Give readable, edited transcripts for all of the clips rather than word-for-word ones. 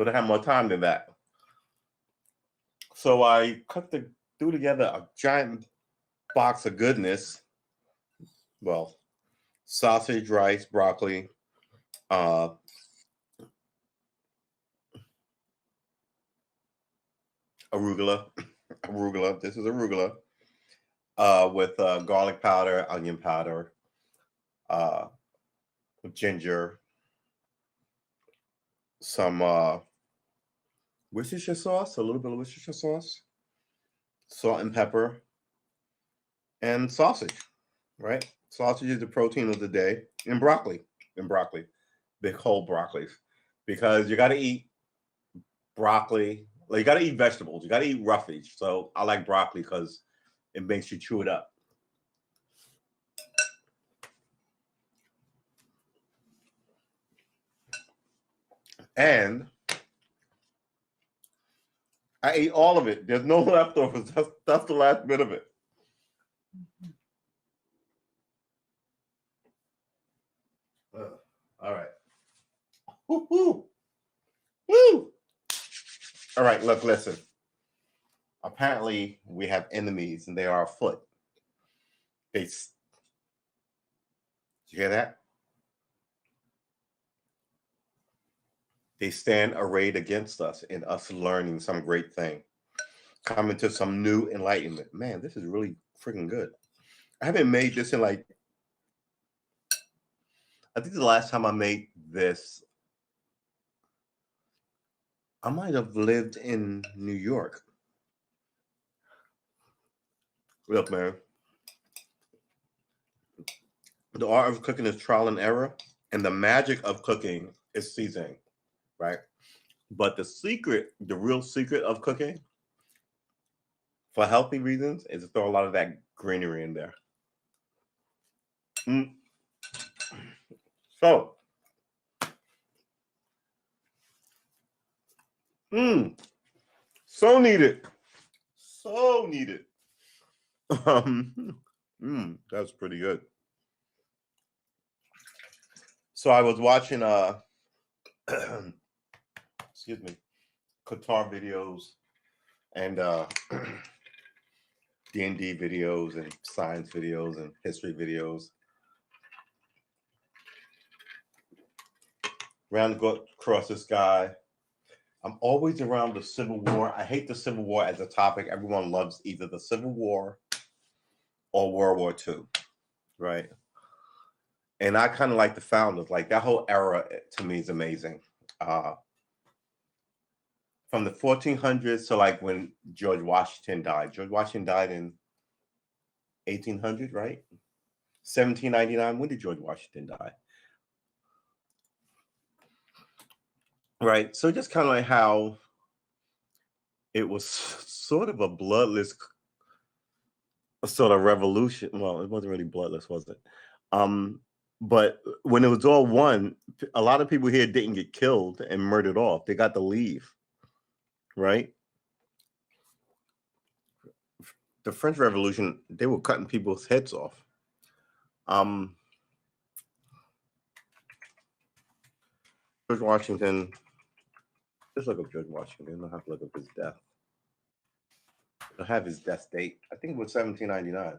So they have more time than that. So I threw together a giant box of goodness. Well, sausage, rice, broccoli, uh, arugula, arugula. This is arugula with garlic powder, onion powder, uh, ginger, some Worcestershire sauce, a little bit of Worcestershire sauce, salt and pepper, and sausage. Right, sausage is the protein of the day, and broccoli, big whole broccolis, because you got to eat broccoli. Like you got to eat vegetables. You got to eat roughage. So I like broccoli because it makes you chew it up. And I ate all of it. There's no leftovers. That's the last bit of it. All right. Woo-hoo. Woo! All right, look, listen. Apparently, we have enemies and they are afoot. Did you hear that? They stand arrayed against us in us learning some great thing, coming to some new enlightenment. Man, this is really freaking good. I haven't made this in like, I think the last time I made this, I might have lived in New York. Look, man, the art of cooking is trial and error, and the magic of cooking is seasoning, right? But the secret, the real secret of cooking for healthy reasons is to throw a lot of that greenery in there. So, so needed. So needed. That's pretty good. So I was watching excuse me, Qatar videos and D&D videos and science videos and history videos. Ran across this guy. I'm always around the Civil War. I hate the Civil War as a topic. Everyone loves either the Civil War or World War II, right? And I kind of like the founders. Like that whole era to me is amazing. From the 1400s to like when George Washington died. George Washington died in 1800, right? 1799. When did George Washington die? Right. So just kind of like how it was sort of a bloodless sort of revolution. Well, it wasn't really bloodless, was it? But when it was all won, a lot of people here didn't get killed and murdered off. They got to leave, right? The French Revolution, they were cutting people's heads off. George Washington, let's look up George Washington. I'll have to look up his death. I'll have his death date. I think it was 1799.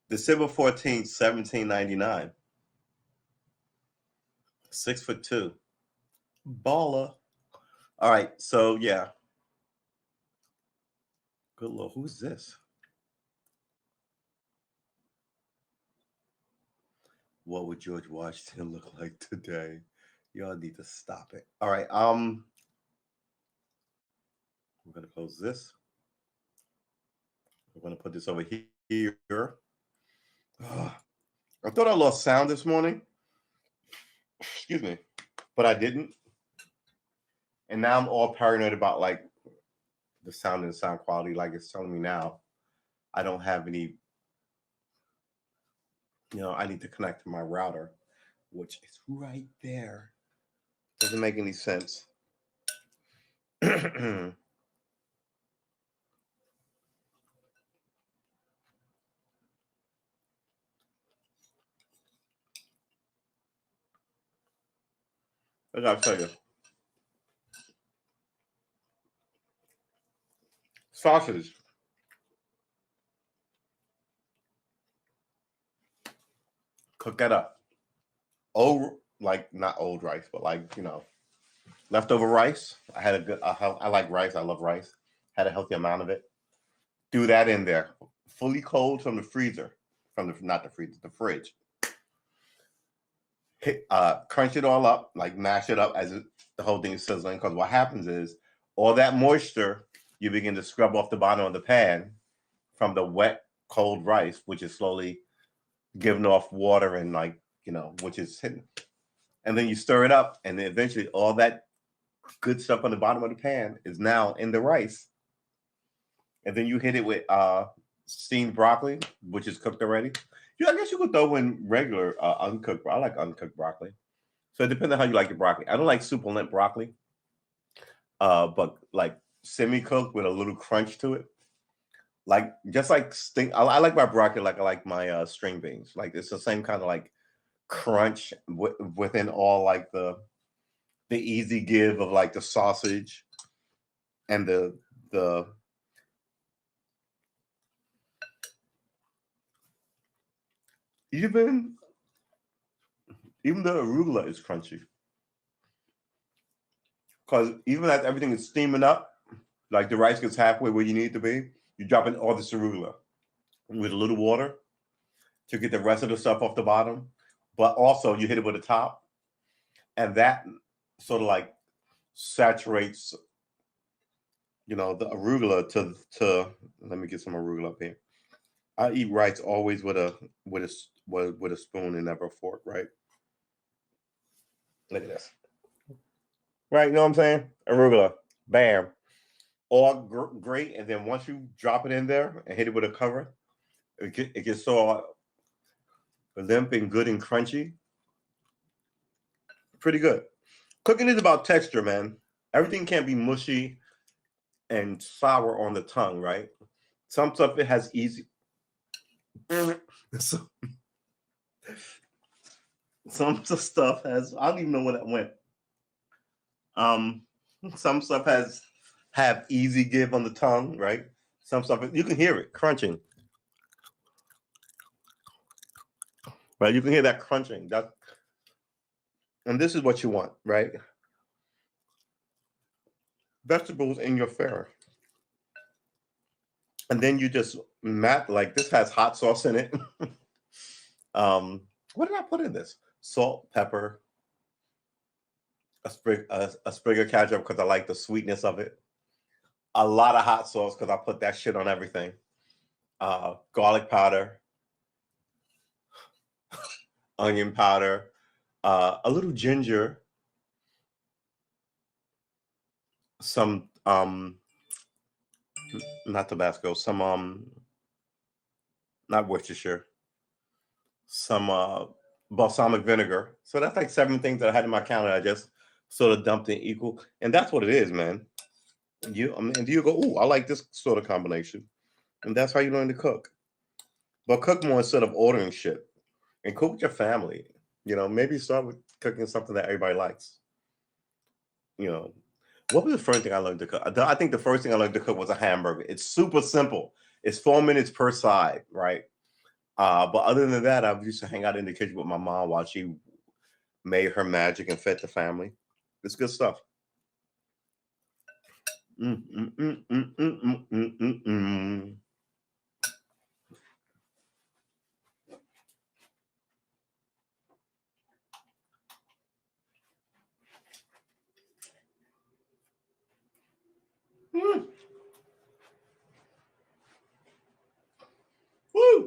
December 14th, 1799. 6'2". Baller. All right, so yeah. Good Lord, who's this? What would George Washington look like today? Y'all need to stop it. All right, we're gonna close this. We're gonna put this over here. I thought I lost sound this morning. Excuse me, but I didn't. And now I'm all paranoid about like the sound and sound quality. Like it's telling me now I don't have any, I need to connect to my router, which is right there. Doesn't make any sense. I gotta tell you, sausage. Cook that up. Old, like not old rice, but like leftover rice. I had a good. I like rice. I love rice. Had a healthy amount of it. Do that in there, fully cold from the freezer, from the not the freezer, the fridge. Crunch it all up, like mash it up as the whole thing is sizzling. Because what happens is all that moisture you begin to scrub off the bottom of the pan from the wet, cold rice, which is slowly giving off water and which is hitting. And then you stir it up, and then eventually all that good stuff on the bottom of the pan is now in the rice. And then you hit it with steamed broccoli, which is cooked already. I guess you could throw in regular uncooked. I like uncooked broccoli. So it depends on how you like your broccoli. I don't like super limp broccoli, but like semi-cooked with a little crunch to it. Like just like I like my broccoli like I like my string beans. Like it's the same kind of like crunch within all like the easy give of like the sausage and the even the arugula is crunchy. Because even as everything is steaming up, like the rice gets halfway where you need it to be, you drop in all this arugula with a little water to get the rest of the stuff off the bottom. But also you hit it with the top. And that sort of like saturates, the arugula to let me get some arugula up here. I eat rice always with a spoon and never a fork, right? Look at this. Right, you know what I'm saying? Arugula, bam. All great, and then once you drop it in there and hit it with a cover, it gets so limp and good and crunchy. Pretty good. Cooking is about texture, man. Everything can't be mushy and sour on the tongue, right? Some stuff it has easy. Some stuff has. I don't even know where that went. Some stuff have easy give on the tongue, right? Some stuff you can hear it crunching, right? You can hear that crunching. And this is what you want, right? Vegetables in your fare. And then you just like this has hot sauce in it. What did I put in this? Salt, pepper, a sprig of ketchup because I like the sweetness of it. A lot of hot sauce because I put that shit on everything. Garlic powder, onion powder, a little ginger, some not Tabasco, some not Worcestershire, some balsamic vinegar. So that's like 7 things that I had in my counter. I just sort of dumped in equal, and that's what it is, man. And you go, oh, I like this sort of combination, and that's how you learn to cook. But cook more instead of ordering shit, and cook with your family. Maybe start with cooking something that everybody likes. What was the first thing I learned to cook? I think the first thing I learned to cook was a hamburger. It's super simple. It's 4 minutes per side, right? But other than that, I used to hang out in the kitchen with my mom while she made her magic and fed the family. It's good stuff.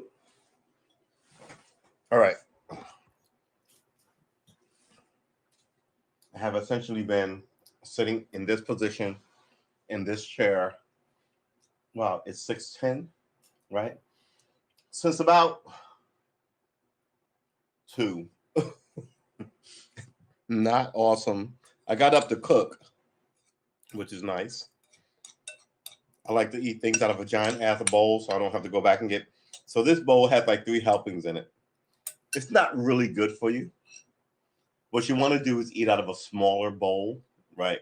Woo! All right. I have essentially been sitting in this position, in this chair. Wow, it's 6:10, right? Since about 2. Not awesome. I got up to cook, which is nice. I like to eat things out of a giant ass bowl, so I don't have to go back and get. So this bowl has like 3 helpings in it. It's not really good for you, what you want to do is eat out of a smaller bowl, right?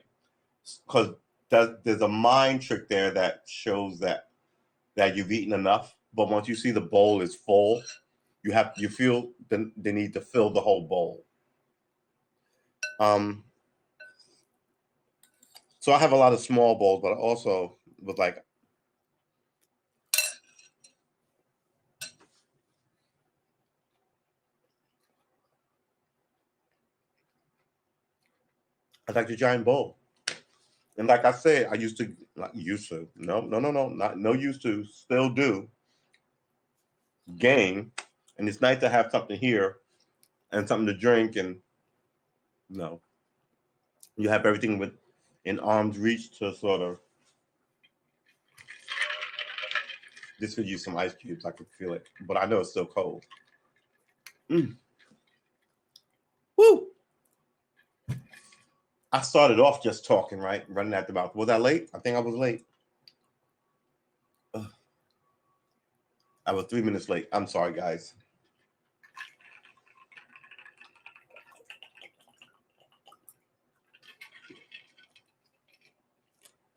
Because there's a mind trick there that shows that you've eaten enough. But once you see the bowl is full, you feel the need to fill the whole bowl. So I have a lot of small bowls, but I also was like, I like the giant bowl. And like I said, I used to, still do game. And it's nice to have something here and something to drink. And you have everything in arm's reach to sort of. This could use some ice cubes. I could feel it, but I know it's still cold. Woo! I started off just talking, right? Running at the mouth. Was I late? I think I was late. I was 3 minutes late. I'm sorry, guys.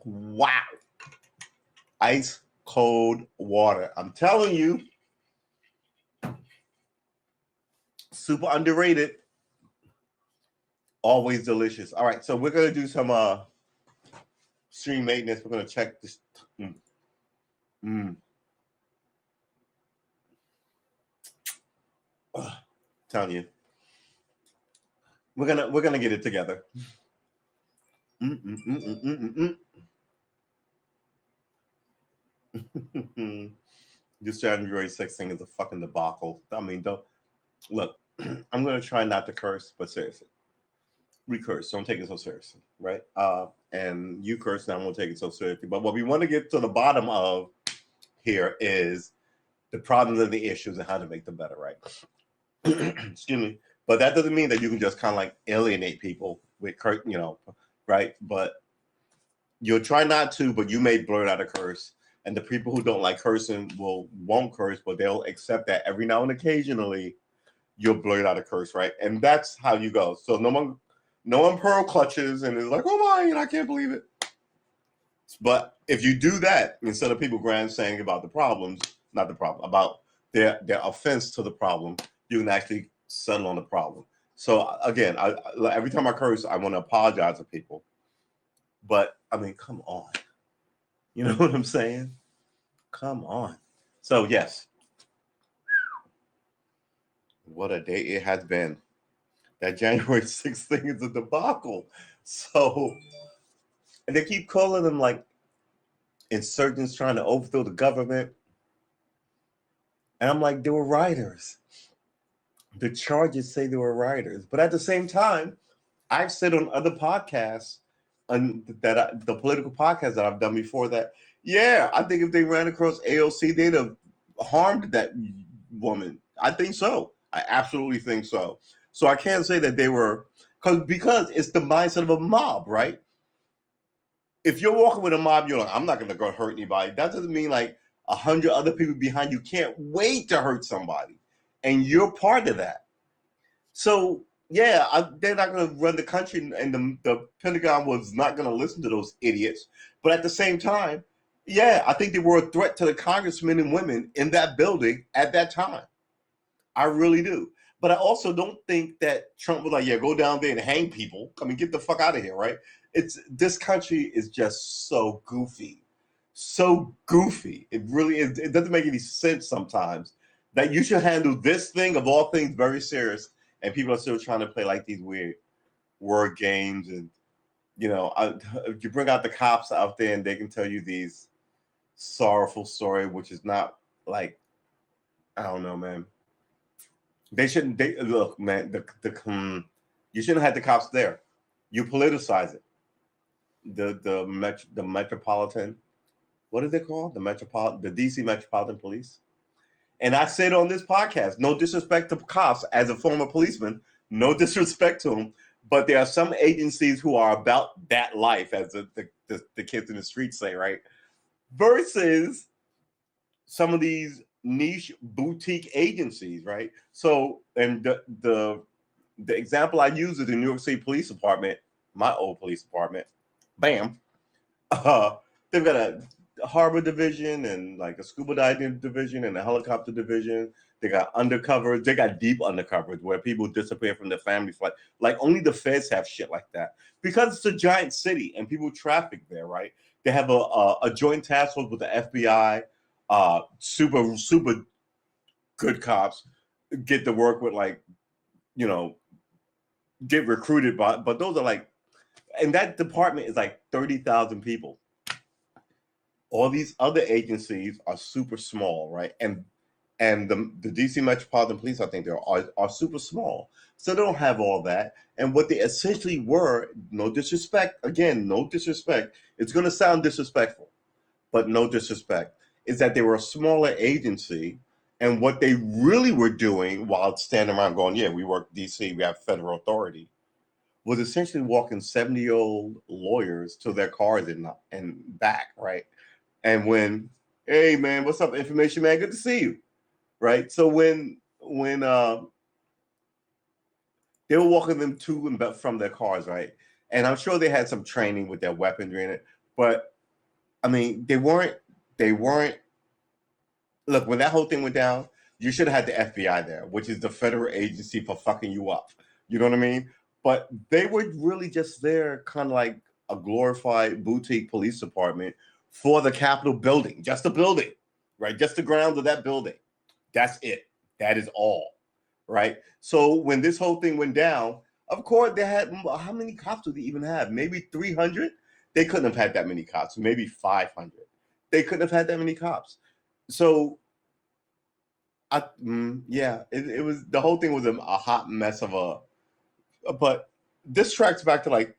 Wow. Ice cold water. I'm telling you. Super underrated. Always delicious. All right, so we're going to do some stream maintenance. We're going to check this. Telling you. We're gonna get it together. This January 6th thing is a fucking debacle. I mean, don't look. I'm gonna try not to curse, but seriously, we curse. Don't take it so seriously, right? And you curse, and I won't take it so seriously. But what we want to get to the bottom of here is the problems and the issues and how to make them better, right? Excuse me. But that doesn't mean that you can just kind of like alienate people with, right? But you'll try not to, but you may blurt out a curse. And the people who don't like cursing won't curse, but they'll accept that every now and occasionally you'll blurt out a curse, right? And that's how you go. So no one pearl clutches and is like, oh my, I can't believe it. But if you do that, instead of people saying about the problems, not the problem, about their offense to the problem, you can actually settle on the problem. So again, every time I curse, I want to apologize to people. But I mean, come on. You know what I'm saying? Come on. So yes. What a day it has been. That January 6th thing is a debacle. So, and they keep calling them like insurgents trying to overthrow the government. And I'm like, they were rioters. The charges say they were rioters. But at the same time, I've said on other podcasts, the political podcasts that I've done before that, yeah, I think if they ran across AOC, they'd have harmed that woman. I think so. I absolutely think so. So I can't say that they were, because it's the mindset of a mob, right? If you're walking with a mob, you're like, I'm not going to go hurt anybody. That doesn't mean like 100 other people behind you can't wait to hurt somebody. And you're part of that. So yeah, they're not going to run the country, and the Pentagon was not going to listen to those idiots. But at the same time, yeah, I think they were a threat to the congressmen and women in that building at that time. I really do. But I also don't think that Trump was like, yeah, go down there and hang people. I mean, get the fuck out of here, right? This country is just so goofy. So goofy. It really is. It doesn't make any sense sometimes that you should handle this thing of all things very serious, and people are still trying to play like these weird word games. And, you bring out the cops out there and they can tell you these sorrowful story, which is not like, I don't know, man. They shouldn't, look, man, you shouldn't have had the cops there. You politicize it. The Metropolitan, what is it called? The DC Metropolitan Police. And I said on this podcast, no disrespect to cops as a former policeman, no disrespect to them, but there are some agencies who are about that life, as the kids in the streets say, right? Versus some of these niche boutique agencies, right? So, and the the example I use is the New York City Police Department, my old police department. Bam. They've got a harbor division and like a scuba diving division and a helicopter division. They got undercovers. They got deep undercovers where people disappear from their families. Like only the feds have shit like that because it's a giant city and people traffic there, right? They have a joint task force with the FBI. Super good cops get to work with like, you know, get recruited by, but those are like, and that department is like 30,000 people. All these other agencies are super small, right? And the DC Metropolitan Police, I think they are super small. So they don't have all that. And what they essentially were, no disrespect, again, no disrespect. It's going to sound disrespectful, but no disrespect, is that they were a smaller agency. And what they really were doing while standing around going, yeah, we work DC, we have federal authority, was essentially walking 70-year-old lawyers to their cars and back, right? And when, hey man, what's up, information man? Good to see you, right? So when they were walking them to and from their cars, right? And I'm sure they had some training with their weaponry in it, but I mean, they weren't. Look, when that whole thing went down, you should have had the FBI there, which is the federal agency for fucking you up. You know what I mean? But they were really just there, kind of like a glorified boutique police department for the Capitol building, just the building, right? Just the grounds of that building. That's it. That is all, right? So when this whole thing went down, of course, they had, how many cops do they even have? Maybe 300? They couldn't have had that many cops, maybe 500. They couldn't have had that many cops. So, it was, the whole thing was a hot mess of but this tracks back to like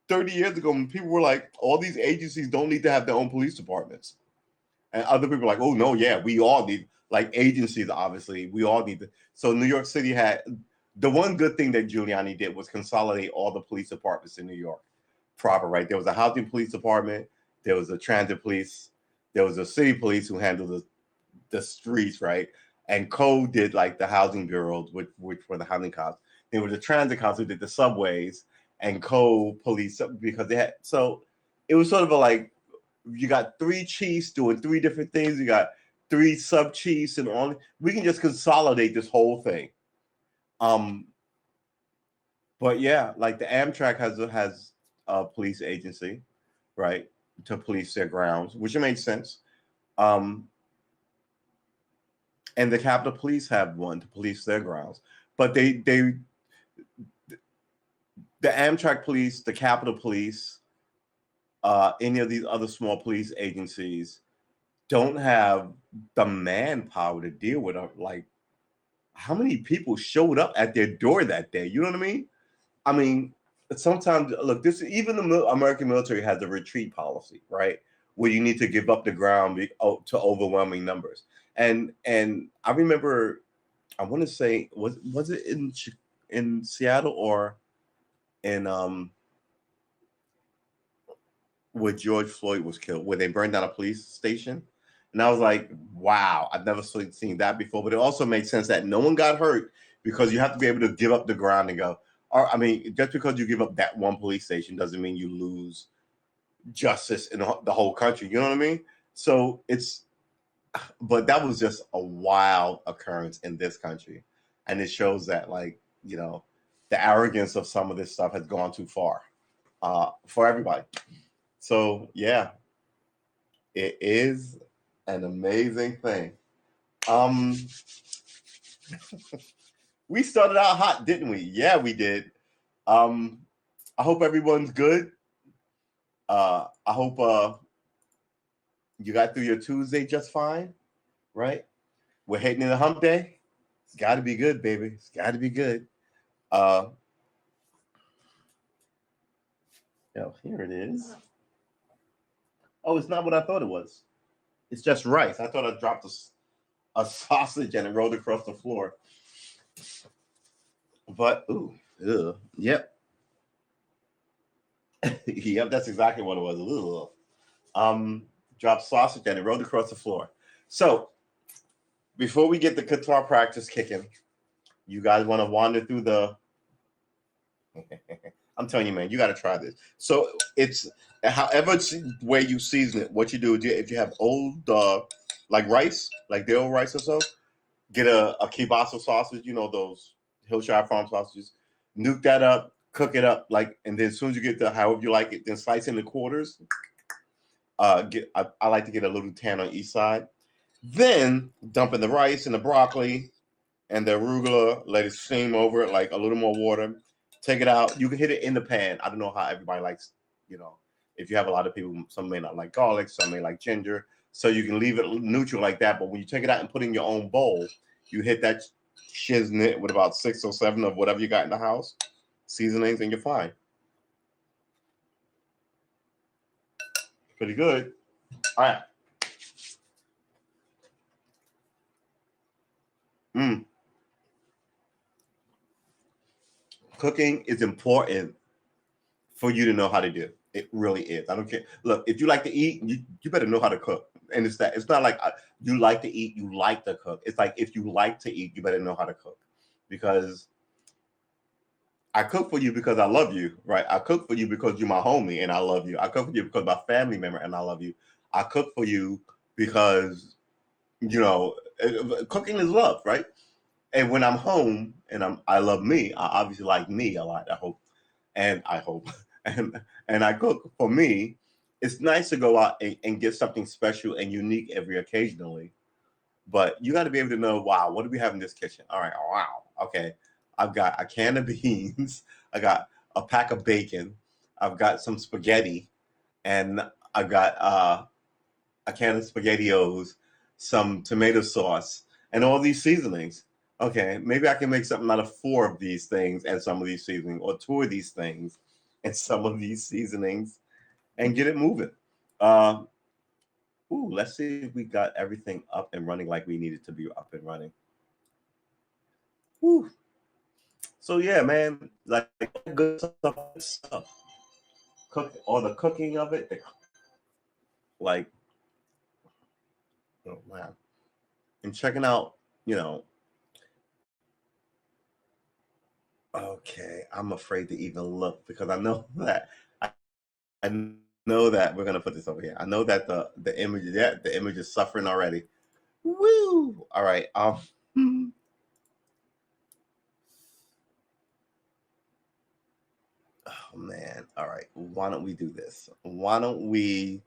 30 years ago when people were like, all these agencies don't need to have their own police departments. And other people are like, oh no, yeah, we all need, like agencies, obviously, we all need to. So New York City had, the one good thing that Giuliani did was consolidate all the police departments in New York proper, right? There was a housing police department, there was a transit police, there was a city police who handled the streets, right? And code did like the housing bureaus, which were the housing cops. There was the transit cops who did the subways, and code police, because they had, so it was sort of a like, you got 3 chiefs doing 3 different things. You got 3 sub chiefs, and all. We can just consolidate this whole thing. But yeah, like the Amtrak has a police agency, right, to police their grounds, which makes sense. And the Capitol Police have one to police their grounds, but the Amtrak Police, the Capitol Police, any of these other small police agencies don't have the manpower to deal with like how many people showed up at their door that day. You know what I mean? I mean, sometimes look, this, even the American military has a retreat policy, right? Where you need to give up the ground to overwhelming numbers. And I remember, I want to say, was it in Seattle or in where George Floyd was killed, where they burned down a police station? And I was like, wow, I've never seen that before. But it also made sense that no one got hurt because you have to be able to give up the ground and go. Or, I mean, just because you give up that one police station doesn't mean you lose justice in the whole country. You know what I mean? So but that was just a wild occurrence in this country. And it shows that, like, you know, the arrogance of some of this stuff has gone too far for everybody. So, yeah, it is an amazing thing. We started out hot, didn't we? Yeah, we did. I hope everyone's good. I hope you got through your Tuesday just fine, right? We're heading into hump day. It's got to be good, baby. It's got to be good. Here it is. Oh, it's not what I thought it was. It's just rice. I thought I dropped a sausage and it rolled across the floor. But, yep. Yep, that's exactly what it was. Dropped sausage and it rolled across the floor. So, before we get the guitar practice kicking, you guys want to wander through the I'm telling you, man, you got to try this. So it's however way you season it. What you do is if you have old like rice, like the old rice or so, get a kielbasa sausage. You know those Hillshire Farm sausages. Nuke that up, cook it up, like, and then as soon as you get the however you like it, then slice in the quarters. I like to get a little tan on each side. Then dump in the rice and the broccoli and the arugula. Let it steam over it, like a little more water. Take it out. You can hit it in the pan. I don't know how everybody likes, you know, if you have a lot of people, some may not like garlic, some may like ginger. So you can leave it neutral like that. But when you take it out and put it in your own bowl, you hit that shiznit with about 6 or 7 of whatever you got in the house, seasonings, and you're fine. Pretty good. All right. Cooking is important for you to know how to do. It really is. I don't care. Look, if you like to eat, you better know how to cook. And it's that. It's not like you like to eat, you like to cook. It's like if you like to eat, you better know how to cook. Because I cook for you because I love you, right? I cook for you because you're my homie and I love you. I cook for you because my family member and I love you. I cook for you because, you know, cooking is love, right? And when I'm home and I love me, I obviously like me a lot. I hope, and I cook for me. It's nice to go out and get something special and unique every occasionally, but you got to be able to know, wow, what do we have in this kitchen? All right, wow, okay, I've got a can of beans, I got a pack of bacon, I've got some spaghetti, and I've got a can of SpaghettiOs, some tomato sauce, and all these seasonings. Okay, maybe I can make something out of 4 of these things and some of these seasonings, or 2 of these things and some of these seasonings, and get it moving. Uh, let's see if we got everything up and running like we needed to be up and running. Woo. So yeah, man, like good stuff. Cook or the cooking of it, like, oh man, and checking out, you know. Okay, I'm afraid to even look because I know that I know that we're gonna put this over here. I know that the image, yeah, the image is suffering already. Woo! All right. Oh man. All right. Why don't we do this? Why don't we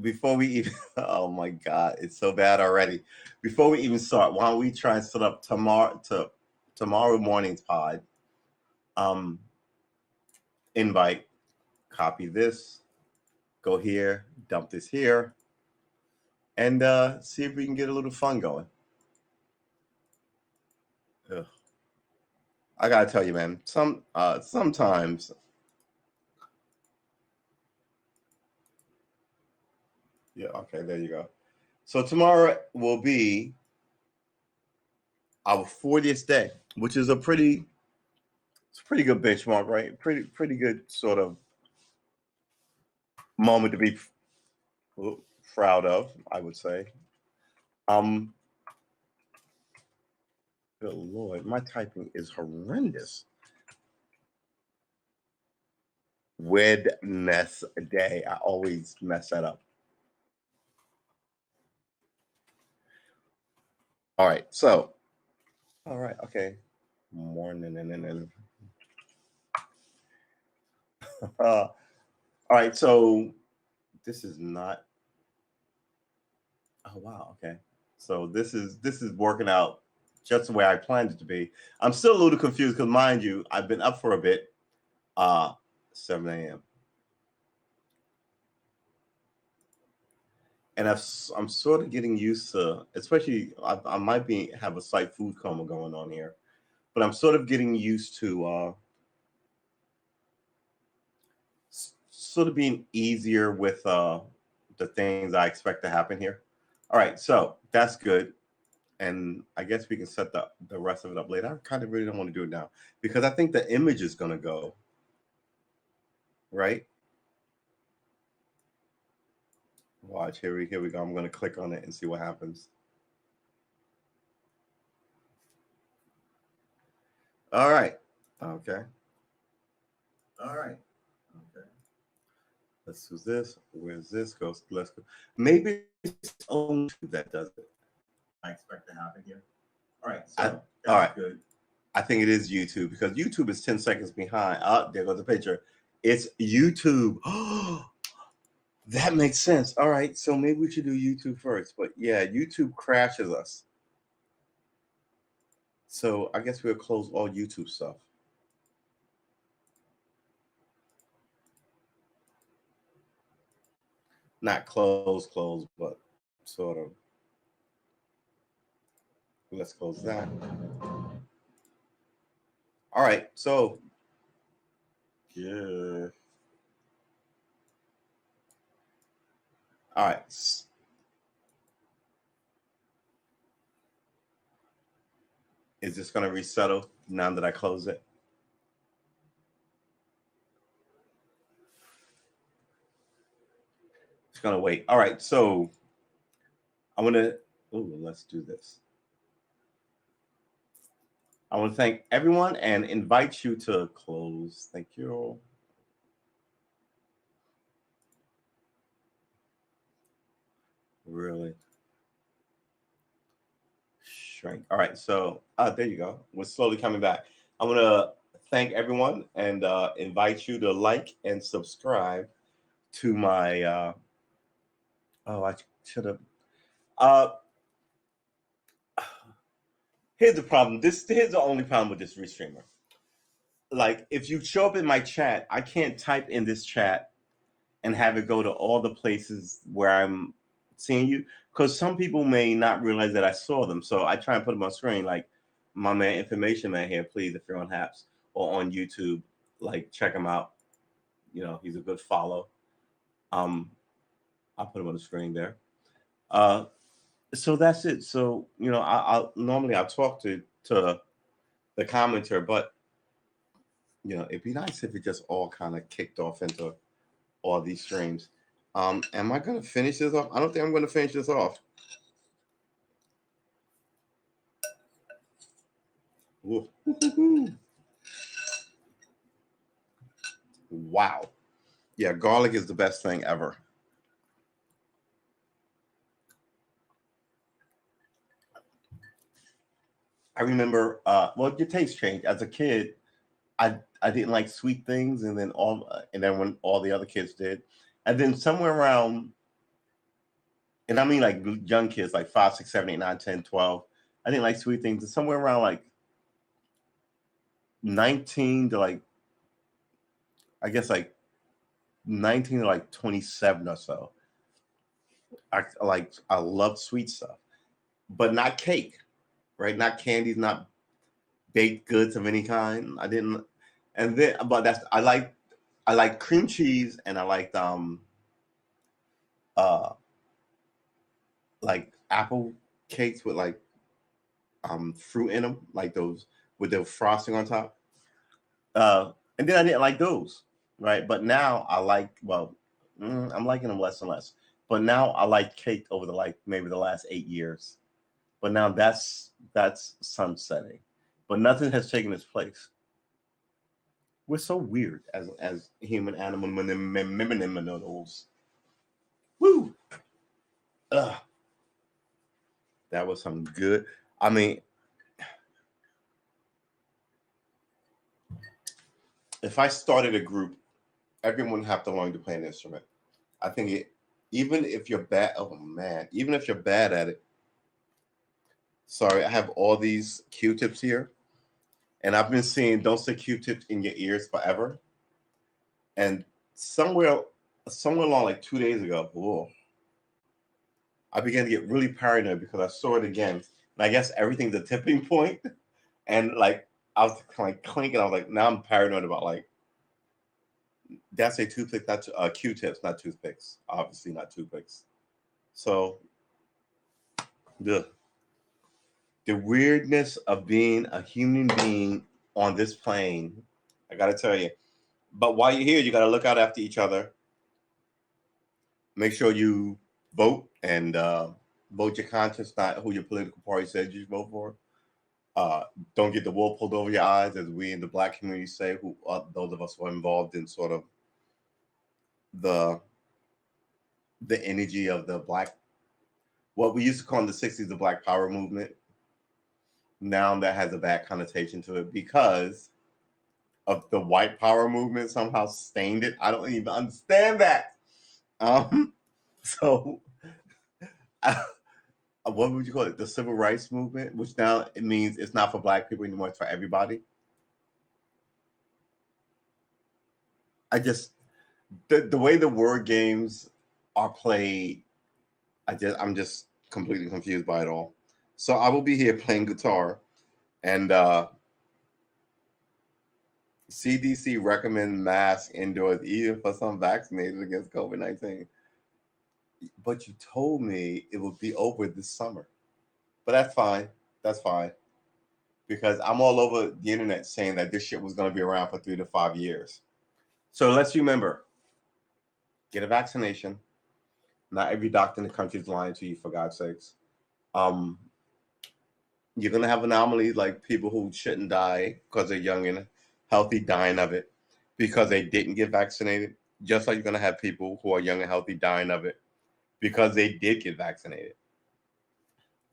before we even oh my god, it's so bad already. Before we even start, why don't we try and set up tomorrow morning's pod? Um invite, copy this, go here, dump this here, and see if we can get a little fun going. Ugh. I gotta tell you, man. Sometimes. Yeah. Okay. There you go. So tomorrow will be our 40th day, which is it's a pretty good benchmark, right? Pretty good sort of moment to be proud of, I would say. Um. Good Lord, my typing is horrendous. Wednesday. I always mess that up. All right. So. All right. Okay. Morning and all right. So this is not. Oh wow. Okay. So this is working out just the way I planned it to be. I'm still a little confused because, mind you, I've been up for a bit. 7 a.m. and I'm sort of getting used to, especially I might be have a slight food coma going on here, but I'm sort of getting used to sort of being easier with the things I expect to happen here. All right, so that's good. And I guess we can set the rest of it up later. I kind of really don't want to do it now because I think the image is going to go, right? Watch, here we go. I'm going to click on it and see what happens. All right. Okay. All right. Okay. Let's do this. Where's this goes? Let's go. Maybe it's only that does it. I expect to happen here. All right. So all right. Good. I think it is YouTube because YouTube is 10 seconds behind. Oh, there goes the picture. It's YouTube. Oh, that makes sense. All right. So maybe we should do YouTube first. But yeah, YouTube crashes us. So I guess we'll close all YouTube stuff. Not close, but sort of. Let's close that. All right. So, yeah. All right. Is this going to resettle now that I close it? It's going to wait. All right. So I want to, let's do this. I want to thank everyone and invite you to close. Thank you. Really? Shrink. All right. So there you go. We're slowly coming back. I want to thank everyone and invite you to like and subscribe to my. I should have. Here's the problem. Here's the only problem with this restreamer. Like, if you show up in my chat, I can't type in this chat and have it go to all the places where I'm seeing you, because some people may not realize that I saw them. So I try and put them on screen, like my man Information Man here. Please, if you're on Haps or on YouTube, like check him out. You know, he's a good follow. I'll put him on the screen there. So that's it. So I'll normally I'll talk to the commenter, but it'd be nice if it just all kind of kicked off into all these streams. Am I going to finish this off? I don't think I'm going to finish this off. Wow. Yeah, garlic is the best thing ever. I remember, well, your taste changed. As a kid, I didn't like sweet things, and then when all the other kids did, and then somewhere around, and I mean like young kids, like 5, 6, 7, 8, 9, 10, 12, I didn't like sweet things. And somewhere around like 19 to like, I guess like 19 to like 27 or so, I love sweet stuff, but not cake, right? Not candies, not baked goods of any kind. I didn't, and then but I like cream cheese, and I liked like apple cakes with like fruit in them, like those with the frosting on top. And then I didn't like those, right? But now I like, I'm liking them less and less. But now I like cake over maybe the last 8 years. But now that's sunsetting. But nothing has taken its place. We're so weird as human animal minimals. Woo! Ugh. That was some good. I mean, if I started a group, everyone would have to learn to play an instrument. I think even if you're bad, even if you're bad at it. Sorry, I have all these Q-tips here, and I've been seeing don't stick Q-tips in your ears forever. And somewhere along like 2 days ago, I began to get really paranoid because I saw it again. And I guess everything's a tipping point. And like I was kind of clinking. I was like, now I'm paranoid about like, that's a toothpick, not Q-tips, not toothpicks. Obviously not toothpicks. So the weirdness of being a human being on this plane, I gotta tell you. But while you're here, you gotta look out after each other. Make sure you vote and vote your conscience, not who your political party says you should vote for. Don't get the wool pulled over your eyes, as we in the Black community say, who those of us who are involved in sort of the energy of the Black, what we used to call in the 60s the Black Power movement. Now that has a bad connotation to it because of the white power movement somehow stained it. I don't even understand that. So what would you call it? The civil rights movement, which now it means it's not for Black people anymore, it's for everybody. I just the way the word games are played, I'm just completely confused by it all. So I will be here playing guitar, and CDC recommend masks indoors even for some vaccinated against COVID-19. But you told me it would be over this summer. But that's fine. That's fine. Because I'm all over the internet saying that this shit was going to be around for 3 to 5 years. So let's remember, get a vaccination. Not every doctor in the country is lying to you, for God's sakes. You're going to have anomalies like people who shouldn't die because they're young and healthy dying of it because they didn't get vaccinated. Just like you're going to have people who are young and healthy dying of it because they did get vaccinated.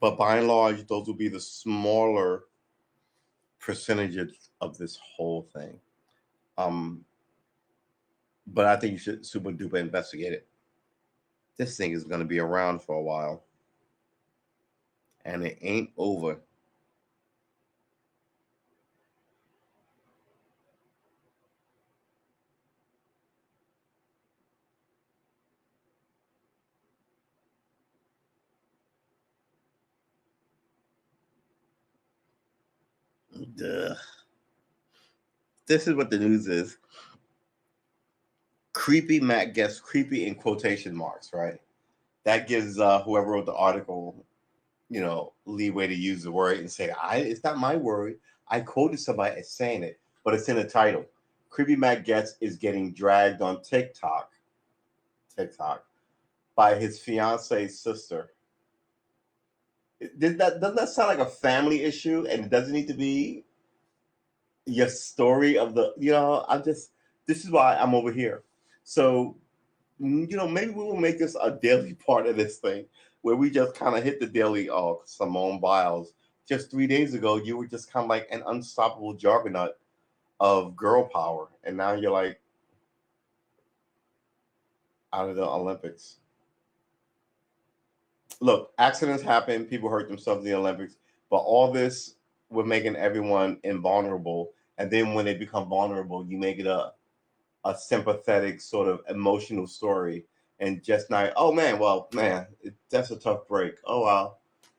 But by and large, those will be the smaller percentages of this whole thing. But I think you should super duper investigate it. This thing is going to be around for a while. And it ain't over. Duh. This is what the news is. Creepy Matt Guess, creepy in quotation marks, right? That gives whoever wrote the article, leeway to use the word and say, it's not my word. I quoted somebody as saying it, but it's in the title. Creepy Matt Guess is getting dragged on TikTok by his fiance's sister. Doesn't that sound like a family issue? And it doesn't need to be your story of the, this is why I'm over here. So, maybe we will make this a daily part of this thing where we just kind of hit the daily, Simone Biles. Just 3 days ago, you were just kind of like an unstoppable juggernaut of girl power. And now you're like out of the Olympics. Look, accidents happen. People hurt themselves in the Olympics. But all this, we're making everyone invulnerable. And then when they become vulnerable, you make it a sympathetic sort of emotional story. And just not, that's a tough break. Oh, wow.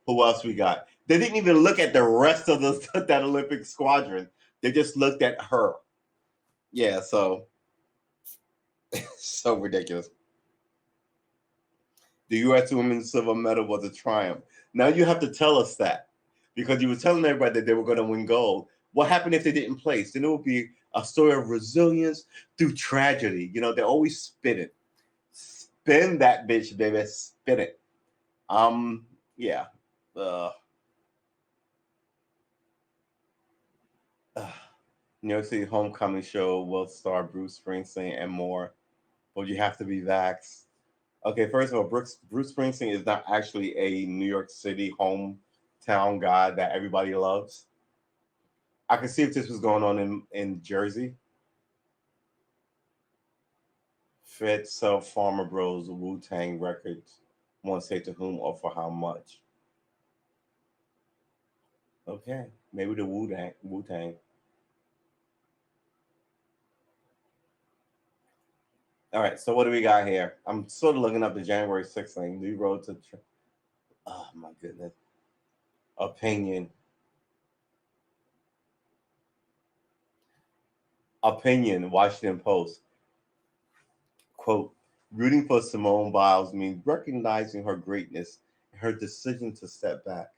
Who else we got? They didn't even look at the rest of that Olympic squadron. They just looked at her. Yeah, so so ridiculous. The U.S. Women's Silver Medal was a triumph. Now you have to tell us that because you were telling everybody that they were going to win gold. What happened if they didn't place? Then it would be a story of resilience through tragedy. They always spin it. Spin that bitch, baby. Spin it. Yeah. New York City homecoming show will star Bruce Springsteen and more. But you have to be vaxxed. Okay, first of all, Bruce Springsteen is not actually a New York City hometown guy that everybody loves. I can see if this was going on in Jersey. Fed sell Farmer Bros. Wu-Tang records. Won't say to whom or for how much. Okay, maybe the Wu-Tang. All right, so what do we got here? I'm sort of looking up the January 6th thing. New road to... Oh, my goodness. Opinion, Washington Post. Quote, rooting for Simone Biles means recognizing her greatness and her decision to step back.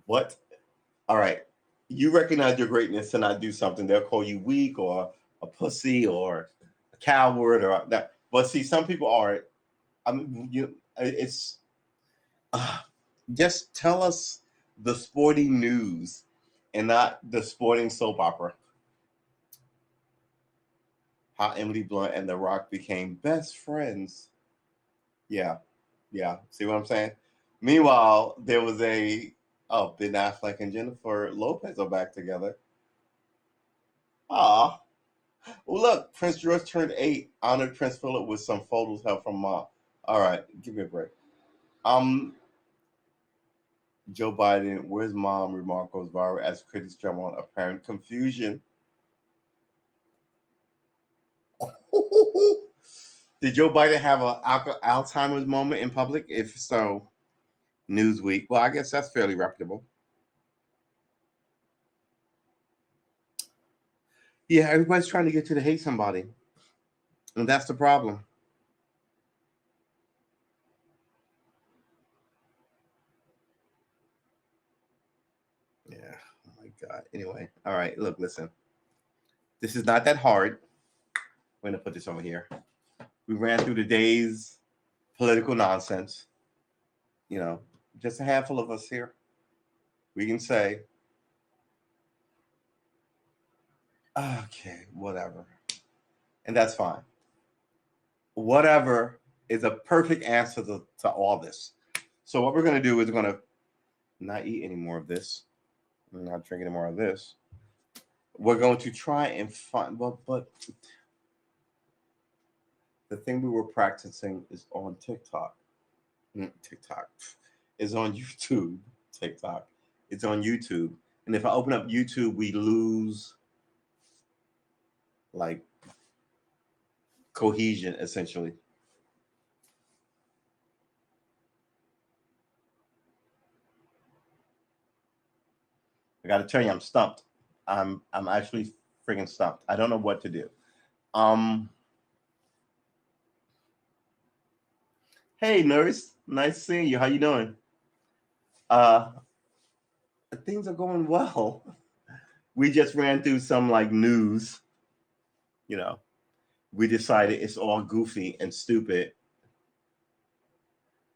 What? All right. You recognize your greatness and not do something. They'll call you weak or a pussy or a coward or that. But see, some people are. It's just tell us the sporting news and not the sporting soap opera. How Emily Blunt and The Rock became best friends. Yeah, yeah. See what I'm saying? Meanwhile, there was Ben Affleck and Jennifer Lopez are back together. Ah, well, look, Prince George turned 8. Honored Prince Philip with some photos help from mom. All right, give me a break. Joe Biden, where's mom? Remark goes viral as critics jump on apparent confusion. Did Joe Biden have an Alzheimer's moment in public? If so, Newsweek. Well, I guess that's fairly reputable. Yeah, everybody's trying to get you to hate somebody. And that's the problem. Yeah. Oh my God. Anyway. All right. Look, listen. This is not that hard. We're going to put this over here. We ran through the day's political nonsense. You know, just a handful of us here. We can say, okay, whatever. And that's fine. Whatever is a perfect answer to all this. So what we're going to do is we're going to not eat any more of this. I'm not drink any more of this. We're going to try and find, but the thing we were practicing is on TikTok. TikTok is on YouTube. TikTok. It's on YouTube. And if I open up YouTube, we lose like cohesion essentially. I got to tell you, I'm stumped. I'm actually freaking stumped. I don't know what to do. Hey, nurse. Nice seeing you. How you doing? Things are going well. We just ran through some like news. You know, we decided it's all goofy and stupid.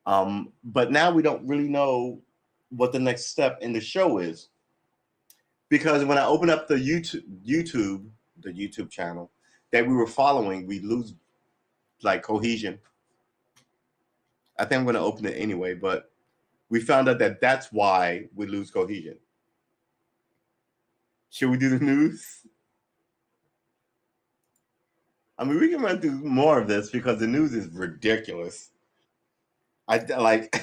But now we don't really know what the next step in the show is. Because when I open up the YouTube channel that we were following, we lose like cohesion. I think I'm going to open it anyway, but we found out that that's why we lose cohesion. Should we do the news? I mean, we can run through more of this because the news is ridiculous. I like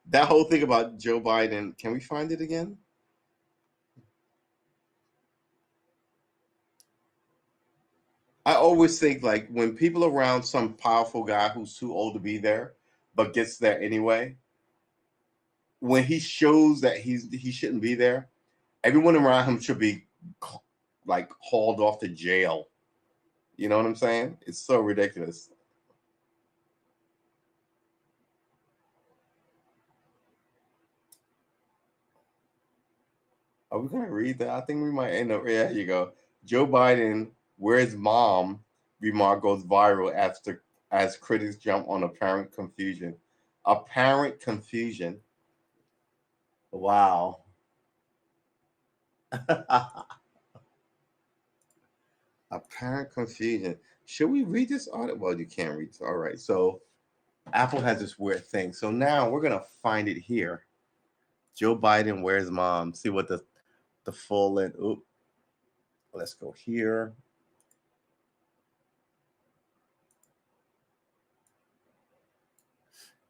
that whole thing about Joe Biden. Can we find it again? I always think like when people around some powerful guy who's too old to be there, but gets there anyway, when he shows that he shouldn't be there, everyone around him should be like hauled off to jail. You know what I'm saying? It's so ridiculous. Are we gonna read that? I think we might end up. Yeah, here you go. Joe Biden, where's mom? Remark goes viral as critics jump on apparent confusion. Apparent confusion. Wow. Apparent confusion. Should we read this article? Well, you can't read this. All right. So Apple has this weird thing. So now we're gonna find it here. Joe Biden, where's mom? See what the full length. Oop. Let's go here.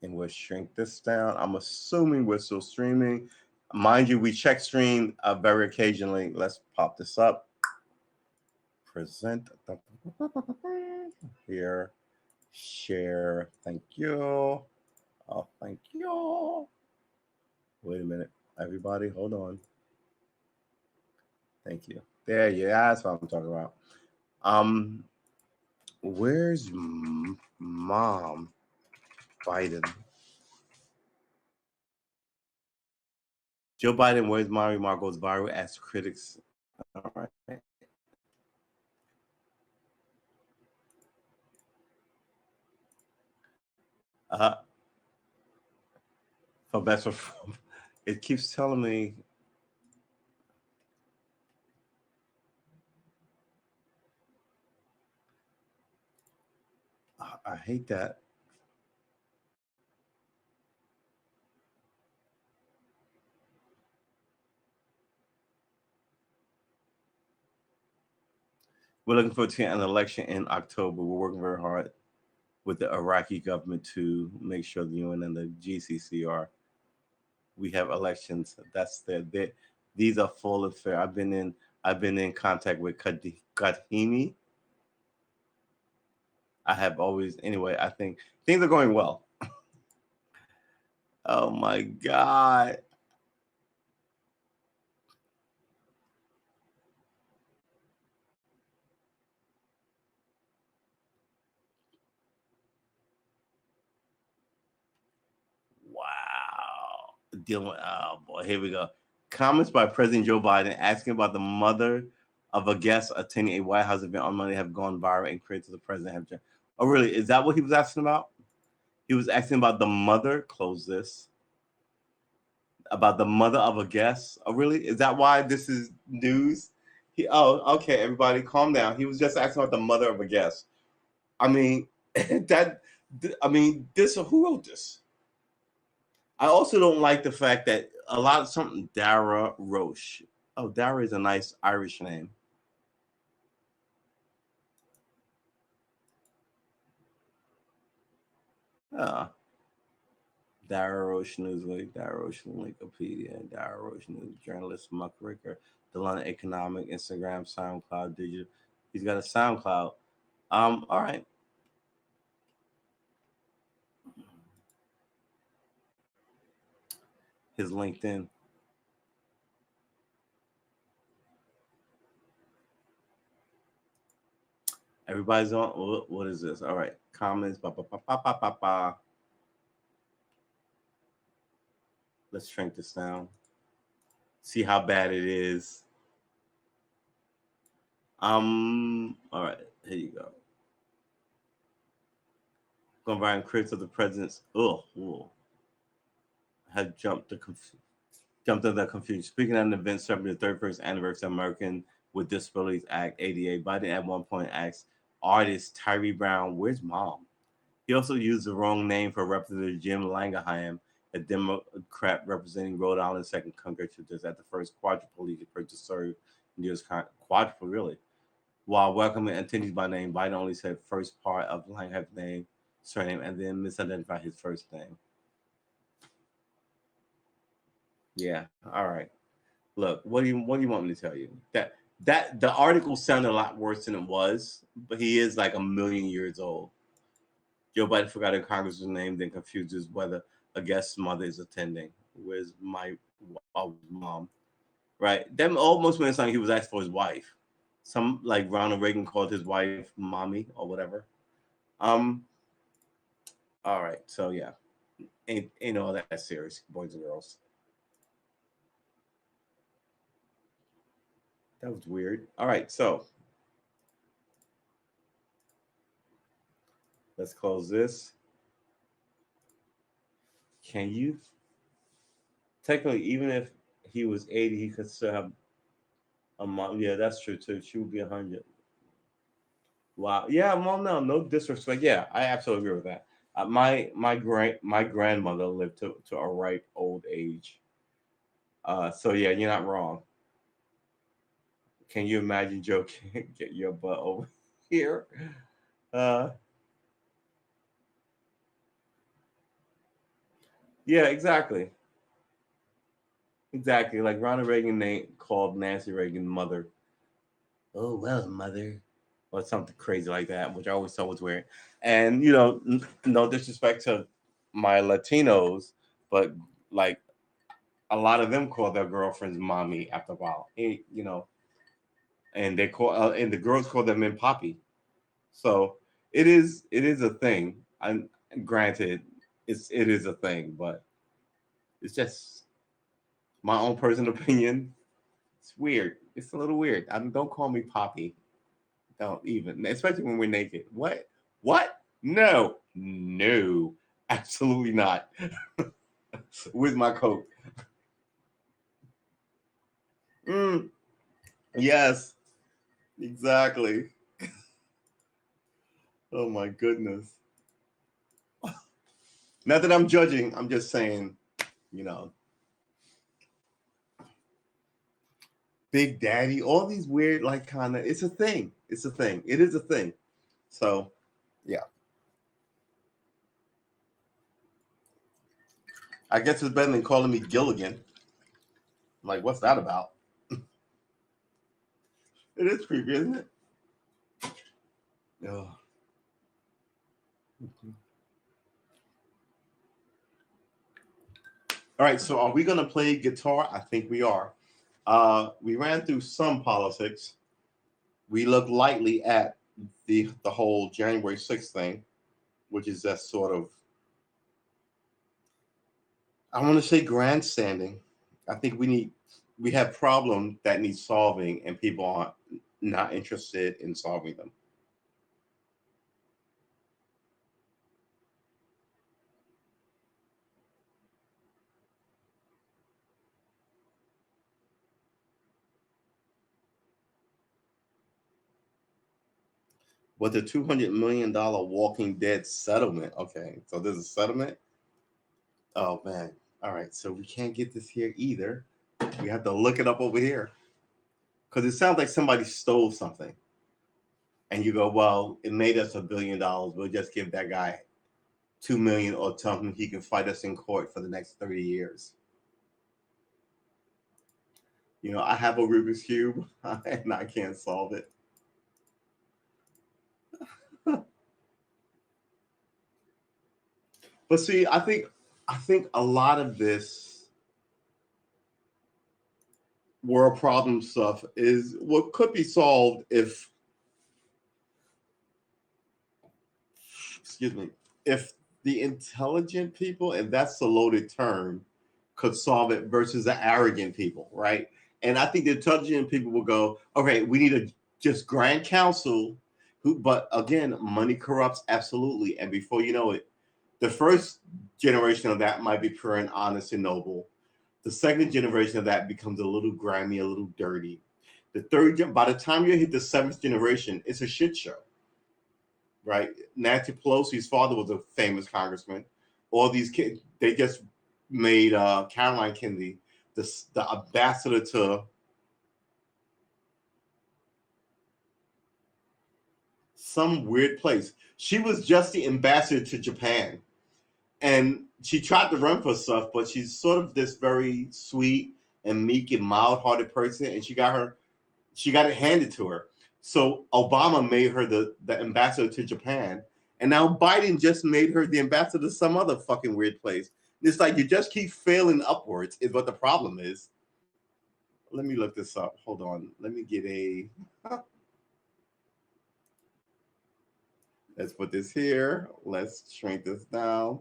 And we'll shrink this down. I'm assuming we're still streaming. Mind you, we check stream very occasionally. Let's pop this up. Present here. Share. Thank you. Oh, thank you. Wait a minute. Everybody, hold on. Thank you. There you. That's what I'm talking about. Where's mom? Biden. Joe Biden, where's my remark goes viral as critics. All right. For best performance. It keeps telling me. I hate that. We're looking forward to an election in October. We're working very hard with the Iraqi government to make sure the UN and the GCC. We have elections. That's these are full and fair. I've been in contact with Kadhimi. I have always anyway. I think things are going well. Oh my God. Wow. Dealing with, oh boy, here we go. Comments by President Joe Biden asking about the mother of a guest attending a White House event on Monday have gone viral and created the president. Oh, really? Is that what he was asking about? He was asking about the mother. Close this. About the mother of a guest. Oh, really? Is that why this is news? Okay, everybody, calm down. He was just asking about the mother of a guest. I mean, that. I mean, this. Who wrote this? I also don't like the fact that a lot of something Dara Roche. Oh, Dara is a nice Irish name. Uh, Dara Roche Newsweek, Dara Roche Wikipedia, Dara Roche News journalist, muckraker, the London Economic, Instagram, SoundCloud, digital. He's got a SoundCloud. All right. His LinkedIn. Everybody's on. What is this? All right. Comments. Ba, ba, ba, ba, ba, ba, ba. Let's shrink this down. See how bad it is. All right. Here you go. Going by critics of the president's. Had jumped into that confusion. Speaking at an event celebrating the 31st anniversary of American with Disabilities Act (ADA), Biden at one point asked artist Tyree Brown, "Where's mom?" He also used the wrong name for Representative Jim Langenheim, a Democrat representing Rhode Island's second congressional district at the first quadriplegic person to serve in the U.S. Quadruple, really. While welcoming attendees by name, Biden only said first part of Langenheim's name, surname, and then misidentified his first name. Yeah. All right. Look, what do you want me to tell you? That the article sounded a lot worse than it was, but he is like a million years old. Joe Biden forgot a congressman's name, then confuses whether a guest's mother is attending. Where's my mom? Right? That almost made it sound like he was asking for his wife. Some like Ronald Reagan called his wife mommy or whatever. Um. All right. So yeah, ain't all that serious, boys and girls. That was weird. All right. So let's close this. Can you technically, even if he was 80, he could still have a mom? Yeah, that's true too. She would be 100. Wow. Yeah. Well, no disrespect. Yeah, I absolutely agree with that. My grandmother lived to a ripe old age. So yeah, you're not wrong. Can you imagine Joe can't get your butt over here? Uh, yeah, exactly. Exactly. Like Ronald Reagan called Nancy Reagan mother. Oh well, mother, or something crazy like that, which I always thought was weird. And no disrespect to my Latinos, but like a lot of them call their girlfriends mommy after a while. And they call and the girls call them in poppy. So it is a thing. And granted, it is a thing, but it's just my own personal opinion. It's weird. It's a little weird. Don't call me poppy. Don't even, especially when we're naked. What? What? No, no, absolutely not. With my coat. Yes, exactly. Oh my goodness. Not that I'm judging. I'm just saying, you know, Big Daddy, all these weird, like, kind of, it's a thing. It's a thing. It is a thing. So, yeah. I guess it's better than calling me Gilligan. I'm like, what's that about? It is creepy, isn't it? Oh. All right, so are we going to play guitar? I think we are. We ran through some politics. We looked lightly at the whole January 6th thing, which is that sort of, I want to say, grandstanding. I think we have problems that need solving, and people are not interested in solving them. But the $200 million Walking Dead settlement. Okay, so there's a settlement. Oh man. All right, so we can't get this here either. We have to look it up over here because it sounds like somebody stole something. And you go, well, it made us $1 billion. We'll just give that guy 2 million or tell him he can fight us in court for the next 30 years. You know, I have a Rubik's Cube and I can't solve it. But see, I think a lot of this world problem stuff is what could be solved if, excuse me, if the intelligent people, and that's the loaded term, could solve it versus the arrogant people, right? And I think the intelligent people will go, okay, we need a just grand council who, but again, money corrupts absolutely. And before you know it, the first generation of that might be pure and honest and noble. The second generation of that becomes a little grimy, a little dirty. The third, by the time you hit the seventh generation, it's a shit show, right? Nancy Pelosi's father was a famous congressman. All these kids, they just made Caroline Kennedy the ambassador to some weird place. She was just the ambassador to Japan. And she tried to run for stuff, but she's sort of this very sweet and meek and mild-hearted person, and she got it handed to her. So Obama made her the ambassador to Japan, and now Biden just made her the ambassador to some other fucking weird place. It's like you just keep failing upwards is what the problem is. Let me look this up. Hold on. Let me get a. Let's put this here. Let's shrink this down.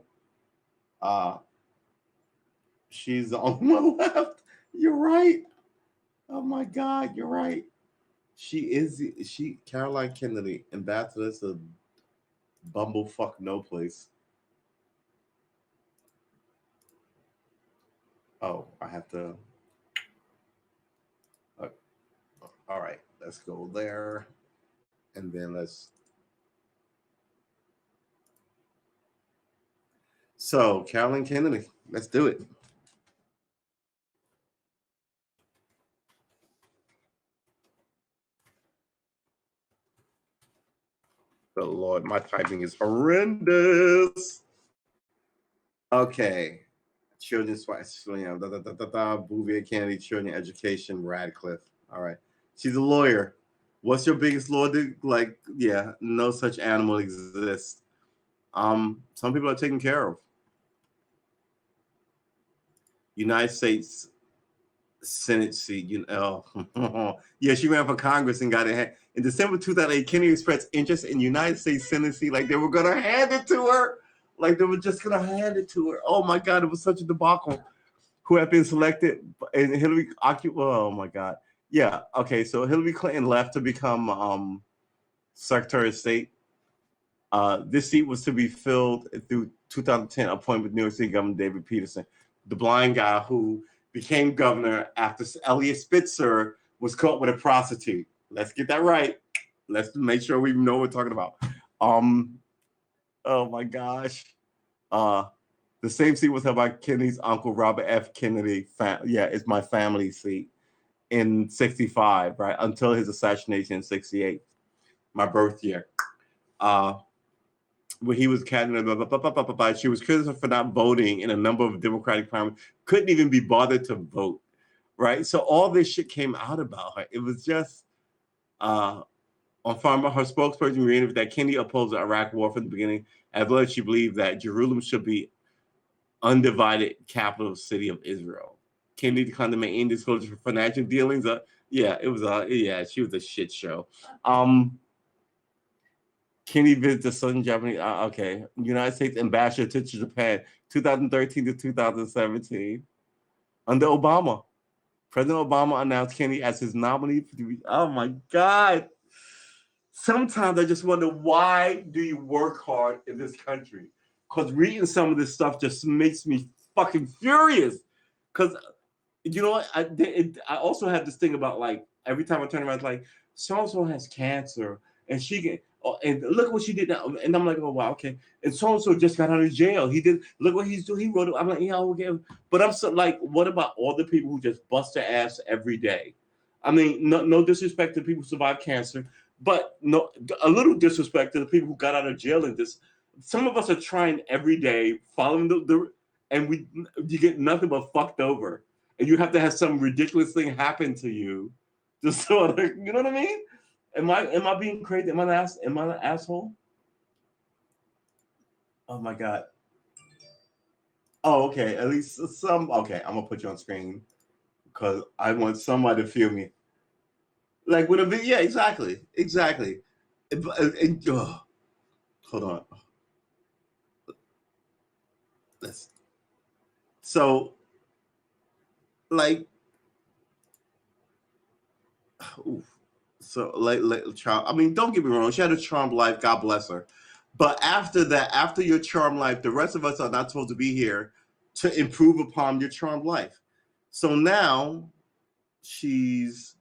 She's on my left. You're right. Oh my God, you're right. She Caroline Kennedy, ambassador to Bumblefuck no place. Oh, I have to. All right, let's go there, and then let's. So Caroline Kennedy, let's do it. The Lord, my typing is horrendous. Okay. Children's Bouvier Kennedy, Children Education, Radcliffe. All right. She's a lawyer. What's your biggest law? Like, yeah, no such animal exists. Some people are taken care of. United States Senate seat. You know, yeah, she ran for Congress and got it. In December 2008, Kennedy expressed interest in United States Senate seat, like they were gonna hand it to her. Like they were just gonna hand it to her. Oh my God, it was such a debacle. Who had been selected and Hillary oh my God. Yeah, okay. So Hillary Clinton left to become Secretary of State. This seat was to be filled through 2010 appointment with New York City Governor David Peterson, the blind guy who became governor after Eliot Spitzer was caught with a prostitute. Let's get that right. Let's make sure we know what we're talking about. Oh my gosh. The same seat was held by Kennedy's uncle, Robert F. Kennedy. It's my family seat in 65, right? Until his assassination in 68, my birth year. When he was candidate, she was criticized for not voting in a number of Democratic primaries, couldn't even be bothered to vote, right? So all this shit came out about her. It was just, on Farmer, her spokesperson reiterated that Kennedy opposed the Iraq war from the beginning, as well as she believed that Jerusalem should be undivided capital city of Israel. Kennedy declined to make any disclosure for financial dealings. She was a shit show. Kennedy visited the Southern Japanese. United States ambassador to Japan, 2013 to 2017. Under Obama, President Obama announced Kennedy as his nominee for the. Oh my God! Sometimes I just wonder, why do you work hard in this country? Because reading some of this stuff just makes me fucking furious. Because you know what? I also have this thing about, like, every time I turn around, it's like, so-and-so has cancer and she get, and look what she did now. And I'm like, oh wow, okay. And so-and-so just got out of jail. Look what he's doing. He wrote it. I'm like, yeah, okay. But I'm so, like, what about all the people who just bust their ass every day? I mean, no disrespect to people who survive cancer, but a little disrespect to the people who got out of jail in this. Some of us are trying every day, following and you get nothing but fucked over. And you have to have some ridiculous thing happen to you to sort of, you know what I mean? Am I being crazy? Am I an asshole? Oh my God. Oh, okay. At least some. Okay, I'm gonna put you on screen because I want somebody to feel me. Like with a video. Yeah, exactly. Hold on. So, like, oof. So, child. I mean, don't get me wrong. She had a charmed life. God bless her. But after that, after your charmed life, the rest of us are not supposed to be here to improve upon your charmed life. So now she's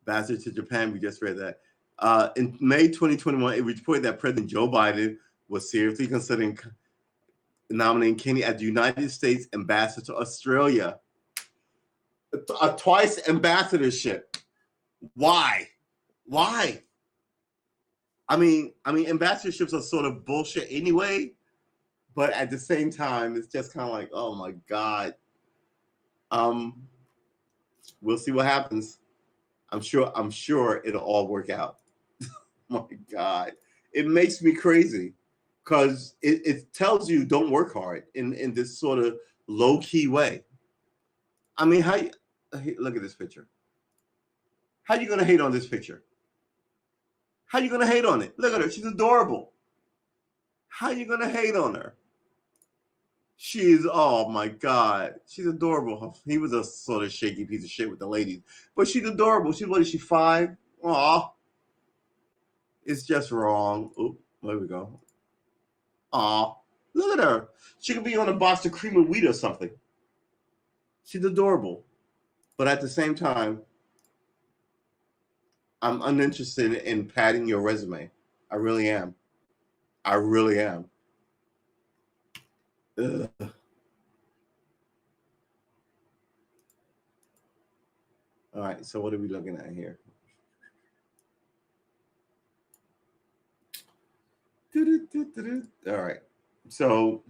ambassador to Japan. We just read that. In May 2021, it reported that President Joe Biden was seriously considering nominating Kennedy as the United States ambassador to Australia. A twice ambassadorship. Why? I mean, ambassadorships are sort of bullshit anyway, but at the same time, it's just kind of like, oh my God. We'll see what happens. I'm sure it'll all work out. My God, it makes me crazy because it tells you don't work hard in this sort of low key way. I mean, look at this picture. How you gonna hate on this picture? How you gonna hate on it? Look at her. She's adorable. How you gonna hate on her? She's, oh my God, she's adorable. He was a sort of shaky piece of shit with the ladies, but she's adorable. What is she, 5? Aw. It's just wrong. Oop, there we go. Aw. Look at her. She could be on a box of cream of wheat or something. She's adorable. But at the same time, I'm uninterested in padding your resume. I really am. Ugh. All right, so what are we looking at here? All right, so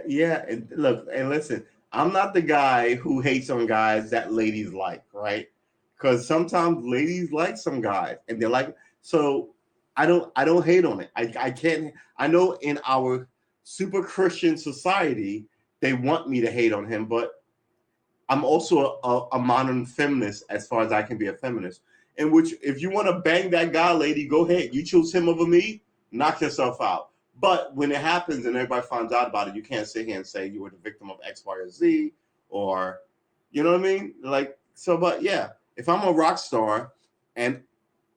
yeah, look, and listen, I'm not the guy who hates on guys that ladies like, right? Because sometimes ladies like some guys, and they're like, so I don't hate on it. I can't. I know in our super Christian society, they want me to hate on him, but I'm also a modern feminist as far as I can be a feminist. In which, if you want to bang that guy, lady, go ahead. You choose him over me, knock yourself out. But when it happens and everybody finds out about it, you can't sit here and say you were the victim of X, Y, or Z, or, you know what I mean? Like, so, but yeah, if I'm a rock star and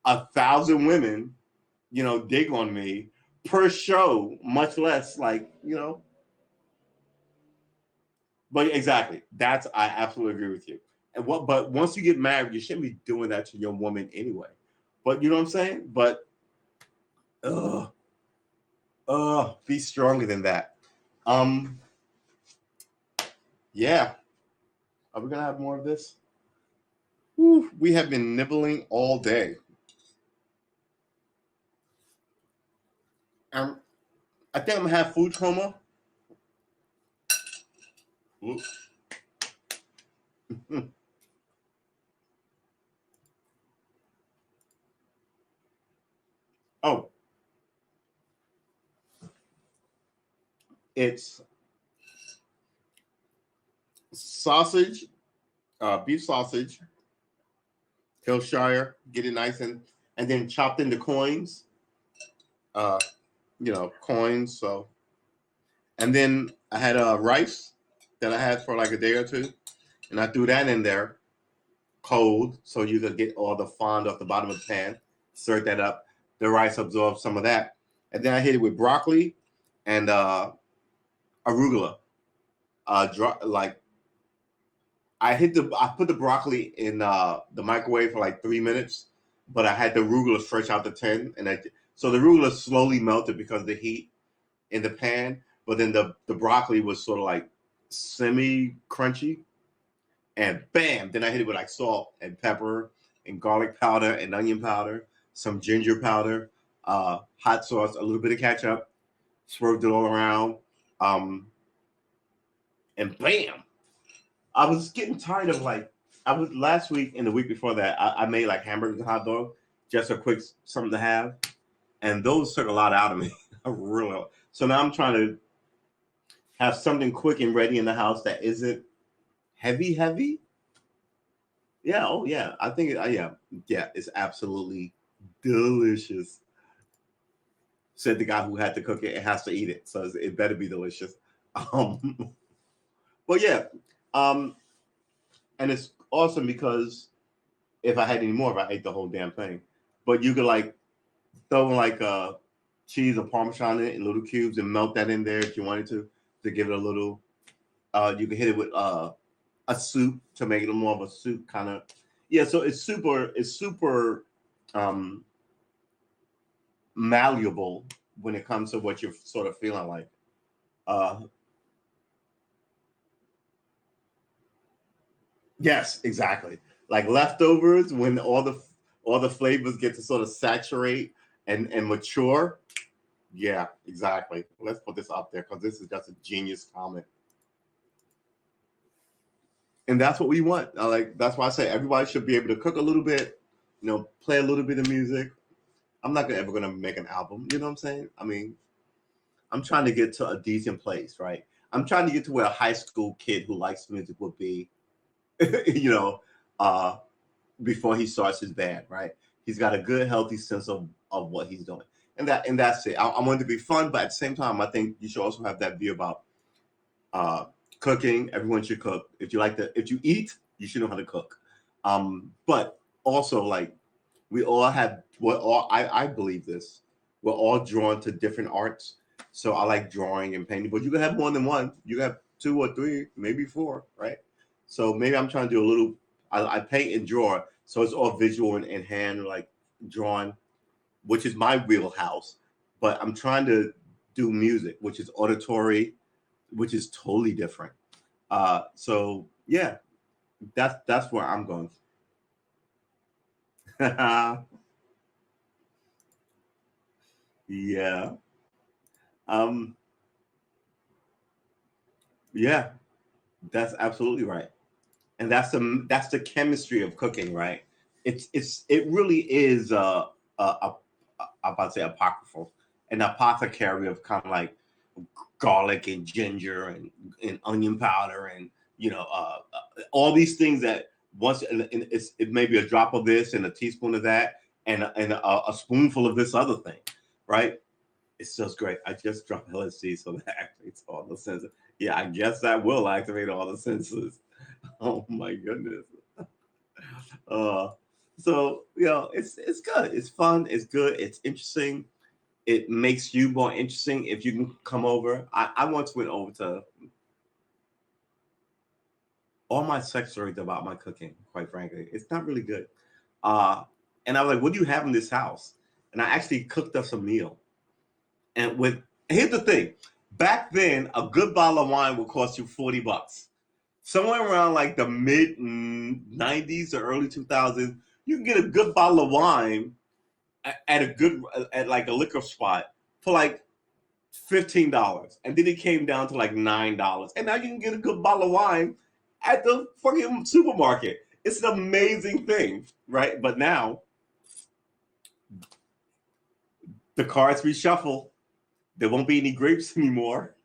1,000 women, dig on me per show, much less But exactly, I absolutely agree with you. But once you get married, you shouldn't be doing that to your woman anyway. But you know what I'm saying? But be stronger than that. Yeah. Are we gonna have more of this? Whew, we have been nibbling all day. I think I'm gonna have food coma. Oh, it's sausage, beef sausage, Hillshire. Get it nice and then chopped into coins. Uh, coins. So, and then I had rice that I had for like a day or two, and I threw that in there cold, so you could get all the fond off the bottom of the pan. Stir that up. The rice absorbs some of that, and then I hit it with broccoli and arugula. Like I put the broccoli in the microwave for like 3 minutes, but I had the arugula fresh out the tin, so the arugula slowly melted because of the heat in the pan, but then the broccoli was sort of like semi crunchy, and bam, then I hit it with like salt and pepper and garlic powder and onion powder, some ginger powder, hot sauce, a little bit of ketchup, swerved it all around, and bam. I was getting tired of I was last week and the week before that, I made like hamburgers and hot dog, just a quick something to have. And those took a lot out of me. Really. So now I'm trying to have something quick and ready in the house that isn't heavy. Yeah. Oh yeah. I think yeah. It's absolutely delicious. Said the guy who had to cook it and has to eat it, so it better be delicious. But yeah, and it's awesome because if I had any more, I ate the whole damn thing. But you could like throw like cheese or parmesan in it in little cubes and melt that in there if you wanted to give it a little. You can hit it with a soup to make it more of a soup kind of. Yeah, so it's super malleable when it comes to what you're sort of feeling like. Yes, exactly. Like leftovers when all the flavors get to sort of saturate and mature. Yeah, exactly. Let's put this up there because this is just a genius comment. And that's what we want. That's why I say everybody should be able to cook a little bit, play a little bit of music. I'm not ever gonna make an album, you know what I'm saying? I mean, I'm trying to get to a decent place, right? I'm trying to get to where a high school kid who likes music would be, you know, uh, before he starts his band, right? He's got a good, healthy sense of what he's doing, and that's it. I want it to be fun, but at the same time, I think you should also have that view about uh, cooking. Everyone should cook. If you eat, you should know how to cook. But also, like we all have I believe this. We're all drawn to different arts. So I like drawing and painting, but you can have more than one. You have two or three, maybe four, right? So maybe I'm trying to do a little. I paint and draw, so it's all visual and hand like drawing, which is my wheelhouse. But I'm trying to do music, which is auditory, which is totally different. So yeah, that's where I'm going. Yeah. Um, yeah, that's absolutely right. And that's the chemistry of cooking, right? It really is I'm about to say apocryphal, an apothecary of kind of like garlic and ginger and onion powder and all these things that once and it may be a drop of this and a teaspoon of that and a spoonful of this other thing, right? It's just great. I just dropped LSD, so that activates all the senses. Yeah, I guess that will activate all the senses. Oh my goodness. Uh, So, it's good. It's fun. It's good. It's interesting. It makes you more interesting if you can come over. I once went over to all my sex stories about my cooking, quite frankly. It's not really good. Uh, and I was like, what do you have in this house? And I actually cooked us a meal. And here's the thing. Back then, a good bottle of wine would cost you $40. Somewhere around like the mid 90s or early 2000s, you can get a good bottle of wine at like a liquor spot for like $15, and then it came down to like $9, and now you can get a good bottle of wine at the fucking supermarket. It's an amazing thing, right? But now the cards reshuffle. There won't be any grapes anymore,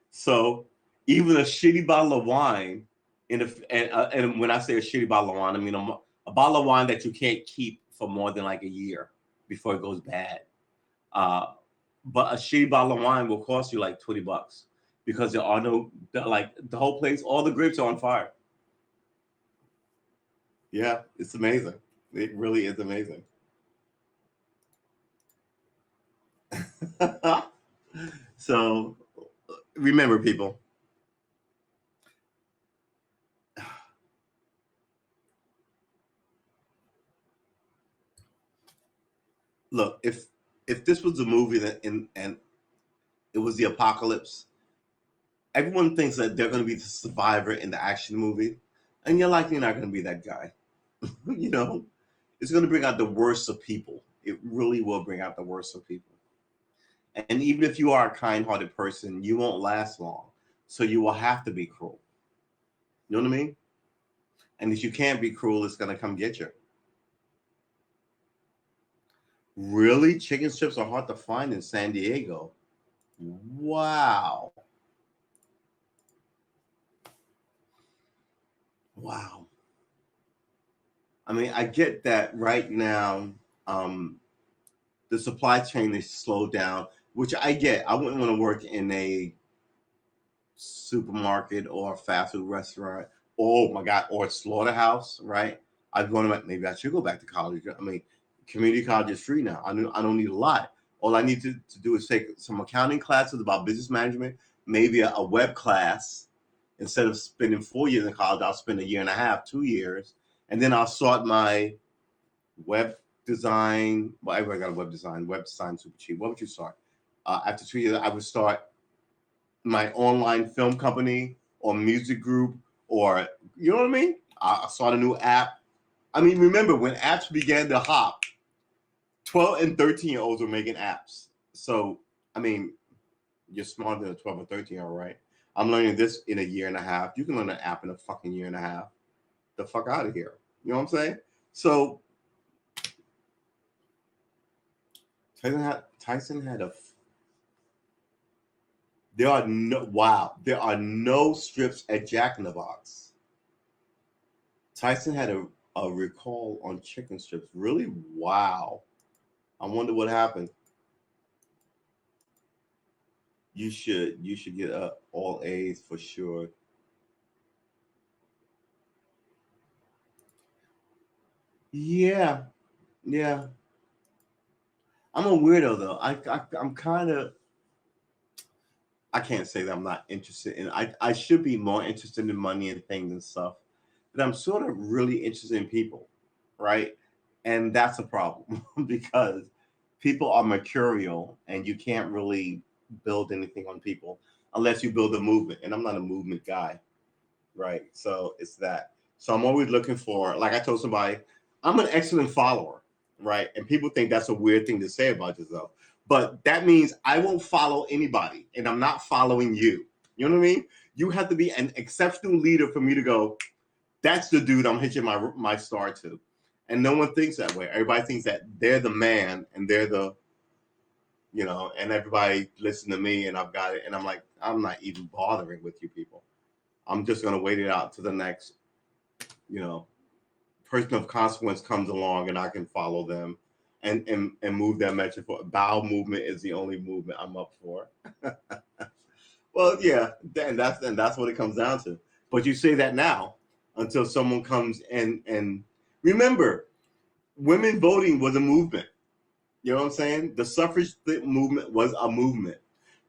so even a shitty bottle of wine, and when I say a shitty bottle of wine, I mean a bottle of wine that you can't keep for more than like a year before it goes bad. But a shitty bottle of wine will cost you like $20 because there are the whole place, all the grapes are on fire. Yeah, it's amazing. It really is amazing. So remember, people, look, if this was a movie and it was the apocalypse, everyone thinks that they're going to be the survivor in the action movie, and you're likely not going to be that guy. you know, it's going to bring out the worst of people. It really will bring out the worst of people. And even if you are a kind-hearted person, you won't last long. So you will have to be cruel. You know what I mean? And if you can't be cruel, it's going to come get you. Really? Chicken strips are hard to find in San Diego. Wow. Wow. I mean, I get that right now the supply chain is slowed down, which I get. I wouldn't want to work in a supermarket or a fast food restaurant. Oh my God, or a slaughterhouse, right? I'd go to maybe I should go back to college. I mean, community college is free now. I don't need a lot. All I need to do is take some accounting classes about business management, maybe a web class. Instead of spending 4 years in college, I'll spend a year and a half, 2 years, and then I'll start my web design. Well, everybody got a web design super cheap. What would you start? After 2 years, I would start my online film company or music group, or you know what I mean? I start a new app. I mean, remember when apps began to hop, 12 and 13-year-olds were making apps. So, I mean, you're smarter than a 12 or 13-year-old, right? I'm learning this in a year and a half. You can learn an app in a fucking year and a half. The fuck out of here. You know what I'm saying? So Tyson had a. There are no strips at Jack in the Box. Tyson had a recall on chicken strips. Really? Wow. I wonder what happened. You should get all A's for sure. Yeah, yeah. I'm a weirdo though. I'm kind of. I can't say that I'm not interested in. I should be more interested in money and things and stuff, but I'm sort of really interested in people, right? And that's a problem because people are mercurial, and you can't really build anything on people unless you build a movement. And I'm not a movement guy, right? So it's that. So I'm always looking for, like I told somebody, I'm an excellent follower, right? And people think that's a weird thing to say about yourself. But that means I won't follow anybody, and I'm not following you. You know what I mean? You have to be an exceptional leader for me to go, that's the dude I'm hitching my star to. And no one thinks that way. Everybody thinks that they're the man and they're the, and everybody listen to me and I've got it. And I'm like, I'm not even bothering with you people. I'm just going to wait it out to the next, you know, person of consequence comes along and I can follow them and move that metric for. Bowel movement is the only movement I'm up for. Well, yeah, that's what it comes down to. But you say that now until someone comes and remember, women voting was a movement. You know what I'm saying? The suffrage movement was a movement.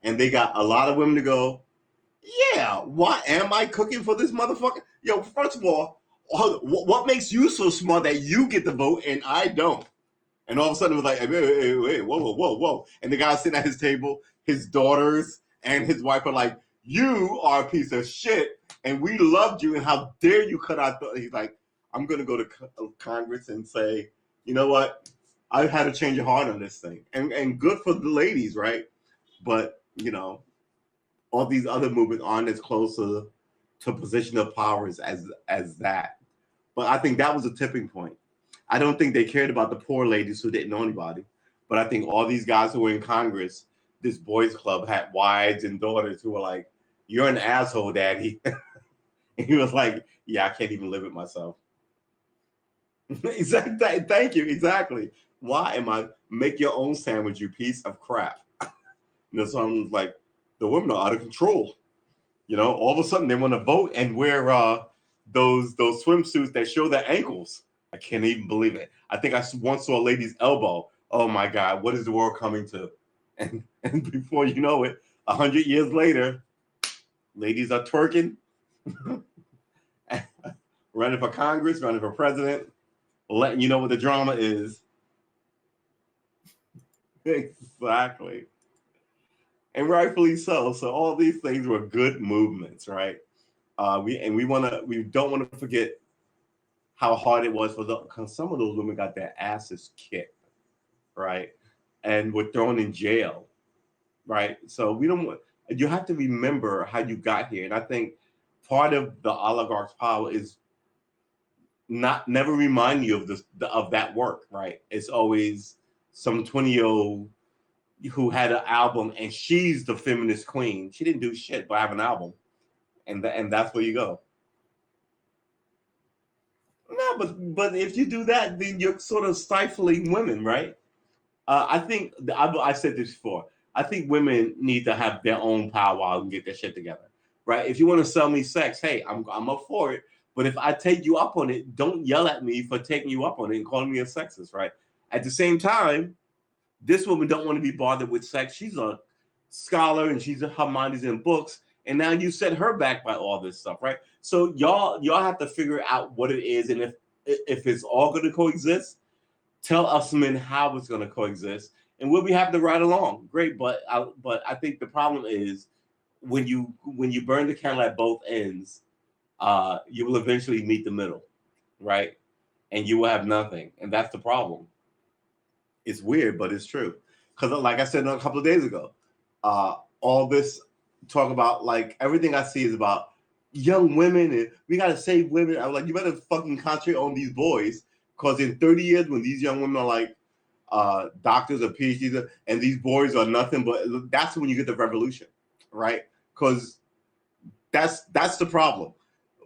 And they got a lot of women to go, yeah, why am I cooking for this motherfucker? Yo, first of all, what makes you so smart that you get the vote and I don't? And all of a sudden it was like, wait, whoa. And the guy sitting at his table, his daughters and his wife are like, you are a piece of shit and we loved you and how dare you cut out the... He's like, I'm going to go to Congress and say, you know what? I've had a change of heart on this thing. And good for the ladies, right? But, you know, all these other movements aren't as close to position of powers as that. But I think that was a tipping point. I don't think they cared about the poor ladies who didn't know anybody. But I think all these guys who were in Congress, this boys club, had wives and daughters who were like, you're an asshole, daddy. And he was like, yeah, I can't even live with myself. Exactly. Thank you. Exactly. Why am I... Make your own sandwich, you piece of crap. You know, so I'm like, the women are out of control. You know, all of a sudden they want to vote and wear those swimsuits that show their ankles. I can't even believe it. I think I once saw a lady's elbow. Oh my God, what is the world coming to? And before you know it, 100 years later, ladies are twerking, running for Congress, running for president, letting you know what the drama is. Exactly. And rightfully so. So all these things were good movements, right? We don't want to forget how hard it was because some of those women got their asses kicked, right? And were thrown in jail, right? So you have to remember how you got here. And I think part of the oligarch's power is never remind you of that work, right? It's always some 20-year-old who had an album and she's the feminist queen. She didn't do shit but have an album. And that's where you go. No, but if you do that, then you're sort of stifling women, right? I think I said this before. I think women need to have their own powwow and get their shit together, right? If you want to sell me sex, hey, I'm up for it. But if I take you up on it, don't yell at me for taking you up on it and calling me a sexist, right? At the same time, this woman don't want to be bothered with sex. She's a scholar and her mind is in books. And now you set her back by all this stuff, right? So y'all have to figure out what it is, and if it's all going to coexist, tell us men how it's going to coexist, and we'll be happy to ride along. Great, but I think the problem is when you burn the candle at both ends, you will eventually meet the middle, right? And you will have nothing, and that's the problem. It's weird, but it's true. Because, like I said a couple of days ago, all this talk about, like, everything I see is about young women and we got to save women. I was like, you better fucking concentrate on these boys, because in 30 years, when these young women are like doctors or PhDs, and these boys are nothing but, that's when you get the revolution, right? Because that's the problem.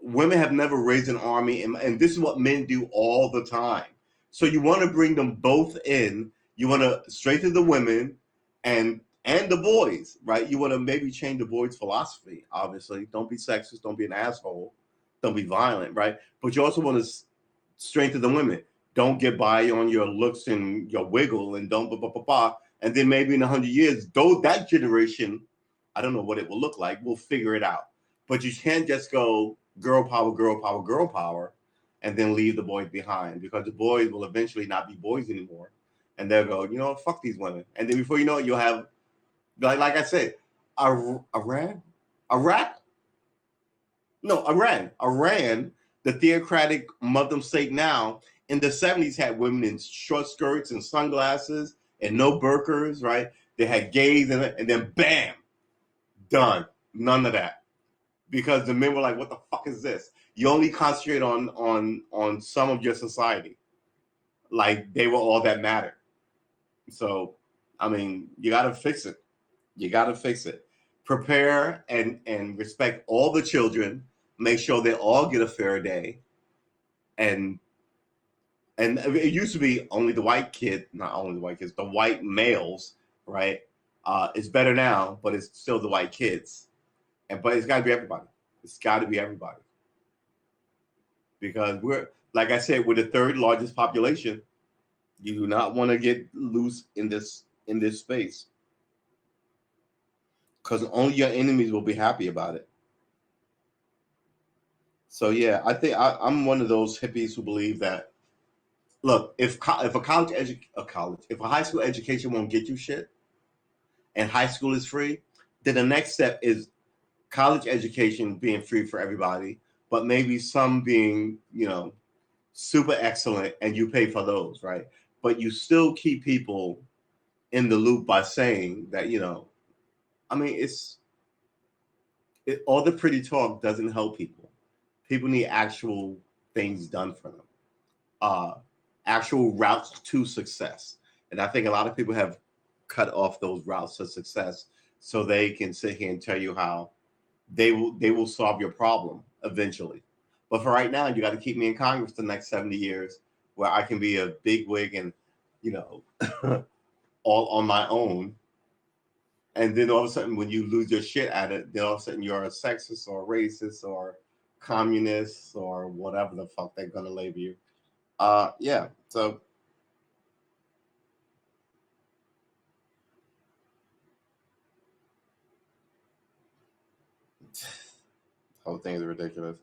Women have never raised an army, and this is what men do all the time. So you want to bring them both in. You want to strengthen the women and the boys, right? You want to maybe change the boys' philosophy, obviously. Don't be sexist. Don't be an asshole. Don't be violent, right? But you also want to strengthen the women. Don't get by on your looks and your wiggle and don't blah, blah, blah, blah. And then maybe in 100 years, though that generation, I don't know what it will look like, we'll figure it out. But you can't just go girl power, girl power, girl power, and then leave the boys behind, because the boys will eventually not be boys anymore. And they'll go, you know, fuck these women. And then before you know it, you'll have, like I said, Iran, the theocratic Muslim state now, in the 70s had women in short skirts and sunglasses and no burqas, right? They had gays in it, and then bam, done. None of that. Because the men were like, what the fuck is this? You only concentrate on some of your society. Like they were all that mattered. So, I mean, you got to fix it. You got to fix it. Prepare and respect all the children. Make sure they all get a fair day. And it used to be only the white kid, not only the white kids, the white males, right? It's better now, but it's still the white kids. But it's got to be everybody. It's got to be everybody. Because we're, like I said, we're the third largest population. You do not want to get loose in this space, because only your enemies will be happy about it. So yeah, I think I'm one of those hippies who believe that, look, if if a high school education won't get you shit, and high school is free, then the next step is college education being free for everybody, but maybe some being, super excellent, and you pay for those, right? But you still keep people in the loop by saying that, I mean, all the pretty talk doesn't help people. People need actual things done for them, uh, actual routes to success. And I think a lot of people have cut off those routes to success so they can sit here and tell you how they will solve your problem eventually. But for right now, you got to keep me in Congress the next 70 years, where I can be a big wig and, you know, all on my own. And then all of a sudden, when you lose your shit at it, then all of a sudden you're a sexist or racist or communist or whatever the fuck they're gonna label you. Yeah. So the whole thing is ridiculous.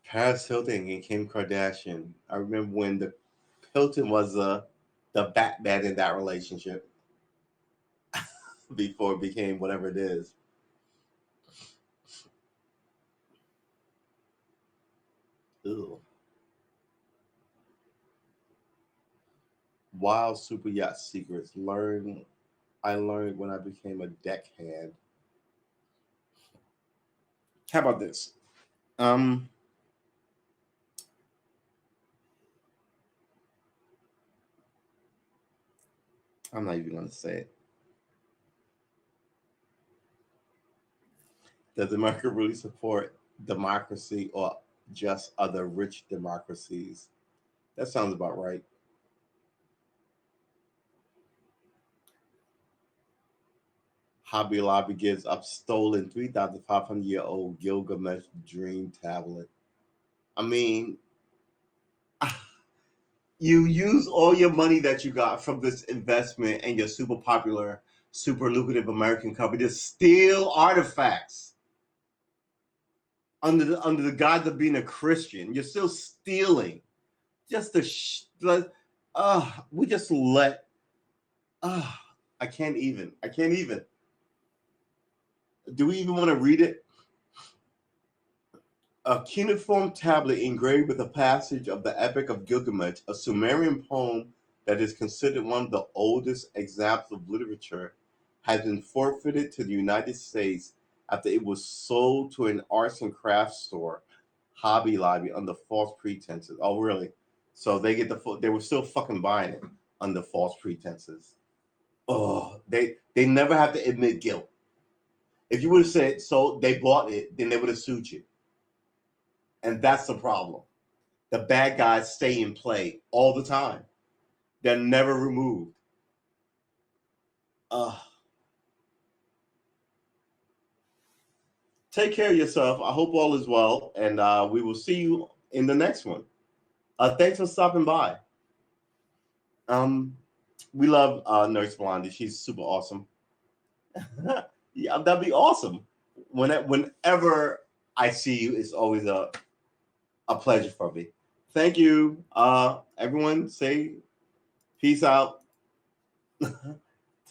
Paris Hilton and Kim Kardashian. I remember when the Hilton was the Batman in that relationship before it became whatever it is. Ew. Wild super yacht secrets. I learned when I became a deckhand. How about this? Um, I'm not even gonna say it. Does America really support democracy or just other rich democracies? That sounds about right. Hobby Lobby gives up stolen 3,500-year-old Gilgamesh Dream tablet. I mean, you use all your money that you got from this investment and your super popular, super lucrative American company to steal artifacts under the guise of being a Christian. You're still stealing. Just we just let uh I can't even. I can't even. Do we even want to read it? A cuneiform tablet engraved with a passage of the Epic of Gilgamesh, a Sumerian poem that is considered one of the oldest examples of literature, has been forfeited to the United States after it was sold to an arts and crafts store, Hobby Lobby, under false pretenses. Oh, really? So they were still fucking buying it under false pretenses. Oh, they never have to admit guilt. If you would have said so, they bought it, then they would have sued you, and that's the problem. The bad guys stay in play all the time. They're never removed. Uh, Take care of yourself. I hope all is well, and we will see you in the next one. Thanks for stopping by. Um, we love Nurse Blondie. She's super awesome. Yeah, that'd be awesome. Whenever I see you, it's always a pleasure for me. Thank you. Everyone say peace out to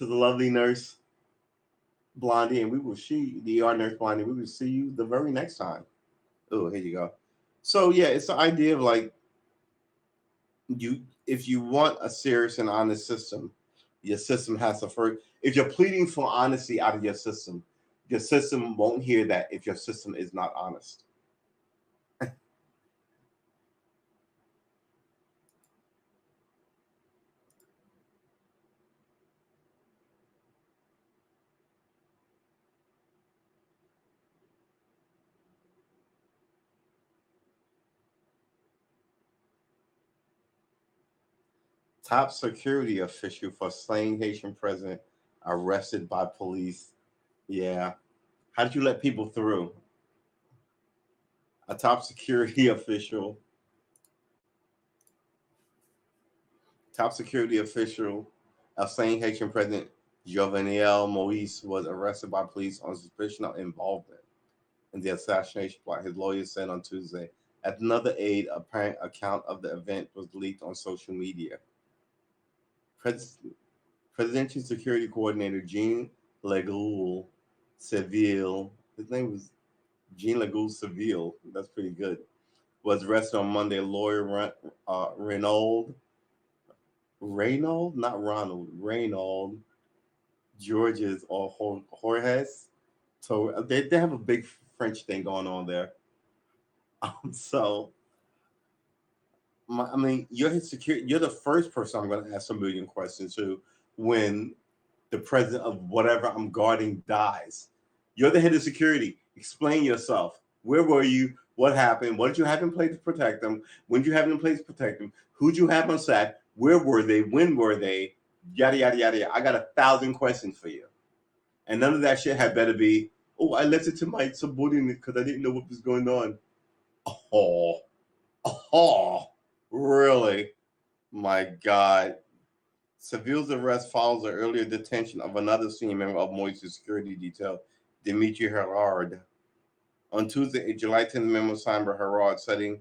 the lovely Nurse Blondie, and we will see the ER Nurse Blondie. We will see you the very next time. Oh, here you go. So yeah, it's the idea of like, if you want a serious and honest system, your system has to first. If you're pleading for honesty out of your system won't hear that if your system is not honest. Top security official for slaying Haitian president arrested by police. Yeah. How did you let people through? A top security official of saying Haitian President Jovenel Moise was arrested by police on suspicion of involvement in the assassination plot, his lawyers said on Tuesday. At another aide, apparent account of the event was leaked on social media. Presidential Security Coordinator Jean Legoul Seville, his name was Jean Legoul Seville, that's pretty good, was arrested on Monday. Lawyer Reynold Georges or Jorges. So they have a big French thing going on there. So, you're his security. You're the first person I'm going to ask a million questions to when the president of whatever I'm guarding dies. You're the head of security. Explain yourself. Where were you? What happened? What did you have in place to protect them? When did you have in place to protect them? Who'd you have on set? Where were they? When were they? Yada, yada, yada, yada. I got 1,000 questions for you. And none of that shit had better be, oh, I left it to my subordinate because I didn't know what was going on. Oh, really? My God. Seville's arrest follows the earlier detention of another senior member of Moise's security detail, Dimitri Hérard. On Tuesday, a July 10th memo signed by Hérard setting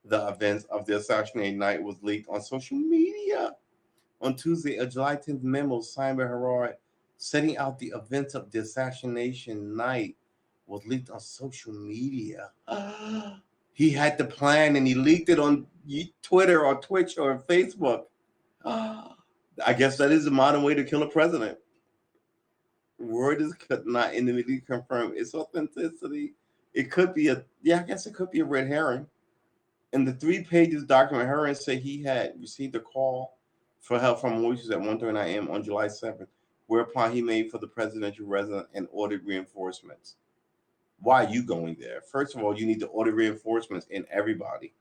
the events of the assassination night was leaked on social media. On Tuesday, a July 10th memo signed by Hérard setting out the events of the assassination night was leaked on social media. He had the plan and he leaked it on Twitter or Twitch or Facebook. I guess that is the modern way to kill a president. Reuters could not immediately confirm its authenticity. It could be I guess it could be a red herring. In the 3 pages document, Herring said he had received a call for help from Moise at 1:39 a.m. on July 7th, whereupon he made for the presidential residence and ordered reinforcements. Why are you going there? First of all, you need to order reinforcements in everybody.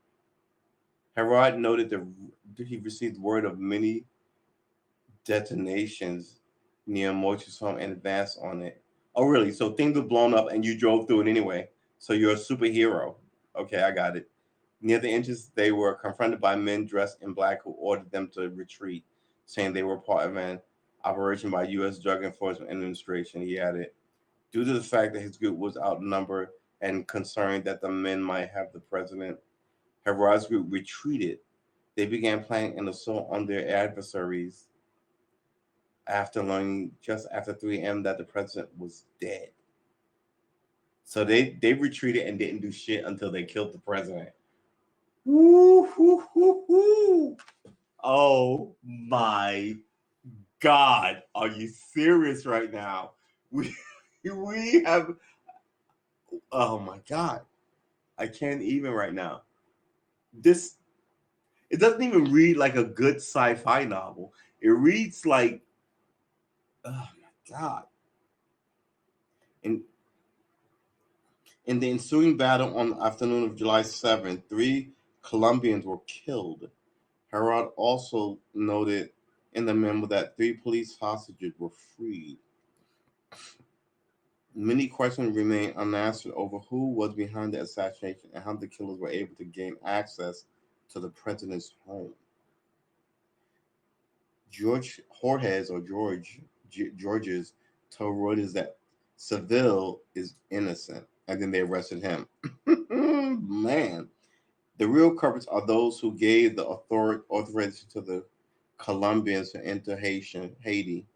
Hérard noted that he received word of many detonations near Moise's home and advanced on it. Oh, really? So things were blown up and you drove through it anyway. So you're a superhero. Okay, I got it. Near the entrance, they were confronted by men dressed in black who ordered them to retreat, saying they were part of an operation by U.S. Drug Enforcement Administration. He added, due to the fact that his group was outnumbered and concerned that the men might have the president, Hérard's group retreated. They began planning an assault on their adversaries after learning just after 3 a.m. that the president was dead. So they retreated and didn't do shit until they killed the president. Woo, woo, woo, woo. Oh my God. Are you serious right now? We have, oh my God. I can't even right now. It doesn't even read like a good sci-fi novel. It reads like, oh my God. In the ensuing battle on the afternoon of July 7th, 3 Colombians were killed. Hérard also noted in the memo that 3 police hostages were freed. Many questions remain unanswered over who was behind the assassination and how the killers were able to gain access to the president's home. Georges told Reuters that Seville is innocent, and then they arrested him. Man, the real culprits are those who gave the authority to the Colombians to enter Haiti.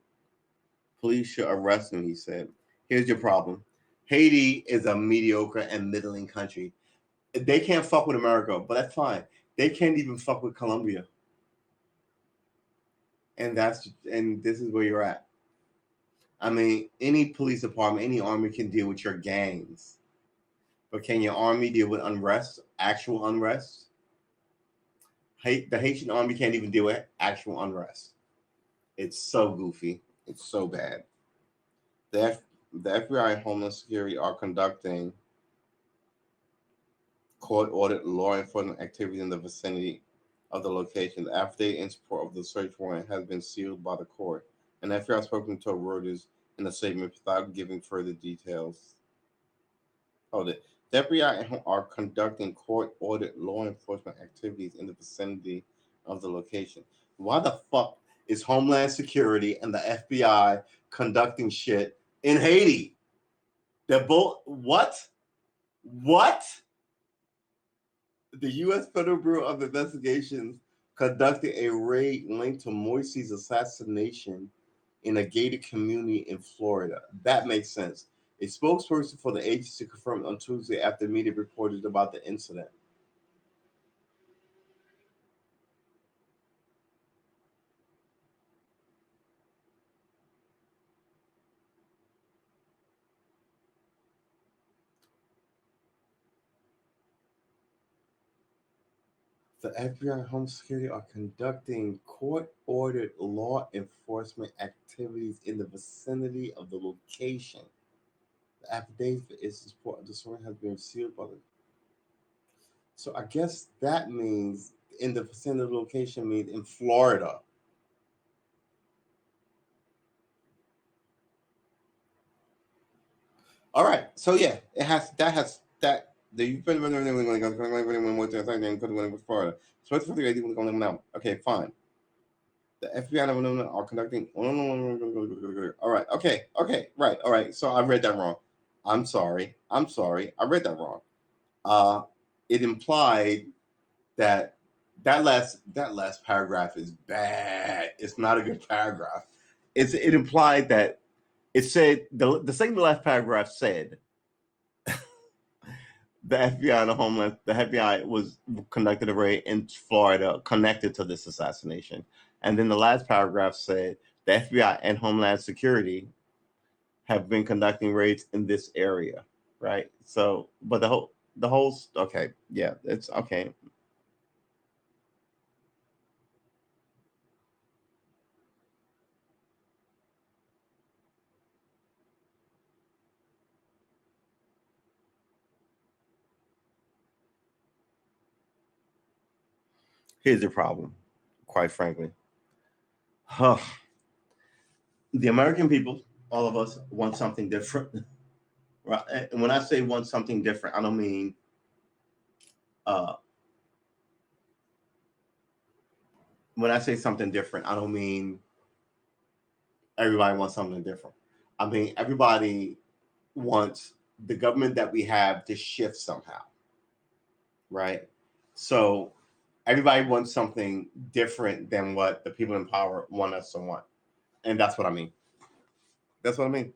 Police should arrest him, he said. Here's your problem. Haiti is a mediocre and middling country. They can't fuck with America, but that's fine. They can't even fuck with Colombia. And this is where you're at. I mean, any police department, any army can deal with your gangs. But can your army deal with unrest, actual unrest? The Haitian army can't even deal with actual unrest. It's so goofy. It's so bad. The FBI and Homeland Security are conducting court-ordered law enforcement activity in the vicinity of the location. The affidavit in support of the search warrant has been sealed by the court. An FBI spokesman told Reuters in a statement without giving further details. The FBI are conducting court-ordered law enforcement activities in the vicinity of the location. Why the fuck is Homeland Security and the FBI conducting shit in Haiti? They're both what? What? The U.S. Federal Bureau of Investigation conducted a raid linked to Moise's assassination in a gated community in Florida. That makes sense. A spokesperson for the agency confirmed on Tuesday after media reported about the incident. The FBI and Home Security are conducting court-ordered law enforcement activities in the vicinity of the location. The affidavit is support the story has been sealed by the. So I guess that means in the vicinity of the location means in Florida. All right. So yeah, it has that the Florida. So okay, fine. The FBI are conducting. All right. Okay. Right. All right. So I read that wrong. I'm sorry. I read that wrong. It implied that that last paragraph is bad. It's not a good paragraph. It implied that it said the second last paragraph said the FBI and the FBI was conducted a raid in Florida connected to this assassination, and then the last paragraph said the FBI and Homeland Security have been conducting raids in this area, right? So, but the whole okay, yeah, it's okay. Here's the problem, quite frankly. Huh. The American people, all of us, want something different. Right? And when I say want something different, I don't mean uh, when I say something different, I don't mean everybody wants something different. I mean everybody wants the government that we have to shift somehow, right? So everybody wants something different than what the people in power want us to want, and that's what I mean. That's what I mean.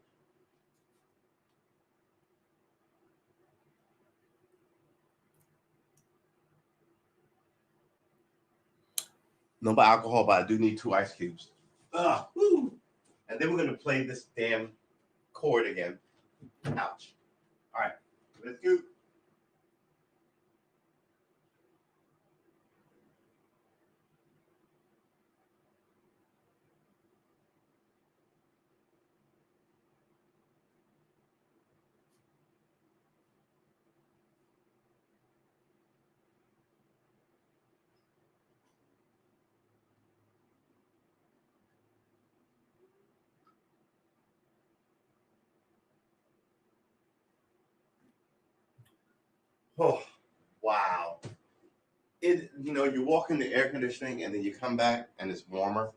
No but alcohol, but I do need 2 ice cubes. Woo. And then we're gonna play this damn chord again. Ouch. All right, let's go. Oh, wow. You walk in the air conditioning and then you come back and it's warmer.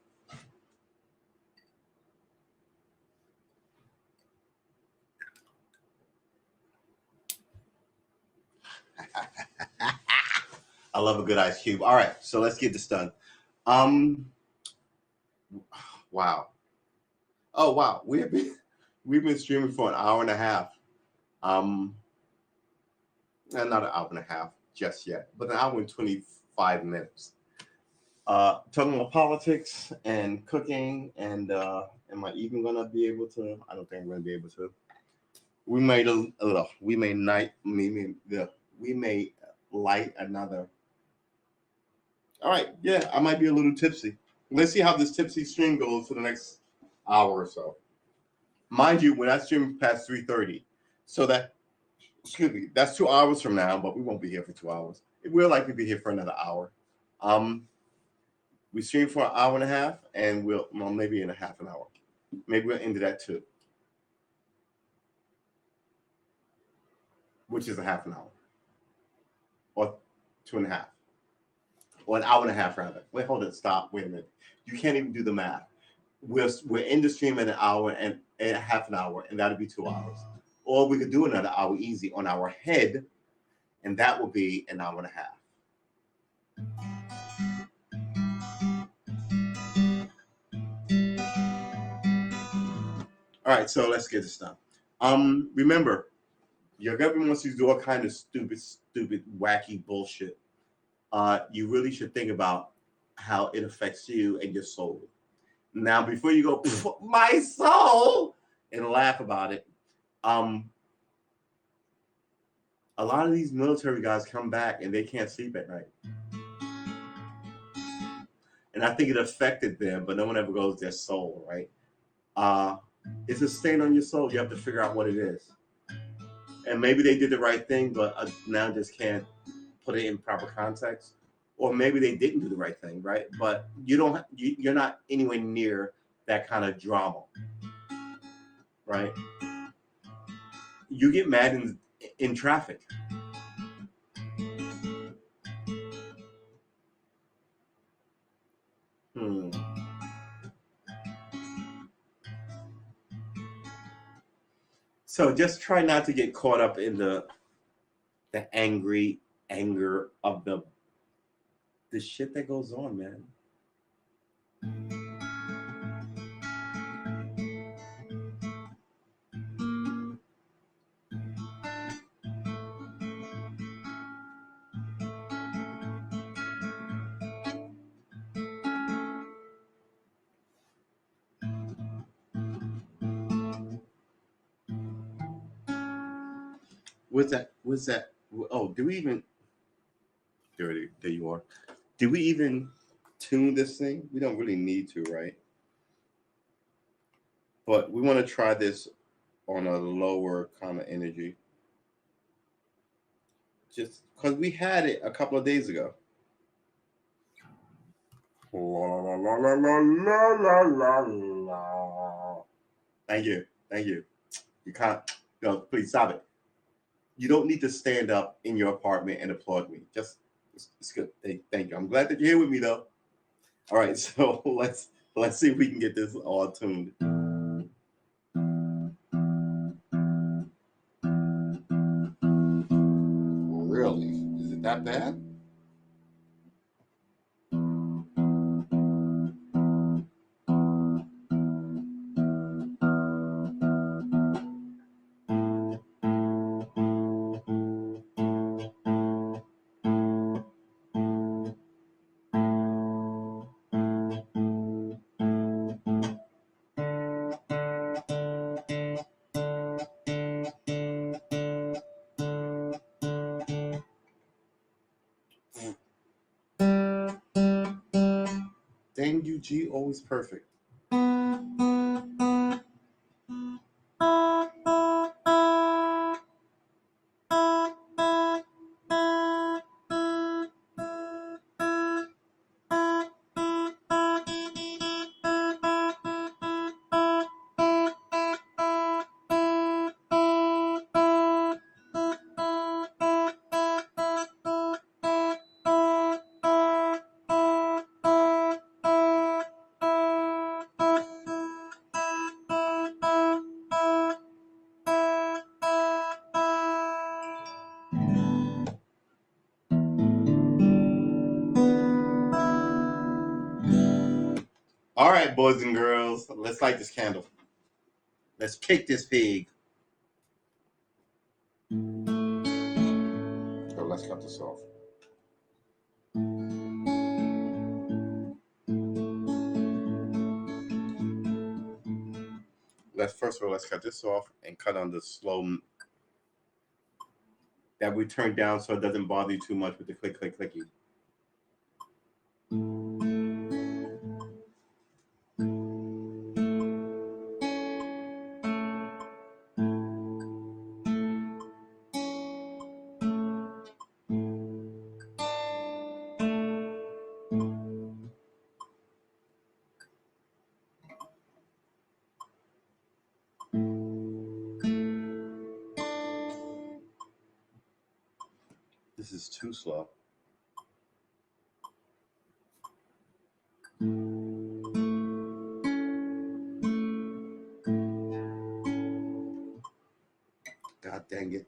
I love a good ice cube. All right, so let's get this done. Um, wow. Oh wow, we've been streaming for an hour and a half. Um, not an hour and a half just yet, but an hour and 25 minutes. Talking about politics and cooking, and am I even gonna be able to? I don't think I'm gonna be able to. We may night we may light another. All right, yeah, I might be a little tipsy. Let's see how this tipsy stream goes for the next hour or so. Mind you, when I stream past 3:30, so that excuse me, that's 2 hours from now, but we won't be here for 2 hours. We'll likely be here for another hour. Um, we stream for an hour and a half, and well, maybe in a half an hour. Maybe we'll end it at 2. which is a half an hour, or 2.5, or an hour and a half rather. Wait, hold it, stop. Wait a minute. You can't even do the math. We're in the stream in an hour and a half an hour, and that'll be 2 hours. Or we could do another hour easy on our head, and that will be an hour and a half. All right, so let's get this done. Remember, your government wants you to do all kind of stupid, wacky bullshit. You really should think about how it affects you and your soul. Now, before you go, my soul, and laugh about it, a lot of these military guys come back and they can't sleep at night. And I think it affected them, but no one ever goes their soul, right? It's a stain on your soul. You have to figure out what it is. And maybe they did the right thing, but now just can't put it in proper context. Or maybe they didn't do the right thing, right? But you're not anywhere near that kind of drama, right? You get mad in traffic. So just try not to get caught up in the anger of the shit that goes on, man. What's that? Oh, do we even? There you are. Do we even tune this thing? We don't really need to, right? But we want to try this on a lower kind of energy. Just because we had it a couple of days ago. La, la, la, la, la, la, la. Thank you. You can't. No, please stop it. You don't need to stand up in your apartment and applaud me. Just it's good. Thank you. I'm glad that you're here with me, though. All right, so let's see if we can get this all tuned. Really? Is it that bad? Dang you, G, always perfect. All right, boys and girls, let's light this candle. Let's kick this pig. So let's cut this off. First of all, let's cut this off and cut on the slow that we turn down so it doesn't bother you too much with the click, click, clicky. This is too slow. God dang it.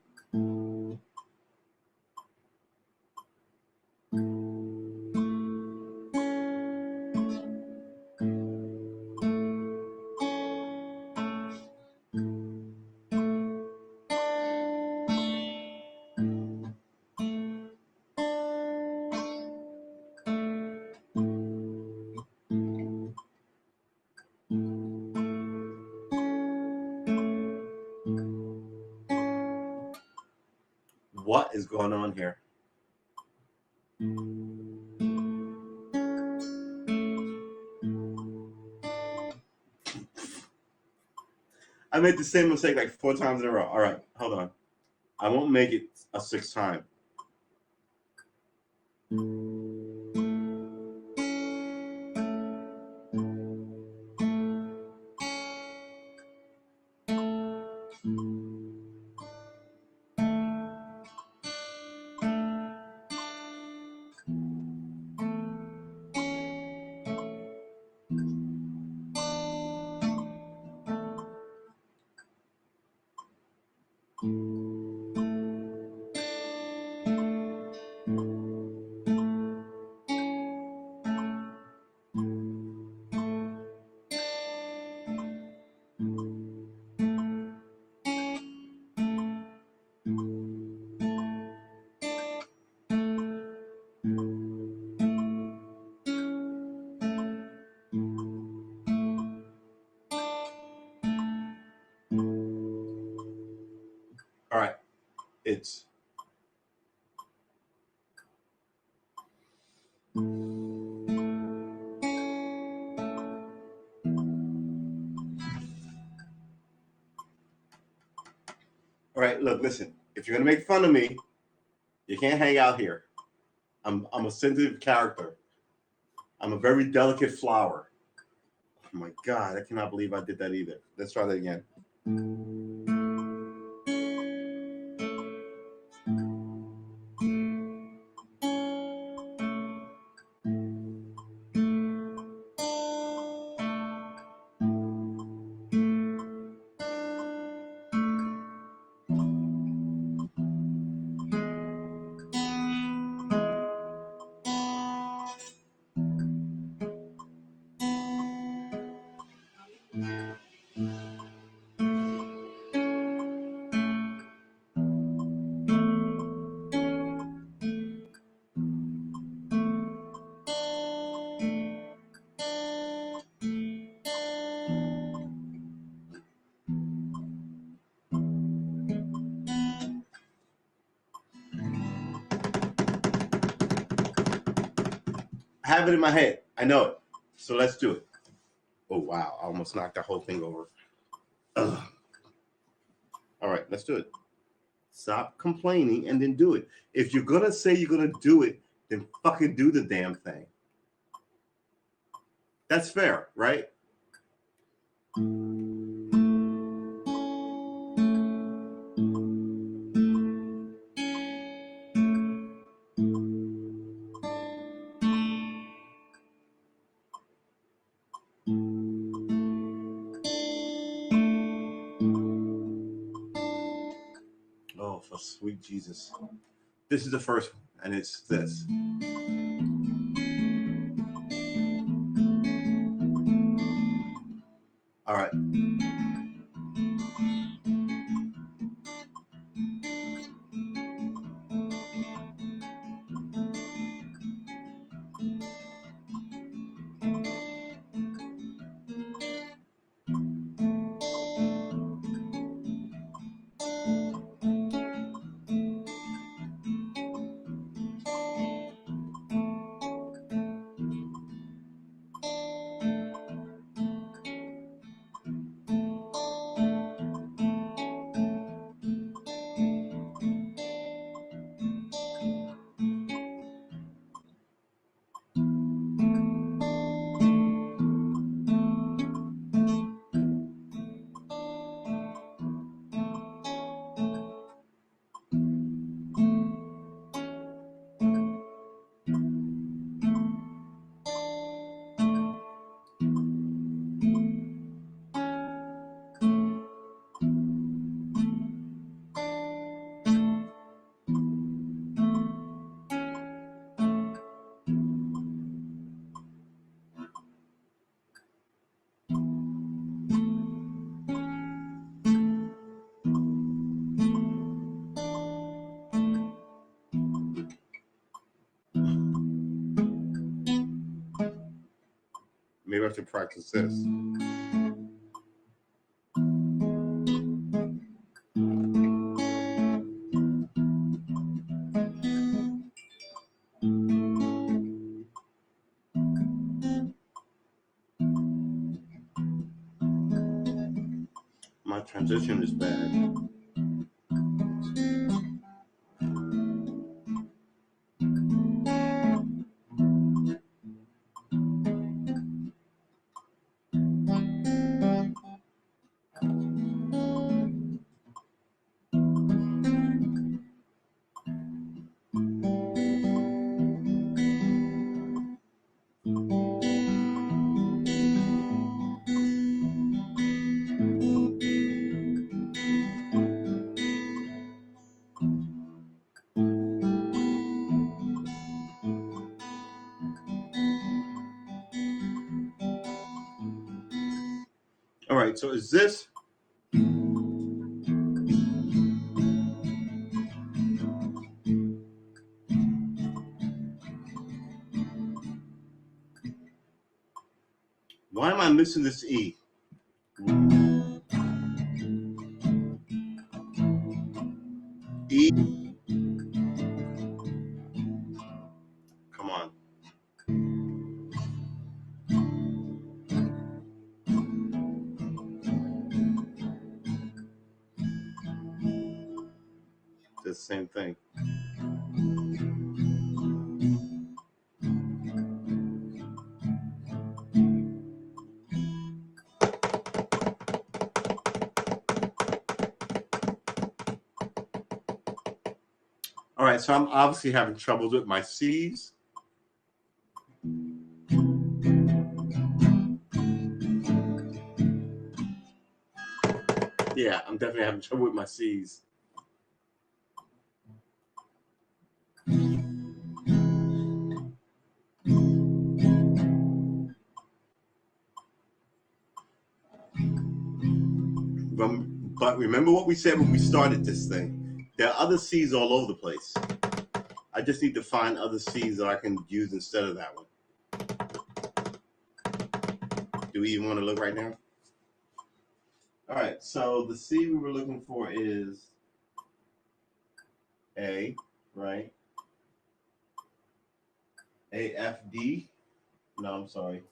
What is going on here? I made the same mistake like 4 times in a row. All right, hold on. I won't make it a 6th time. All right, it's all right. Look, listen. If you're gonna make fun of me, you can't hang out here. I'm a sensitive character. I'm a very delicate flower. Oh my God, I cannot believe I did that either. Let's try that again. I have it in my head. I know it. So let's do it. Oh, wow. I almost knocked the whole thing over. Ugh. All right, let's do it. Stop complaining and then do it. If you're going to say you're going to do it, then fucking do the damn thing. That's fair, right? Oh, for sweet Jesus. This is the first one, and it's this. All right. Maybe I should practice this. My transition is bad. All right, so is this? Why am I missing this E? E. Come on. The same thing. All right, so I'm obviously having troubles with my C's. Yeah, I'm definitely having trouble with my C's. But remember what we said when we started this thing. There are other C's all over the place. I just need to find other C's that I can use instead of that one. Do we even want to look right now? All right, so the C we were looking for is A, right? A, F, D. No, I'm sorry.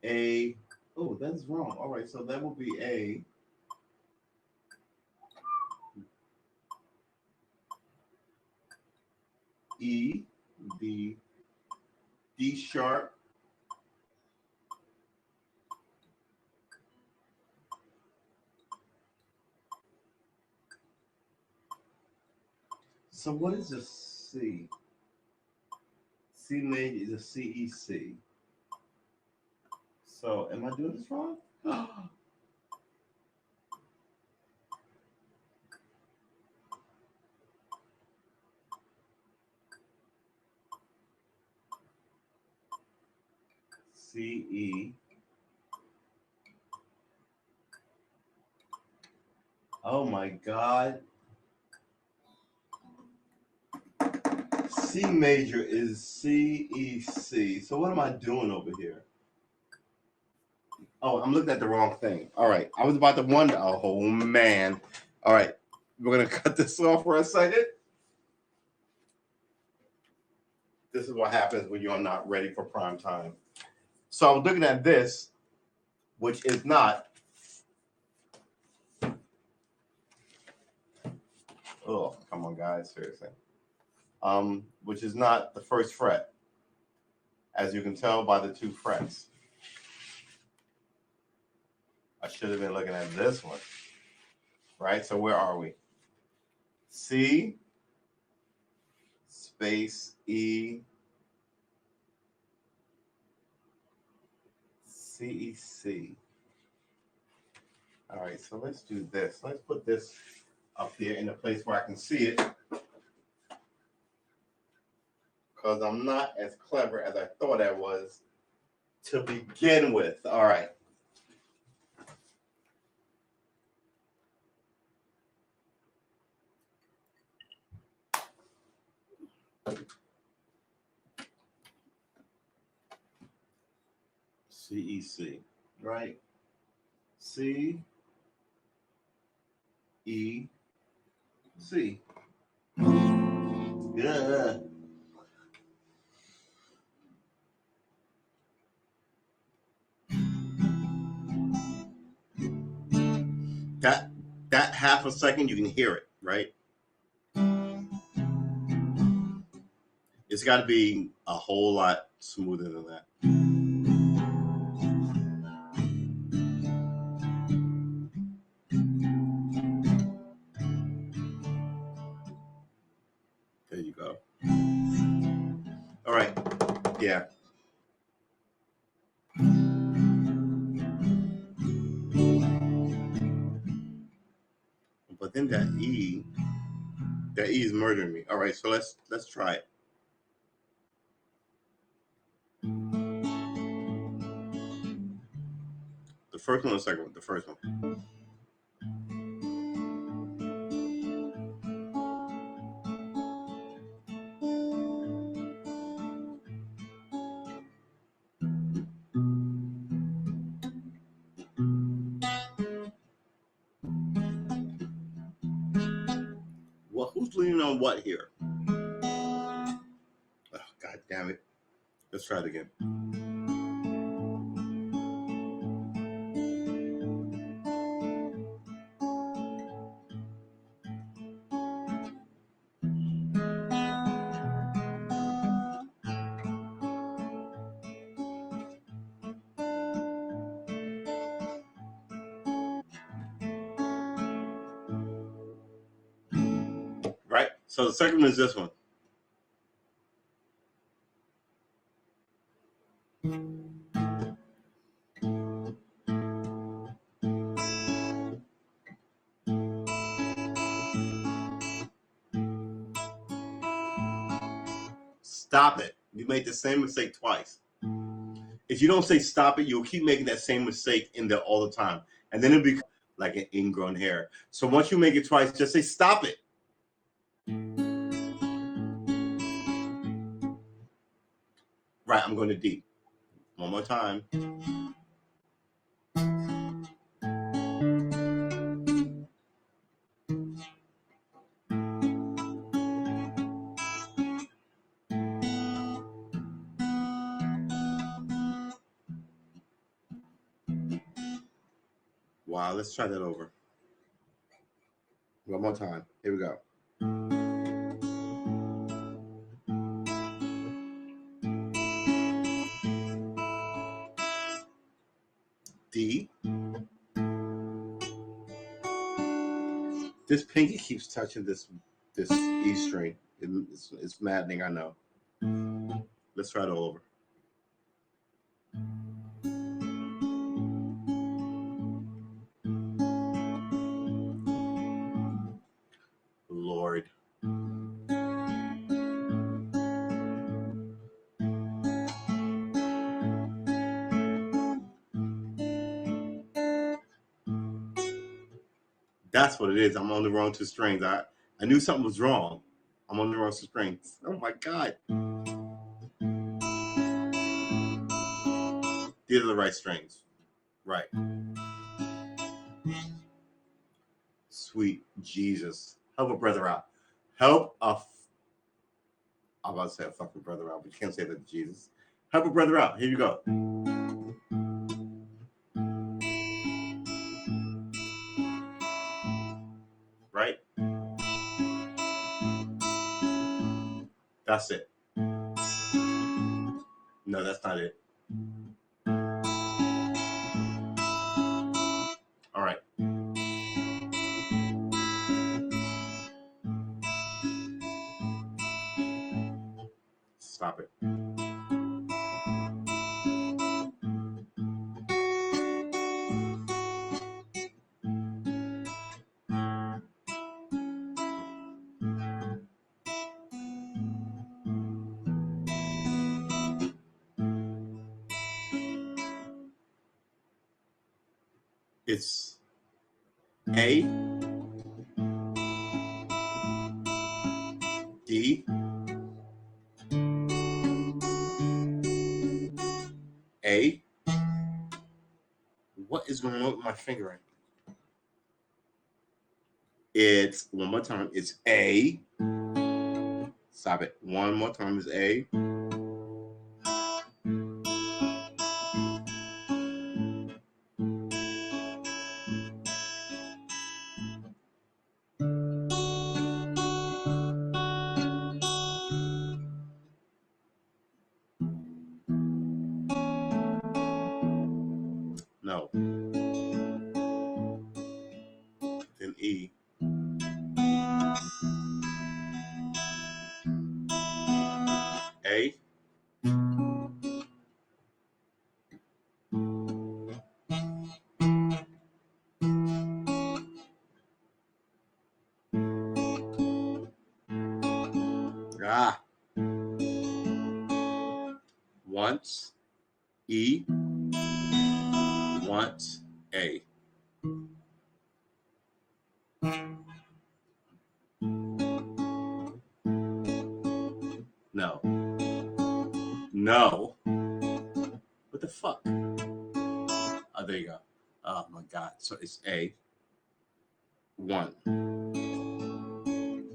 A, oh, that's wrong. All right, so that will be A. E, D, D sharp. So what is a C? C major is a C, E, C. So am I doing this wrong? C, E. Oh my God. C major is C, E, C. So what am I doing over here? Oh, I'm looking at the wrong thing. All right. I was about to wonder. Oh, man. All right. We're going to cut this off for a second. This is what happens when you're not ready for prime time. So I was looking at this, which is not. Oh, come on, guys. Seriously. Which is not the first fret, as you can tell by the two frets. I should have been looking at this one, right? So where are we? C, space, E, C, E, C. All right, so let's do this. Let's put this up here in a place where I can see it, because I'm not as clever as I thought I was to begin with. All right. CEC, right? C E C. Yeah. That half a second you can hear it, right? It's got to be a whole lot smoother than that. There you go. All right. Yeah. But then that E is murdering me. All right, so let's try it. The first one or the second one? The first one. Well, who's leaning on what here? Oh, God damn it. Let's try it again. Right? So the second one is this one. Stop it. You made the same mistake twice. If you don't say stop it, you'll keep making that same mistake in there all the time. And then it'll become like an ingrown hair. So once you make it twice, just say stop it. Right, I'm going to D. One more time. Wow, let's try that over. One more time. Here we go. D. This pinky keeps touching this E string. It's maddening, I know. Let's try it all over. Lord. That's what it is. I'm on the wrong two strings. I knew something was wrong. I'm on the wrong two strings. Oh my God. These are the right strings. Right. Sweet Jesus. Help a brother out. Help a I'm about to say a fucking brother out, but you can't say that to Jesus. Help a brother out. Here you go. Right? That's it. No, that's not it. All right. Stop it. It's A, D, A, going on with my fingering? It's one more time. It's A. Stop it. One more time is A. No. Then E. A. Ah. Once E. Once A. No. No. What the fuck? Oh, there you go. Oh my God. So it's A. 1.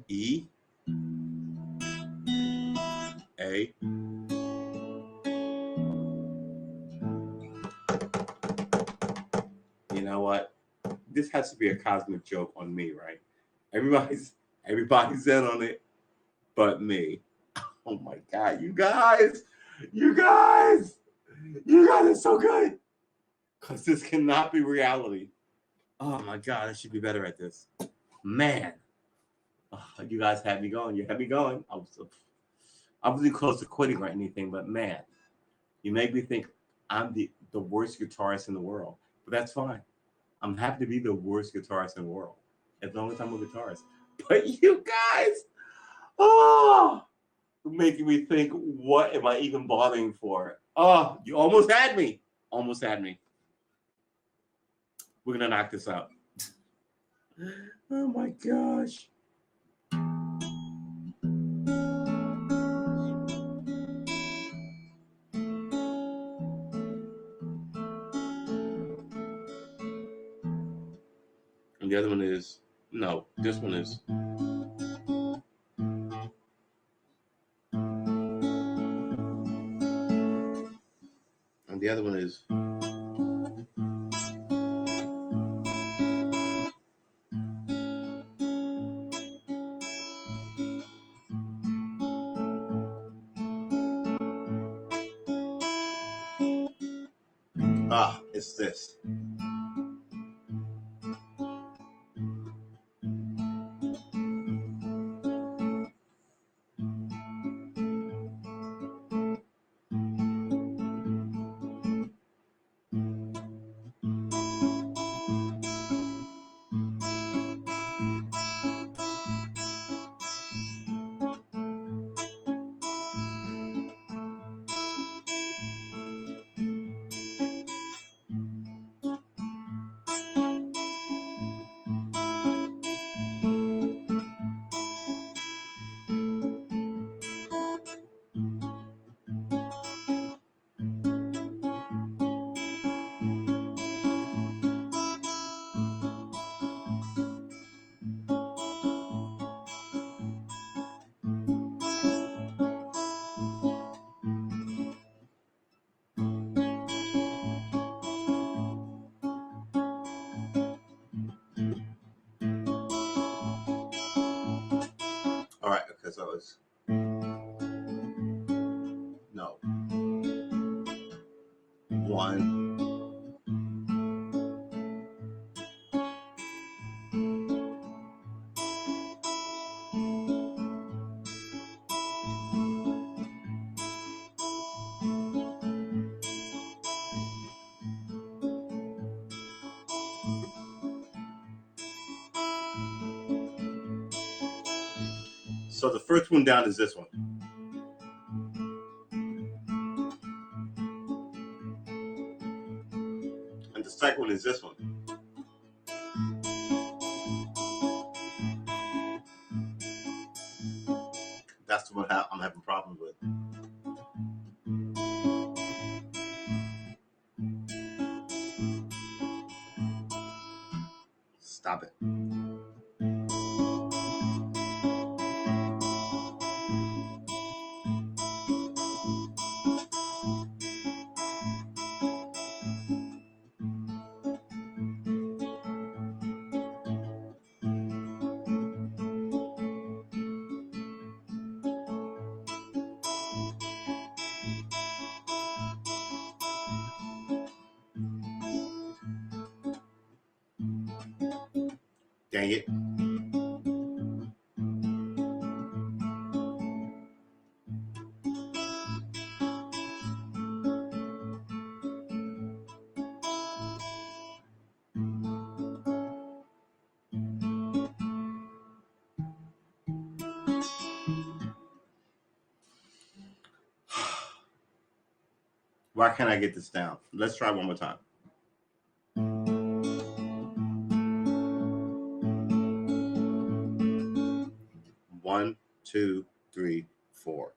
E. A. You know what? This has to be a cosmic joke on me, right? Everybody's in on it, but me. Oh my God, you guys are so good. Because this cannot be reality. Oh my God, I should be better at this. Man. You guys had me going. You had me going. I wasn't close to quitting or anything, but man, you make me think I'm the worst guitarist in the world. But that's fine. I'm happy to be the worst guitarist in the world, as long as I'm a guitarist. But you guys, making me think, what am I even bothering for? Oh, you almost had me. Almost had me. We're going to knock this out. Oh my gosh. And the other one is, no, this one is. And the other one is. It's this. All right, okay, so it's no. 1. So the first one down is this one. And the second one is this one. That's what I'm having problems with. Stop it. Dang it. Why can't I get this down? Let's try one more time. 1, 2, 3, 4.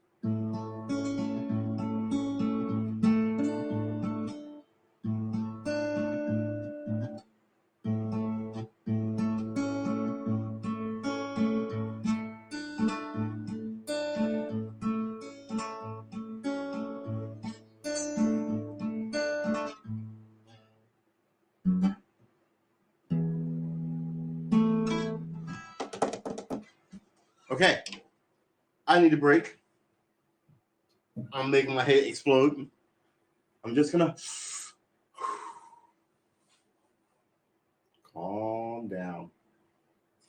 Okay, I need a break. I'm making my head explode. I'm just gonna calm down.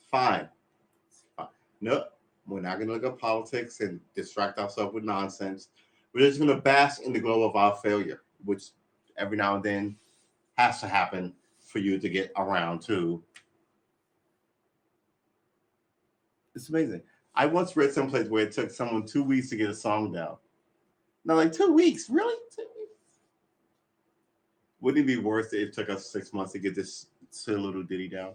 Fine. No, we're not gonna look at politics and distract ourselves with nonsense. We're just gonna bask in the glow of our failure, which every now and then has to happen for you to get around to. It's amazing. I once read someplace where it took someone 2 weeks to get a song down. Now, like 2 weeks, really? 2 weeks? Wouldn't it be worse if it took us 6 months to get this silly little ditty down?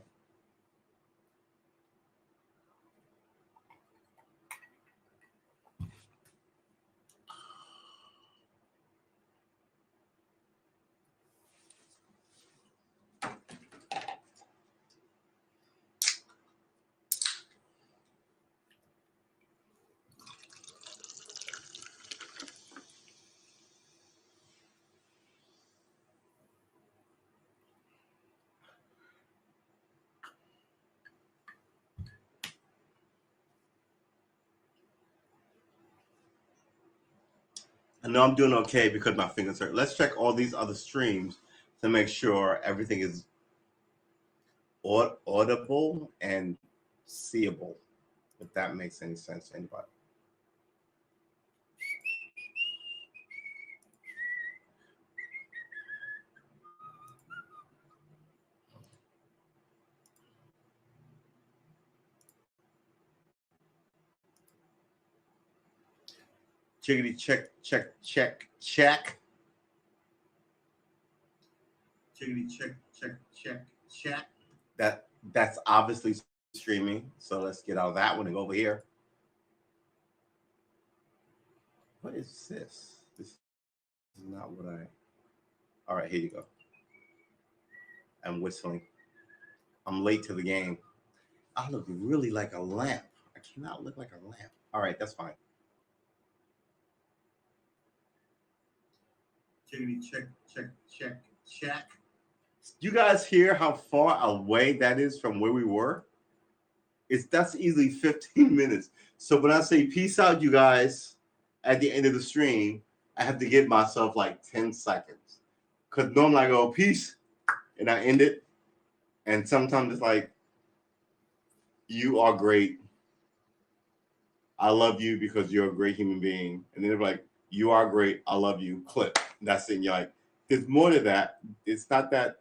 I know I'm doing okay because my fingers hurt. Let's check all these other streams to make sure everything is audible and seeable, if that makes any sense to anybody. Chickity check, check, check, check. Chickity check, check, check, check. That's obviously streaming. So let's get out of that one and go over here. What is this? This is not what I. All right, here you go. I'm whistling. I'm late to the game. I look really like a lamp. I cannot look like a lamp. All right, that's fine. Chickity check, check, check, check. You guys hear how far away that is from where we were? That's easily 15 minutes. So when I say peace out, you guys, at the end of the stream, I have to give myself like 10 seconds. Because normally I go peace and I end it. And sometimes it's like, you are great. I love you because you're a great human being. And then they're like, you are great. I love you. Clip. That's it. And you're like, there's more to that. It's not that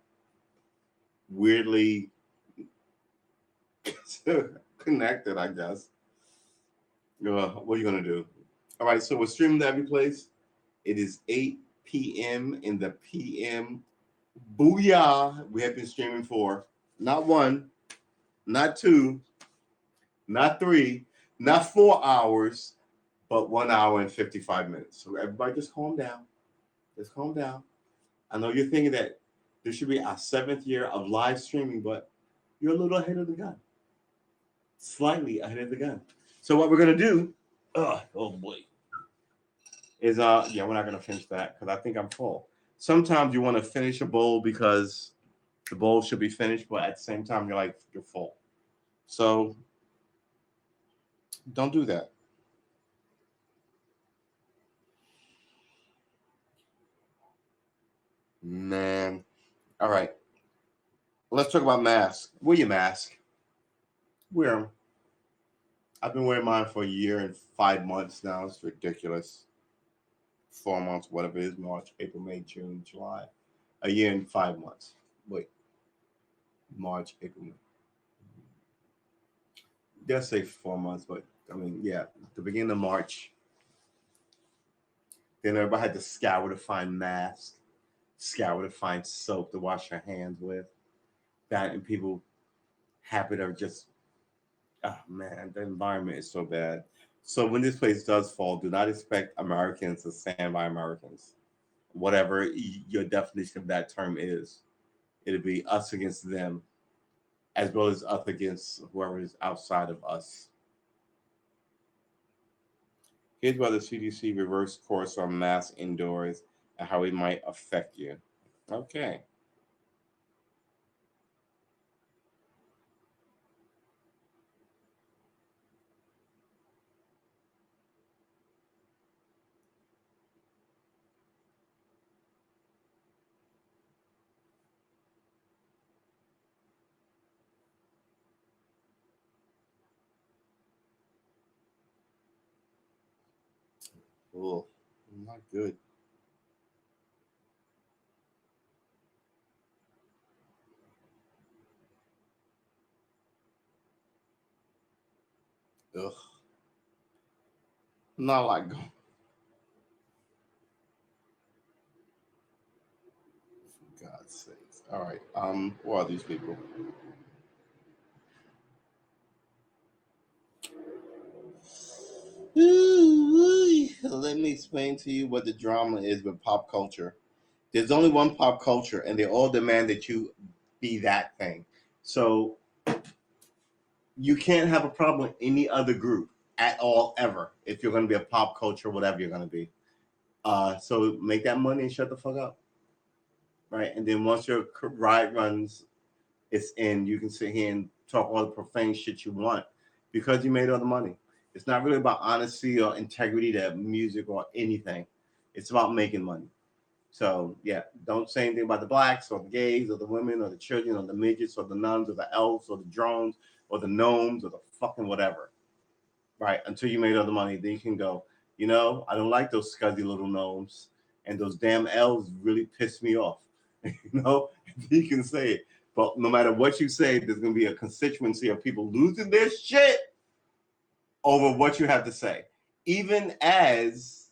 weirdly connected, I guess. What are you going to do? All right. So we're streaming to every place. It is 8 p.m. in the p.m. Booyah. We have been streaming for not 1, not 2, not 3, not 4 hours, but 1 hour and 55 minutes. So everybody just calm down. Just calm down. I know you're thinking that this should be our 7th year of live streaming, but you're a little ahead of the gun. Slightly ahead of the gun. So what we're gonna do, oh boy, is yeah, we're not gonna finish that because I think I'm full. Sometimes you want to finish a bowl because the bowl should be finished, but at the same time you're full. So don't do that. Man. All right. Let's talk about masks. Wear your mask. Wear them. I've been wearing mine for a year and 5 months now. It's ridiculous. 4 months, whatever it is, March, April, May, June, July. A year and 5 months. Wait. March, April, May. Just say 4 months, but I mean, yeah, the beginning of March. Then everybody had to scour to find masks, scour to find soap to wash their hands with. That and people habit of just, oh man, the environment is so bad. So when this place does fall, do not expect Americans to stand by Americans. Whatever your definition of that term is, it'll be us against them, as well as us against whoever is outside of us. Here's why the CDC reversed course on masks indoors and how it might affect you. Okay. Oh, not good. Ugh. Not like going. For God's sakes. All right. Who are these people? Let me explain to you what the drama is with pop culture. There's only one pop culture, and they all demand that you be that thing. So you can't have a problem with any other group at all ever if you're going to be a pop culture, whatever you're going to be. So make that money and shut the fuck up, right? And then once your ride runs, it's in. You can sit here and talk all the profane shit you want because you made all the money. It's not really about honesty or integrity to music or anything. It's about making money. So yeah, don't say anything about the blacks or the gays or the women or the children or the midgets or the nuns or the elves or the drones or the gnomes or the fucking whatever. Right? Until you made all the money, then you can go, I don't like those scuzzy little gnomes and those damn elves really piss me off. You can say it. But no matter what you say, there's gonna be a constituency of people losing their shit over what you have to say. Even as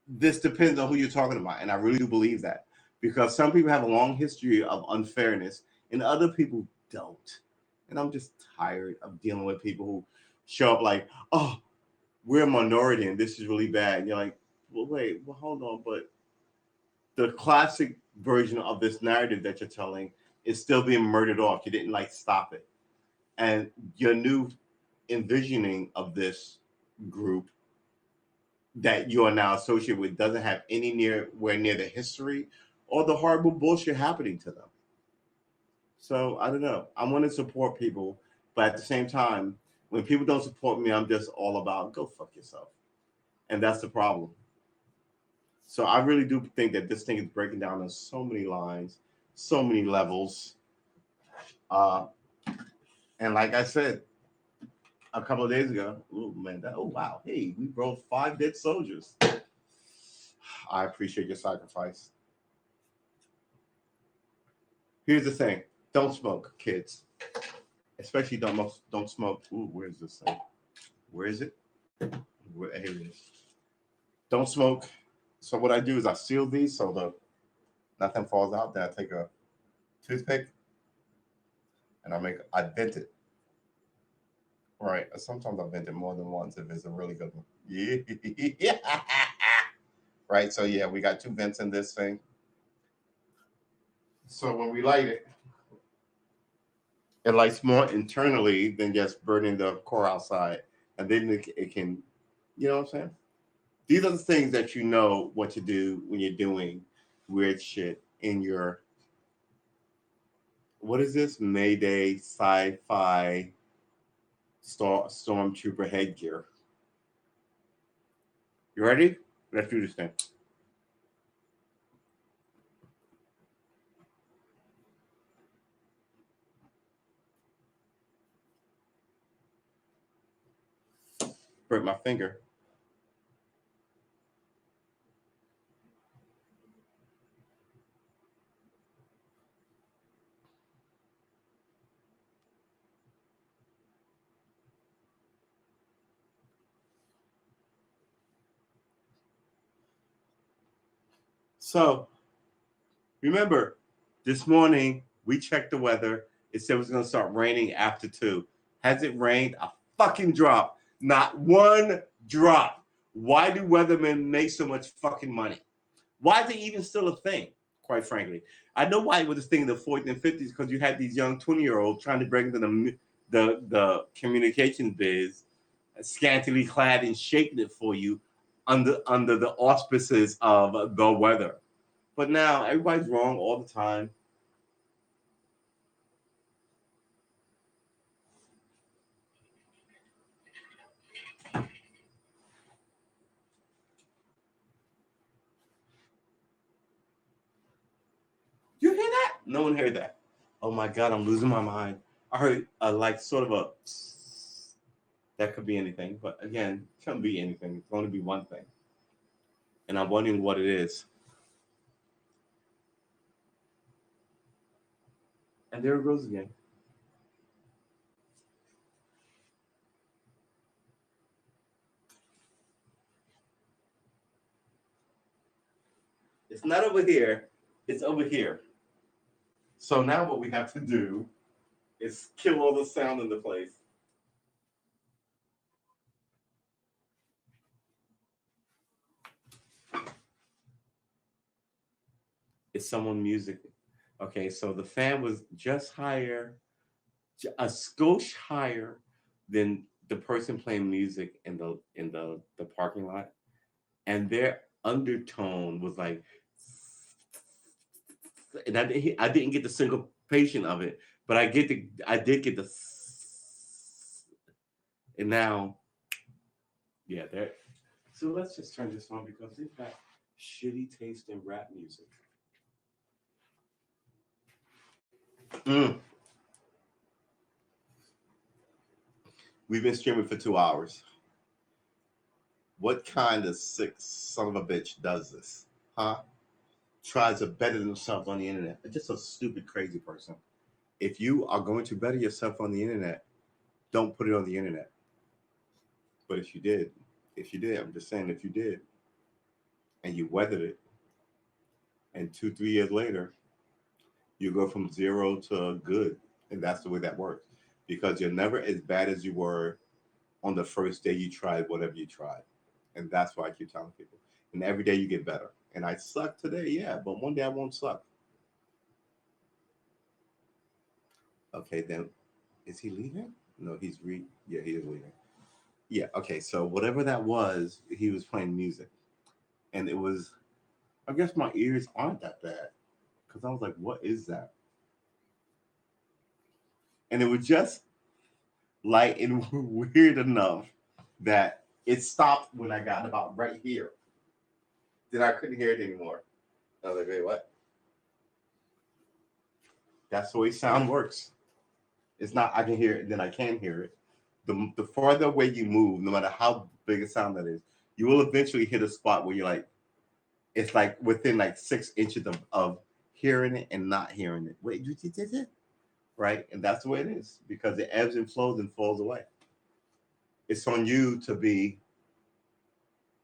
this depends on who you're talking about. And I really do believe that. Because some people have a long history of unfairness and other people don't. And I'm just tired of dealing with people who show up like, oh, we're a minority and this is really bad. And you're like, well, wait, well, hold on. But the classic version of this narrative that you're telling is still being murdered off. You didn't stop it. And your new envisioning of this group that you are now associated with doesn't have anywhere near the history or the horrible bullshit happening to them. So I don't know. I want to support people, but at the same time, when people don't support me, I'm just all about go fuck yourself. And that's the problem. So I really do think that this thing is breaking down on so many lines, so many levels. Uh, and like I said a couple of days ago, oh man, wow, hey, we brought 5 dead soldiers. I appreciate your sacrifice. Here's the thing: don't smoke, kids. Especially don't smoke. Ooh, where's this thing? Where is it? Here it is. Don't smoke. So what I do is I seal these so the nothing falls out. Then I take a toothpick and I bent it. Right. Sometimes I bent it more than once if it's a really good one. Yeah. Right. So yeah, we got 2 vents in this thing. So when we light it, It lights more internally than just burning the core outside. And then it can, you know what I'm saying? These are the things that you know what to do when you're doing weird shit in your, what is this? Mayday sci-fi stormtrooper headgear. You ready? Let's do this thing. Break my finger. So remember, this morning we checked the weather. It said it was going to start raining after 2. Has it rained? A fucking drop. Not one drop. Why do weathermen make so much fucking money? Why is it even still a thing, quite frankly? I know why it was a thing in the 40s and 50s, because you had these young 20-year-olds trying to break into the communications biz, scantily clad and shaking it for you under the auspices of the weather. But now everybody's wrong all the time. You hear that? No one heard that. Oh my God, I'm losing my mind. I heard like sort of a, that could be anything, but again, it can't be anything. It's going to be one thing. And I'm wondering what it is. And there it goes again. It's not over here. It's over here. So now what we have to do is kill all the sound in the place. It's someone music. Okay, so the fan was just higher, a skosh higher than the person playing music in the parking lot, and their undertone was like, and I didn't get the syncopation of it, but I did get the, and now, yeah, there. So let's just turn this on because they've got shitty taste in rap music. Mm. We've been streaming for 2 hours. What kind of sick son of a bitch does this? Huh? Tries to better themselves on the internet. Just a stupid, crazy person. If you are going to better yourself on the internet, don't put it on the internet. But if you did, I'm just saying, if you did, and you weathered it, and 2, 3 years later, you go from zero to good. And that's the way that works. Because you're never as bad as you were on the first day you tried whatever you tried. And that's why I keep telling people. And every day you get better. And I suck today, yeah, but one day I won't suck. Okay, then is he leaving? No, yeah, he is leaving. Yeah, okay, so whatever that was, he was playing music. And it was, I guess my ears aren't that bad. Because I was like, what is that? And it was just light and weird enough that it stopped when I got about right here. Then I couldn't hear it anymore. I was like, wait, what? That's the way sound works. It's not I can hear it, then I can hear it. The farther away you move, no matter how big a sound that is, you will eventually hit a spot where you're like, it's like within like 6 inches of hearing it and not hearing it. Wait, you did it? Right? And that's the way it is because it ebbs and flows and falls away. It's on you to be,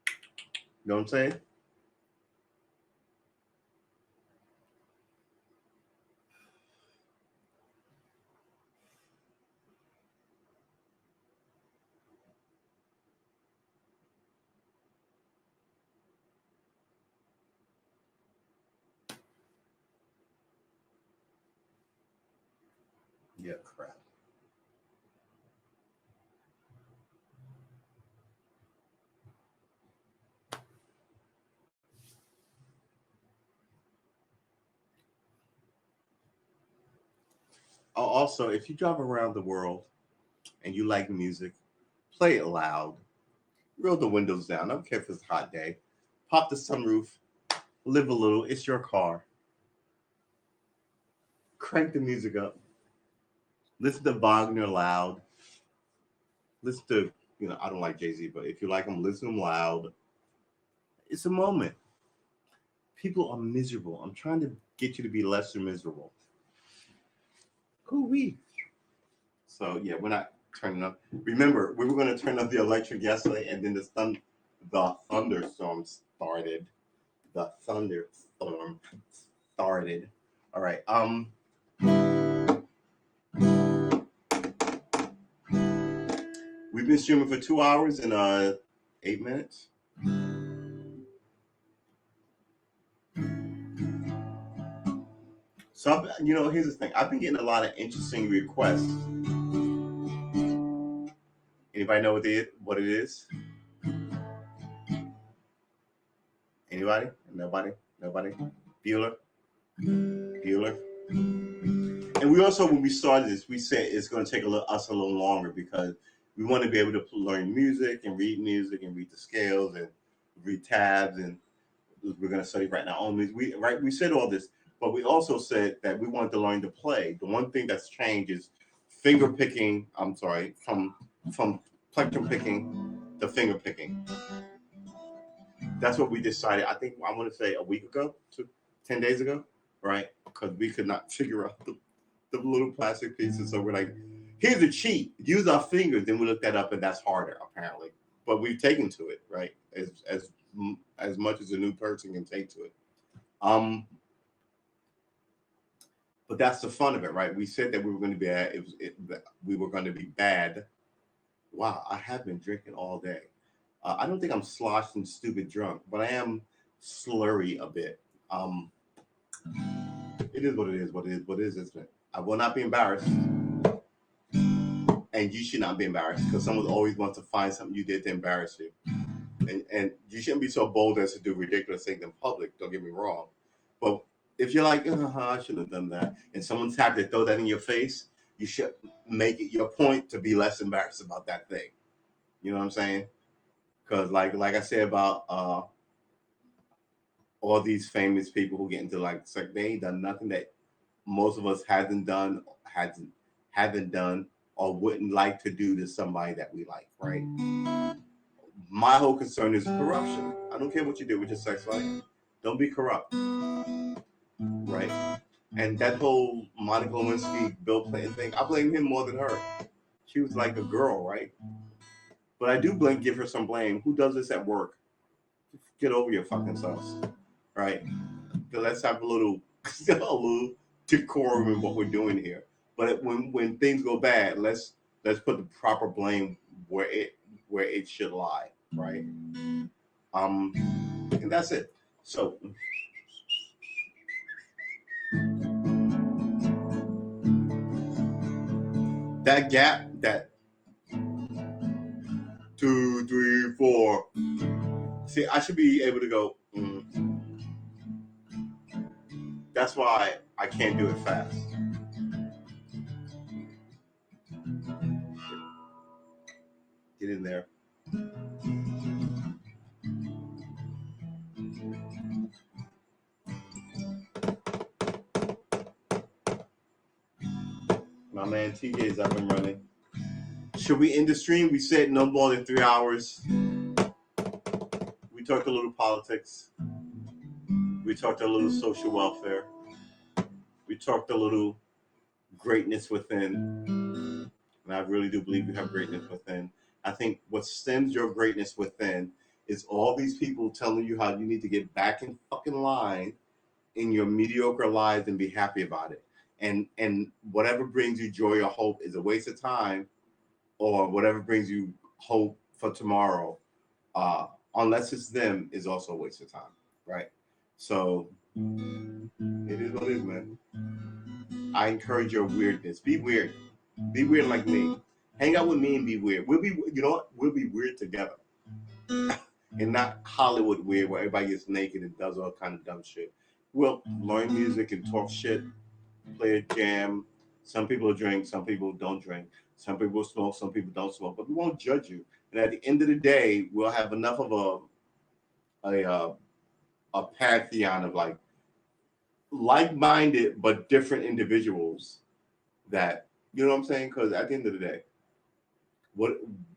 you know what I'm saying? Yeah, crap. Also, if you drive around the world and you like music, play it loud. Roll the windows down. I don't care if it's a hot day. Pop the sunroof. Live a little. It's your car. Crank the music up. Listen to Wagner loud. Listen to, I don't like Jay-Z, but if you like him, listen to him loud. It's a moment. People are miserable. I'm trying to get you to be less miserable. Hoo-wee. So, yeah, we're not turning up. Remember, we were going to turn up the electric yesterday, and then the thunderstorm started. The thunderstorm started. All right. We've been streaming for 2 hours and 8 minutes. So, here's the thing. I've been getting a lot of interesting requests. Anybody know what it is? Anybody? Nobody? Bueller? And we also, when we started this, we said it's going to take us a little longer because we want to be able to learn music and read the scales and read tabs, and we're going to study right now. We said all this, but we also said that we wanted to learn to play. The one thing that's changed is finger picking. I'm sorry, from plectrum picking to finger picking. That's what we decided. I think I want to say a week ago, 10 days ago, right? Because we could not figure out the little plastic pieces. So we're like, here's a cheat. Use our fingers. Then we looked that up, and that's harder apparently. But we've taken to it, right? As much as a new person can take to it. But that's the fun of it, right? We said that we were going to be bad. We were going to be bad. Wow, I have been drinking all day. I don't think I'm sloshed and stupid drunk, but I am slurry a bit. It is what it is. What it is. What it is, isn't it? I will not be embarrassed, and you should not be embarrassed because someone always wants to find something you did to embarrass you, and you shouldn't be so bold as to do ridiculous things in public. Don't get me wrong, but if you're like, I shouldn't have done that, and someone's happy to throw that in your face, you should make it your point to be less embarrassed about that thing. You know what I'm saying? Because like I said about all these famous people who get into they ain't done nothing that most of us haven't done or wouldn't like to do to somebody that we like, right? My whole concern is corruption. I don't care what you do with your sex life. Don't be corrupt, right? And that whole Monica Lewinsky, Bill Clinton thing, I blame him more than her. She was like a girl, right? But I do give her some blame. Who does this at work? Get over your fucking selves, right? Let's have a little decorum in what we're doing here. But when things go bad, let's put the proper blame where it should lie, right? And that's it. So that gap, that 2, 3, 4. See, I should be able to go. That's why I can't do it fast. Get in there. My man TJ is up and running. Should we end the stream? We said no more than 3 hours. We talked a little politics. We talked a little social welfare. We talked a little greatness within. And I really do believe you have greatness within. I think what stems your greatness within is all these people telling you how you need to get back in fucking line in your mediocre lives and be happy about it. And whatever brings you joy or hope is a waste of time, or whatever brings you hope for tomorrow, unless it's them, is also a waste of time, right? So it is what it is, man. I encourage your weirdness. Be weird. Be weird like me. Hang out with me and be weird. We'll be, you know what? We'll be weird together, and not Hollywood weird where everybody gets naked and does all kind of dumb shit. We'll learn music and talk shit, play a jam. Some people drink, some people don't drink. Some people smoke, some people don't smoke. But we won't judge you. And at the end of the day, we'll have enough of a pantheon of like-minded but different individuals that, you know what I'm saying? Because at the end of the day,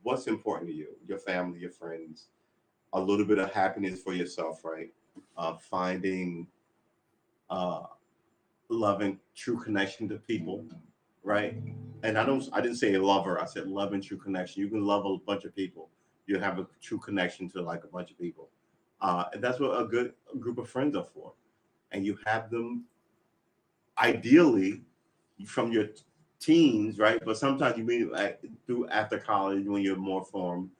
what's important to you? Your family, your friends, a little bit of happiness for yourself, right? Finding loving true connection to people, right? And I didn't say a lover. I said love and true connection. You can love a bunch of people. You have a true connection to like a bunch of people, and that's what a good group of friends are for. And you have them ideally from your teens, right? But sometimes you meet through after college when you're more formed.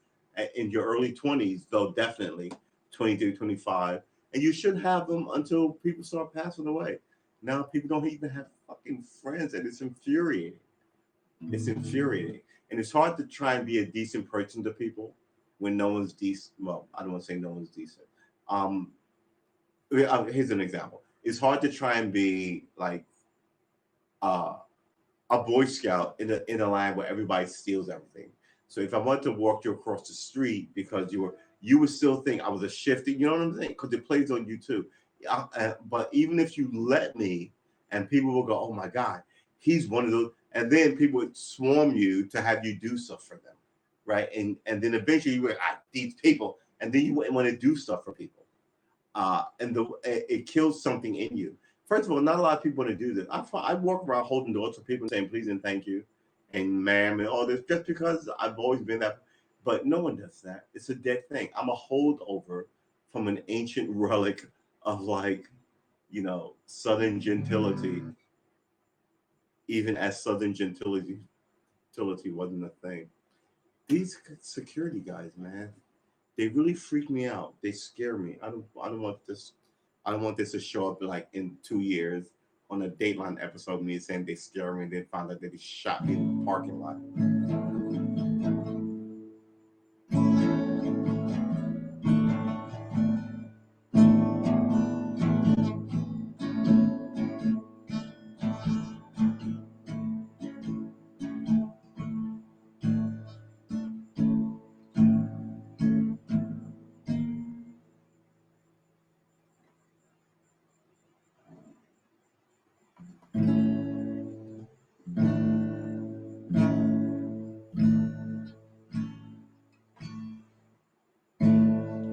In your early 20s, though, definitely 23, 25. And you should have them until people start passing away. Now people don't even have fucking friends, and it's infuriating. It's infuriating. And it's hard to try and be a decent person to people when no one's decent. Well, I don't want to say no one's decent. Um, Here's an example. It's hard to try and be like uh, a Boy Scout in a line where everybody steals everything. So if I wanted to walk you across the street because you would still think I was a shifty, you know what I'm saying? Because it plays on you too. But even if you let me, and people will go, "Oh my God, he's one of those," and then people would swarm you to have you do stuff for them, right? And then eventually you would, these people, and then you wouldn't want to do stuff for people, and it kills something in you. First of all, not a lot of people want to do this. I walk around holding doors for people saying please and thank you, and ma'am and all this just because I've always been that. But no one does that. It's a dead thing. I'm a holdover from an ancient relic of Southern gentility, even as Southern gentility wasn't a thing. These security guys, man, they really freak me out. They scare me. I don't want this. I don't want this to show up like in 2 years on a Dateline episode. Me saying they scare me and then find out that he shot me in the parking lot.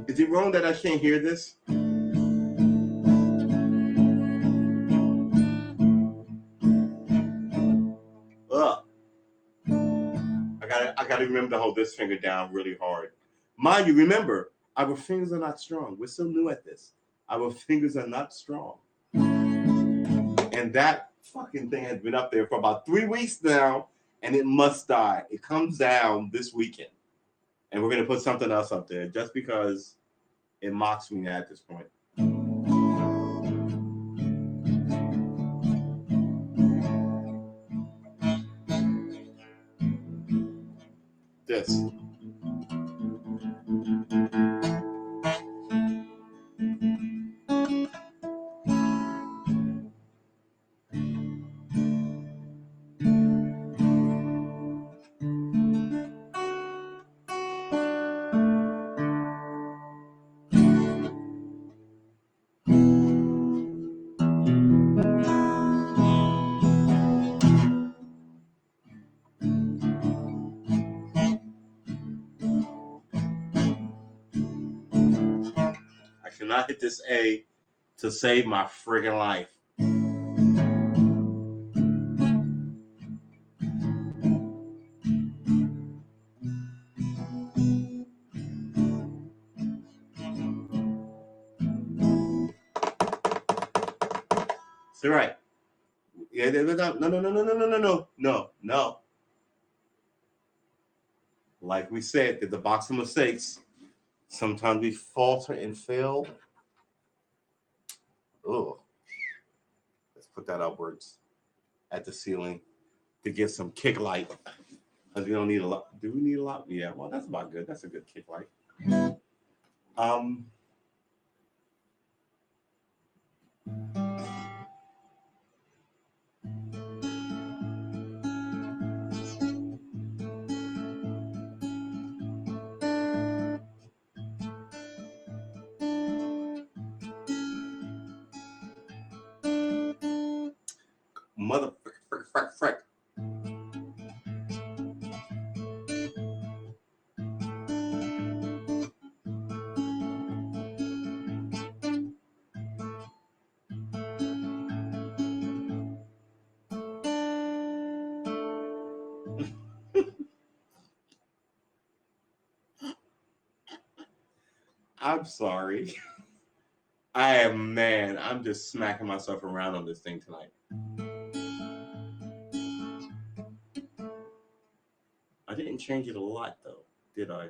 Is it wrong that I can't hear this? Ugh. I gotta remember to hold this finger down really hard. Mind you, remember, our fingers are not strong. We're so new at this. Our fingers are not strong. And that fucking thing has been up there for about 3 weeks now, and it must die. It comes down this weekend. And we're gonna put something else up there just because it mocks me at this point. This. I cannot hit this A to save my friggin' life. It's all right. Yeah, no. Like we said, there's a box of mistakes. Sometimes we falter and fail. Oh, let's put that upwards. at the ceiling to get some kick light. Because we don't need a lot. Do we need a lot? Yeah, well, that's about good. That's a good kick light. Mother frick. I'm sorry. I'm just smacking myself around on this thing tonight. I didn't change it a lot though, did I?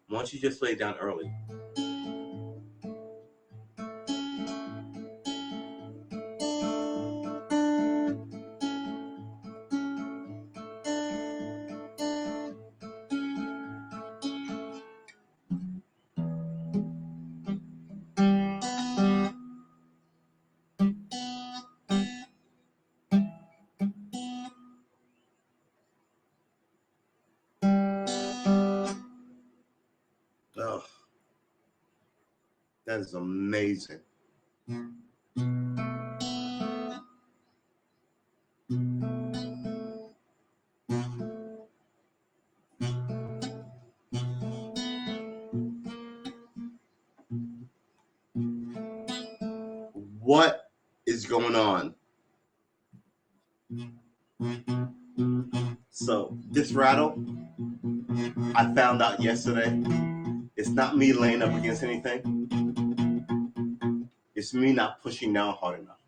Why don't you just lay it down early? Oh, that is amazing. What is going on? So this rattle, I found out yesterday, it's not me laying up against anything. It's me not pushing down hard enough.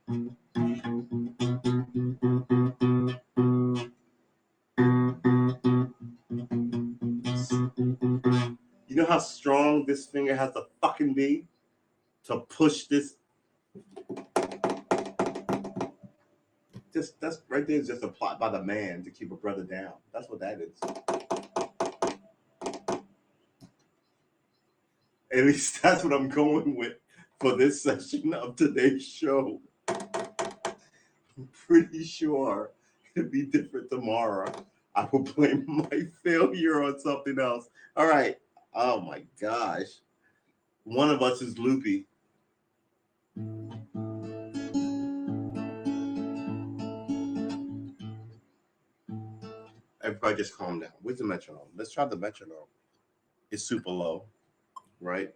You know how strong this finger has to fucking be to push this? That's right there is just a plot by the man to keep a brother down. That's what that is. At least that's what I'm going with for this session of today's show. I'm pretty sure it'll be different tomorrow. I will blame my failure on something else. All right. Oh my gosh. One of us is loopy. Everybody just calm down. Where's the metronome? Let's try the metronome. It's super low, right?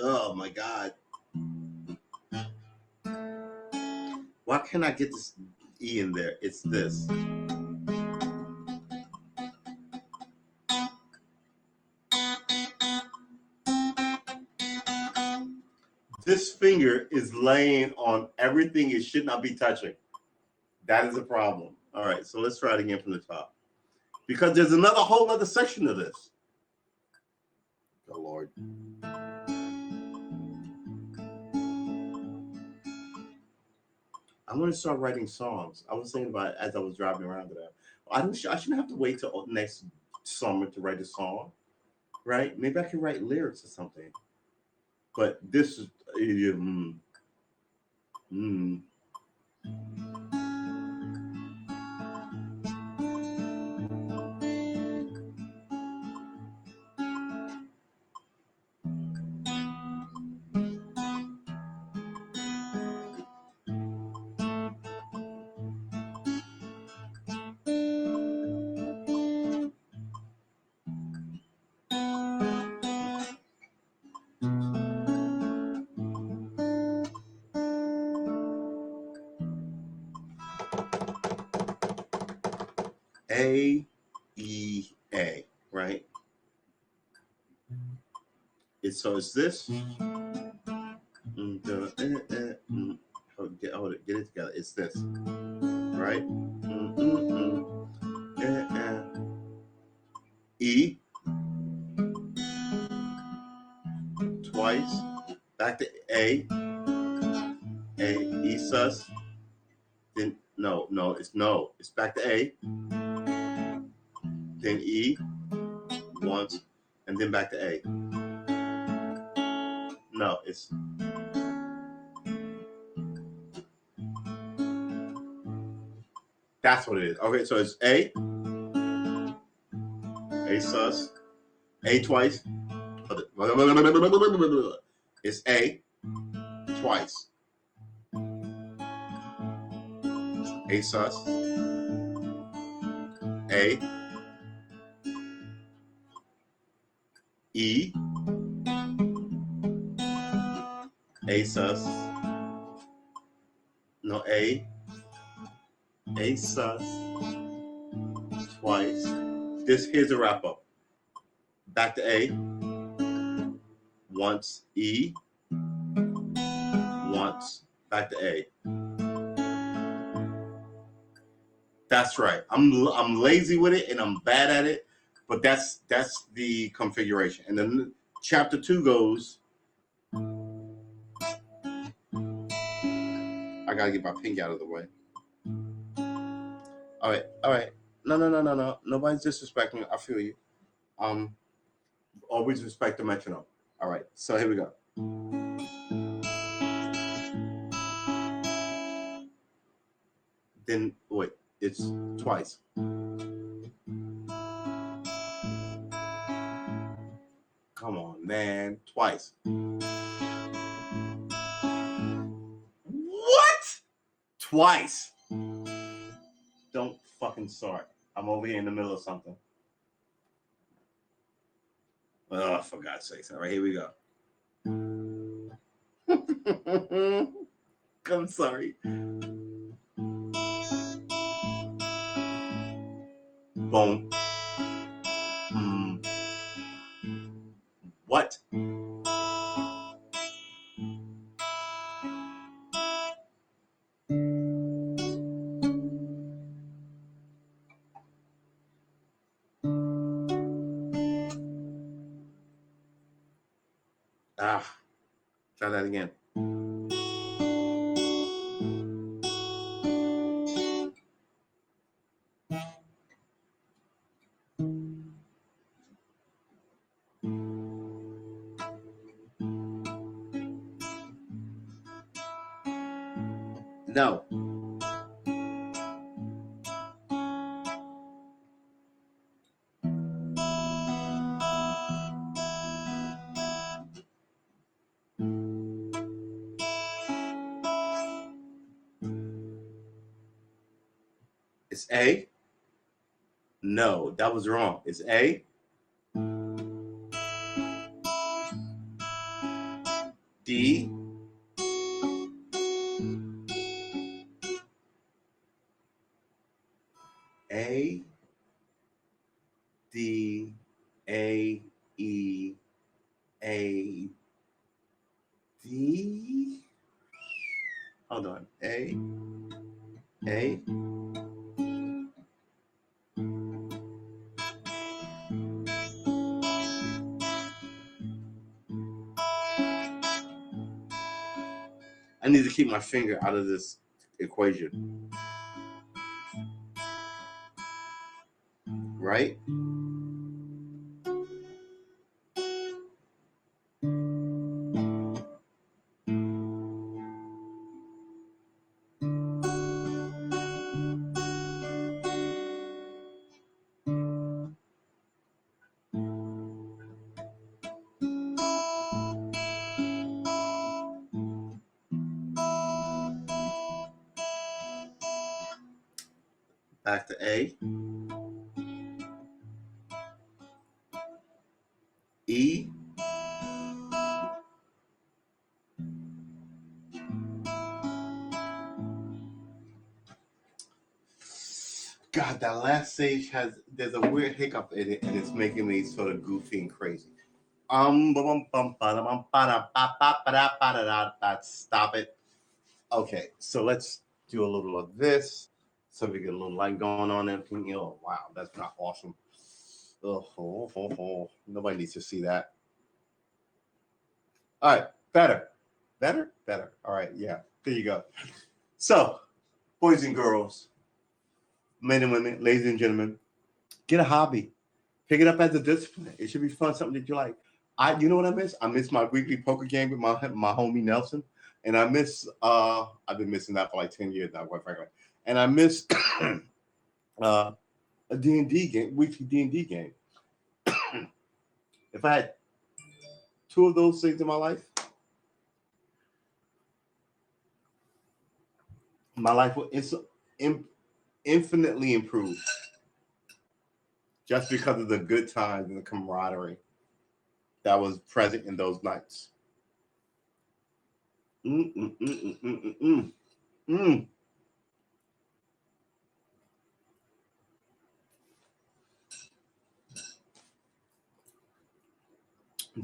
Oh my God. Why can't I get this E in there? It's this. This finger is laying on everything it should not be touching. That is a problem. All right, so let's try it again from the top. Because there's another whole other section of this. Oh, Lord. I'm going to start writing songs. I was thinking about it as I was driving around today. I shouldn't have to wait till next summer to write a song, right? Maybe I can write lyrics or something. But this is... A, E, A, right? So it's this. Hold it, get it together. It's this, right? E twice, back to A, E sus. Then it's back to A, then E once, and then back to A. No, it's that's what it is. Okay, so it's A sus, A twice. It's A twice. A sus. A. E. A sus. No, A. A sus. Twice. Here's a wrap up. Back to A. Once. E. Once. Back to A. That's right. I'm lazy with it and I'm bad at it, but that's the configuration. And then chapter 2 goes. I gotta get my pink out of the way. All right. No. Nobody's disrespecting. I feel you. Always respect the metronome. All right. So here we go. Then wait. It's twice. Come on, man. Twice. What? Twice. Don't fucking start. I'm over here in the middle of something. Oh, for God's sakes. All right, here we go. I'm sorry. Boom. What? Try that again. No. It's A. No, that was wrong. It's A. D. A. D. A. E. A. D. Hold on. A. I need to keep my finger out of this equation. Right? Back to A. E. God, God, that last stage there's a weird hiccup in it, and it's making me sort of goofy and crazy. Stop it. Okay, so let's do a little of this, so we get a little light going on and thinking, oh wow, that's not awesome. Nobody needs to see that. All right, better. All right, yeah, there you go. So, boys and girls, men and women, ladies and gentlemen, get a hobby. Pick it up as a discipline. It should be fun, something that you like. You know what I miss? I miss my weekly poker game with my homie Nelson, and I miss. I've been missing that for like 10 years now, quite frankly. And I miss a D&D game, weekly D&D game. If I had two of those things in my life will infinitely improve, just because of the good times and the camaraderie that was present in those nights. The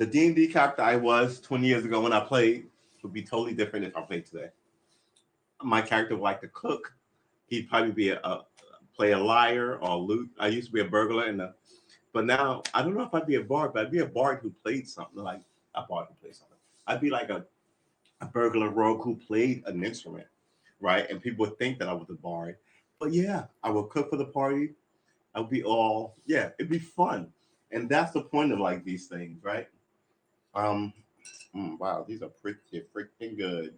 D&D character I was 20 years ago when I played would be totally different if I played today. My character would like to cook. He'd probably be play a liar or loot. I used to be a burglar, but now I don't know if I'd be a bard, but I'd be a bard who played something like a bard who played something. I'd be like a burglar rogue who played an instrument, right? And people would think that I was a bard. But yeah, I would cook for the party. I would be it'd be fun. And that's the point of like these things, right? Wow, these are pretty freaking good.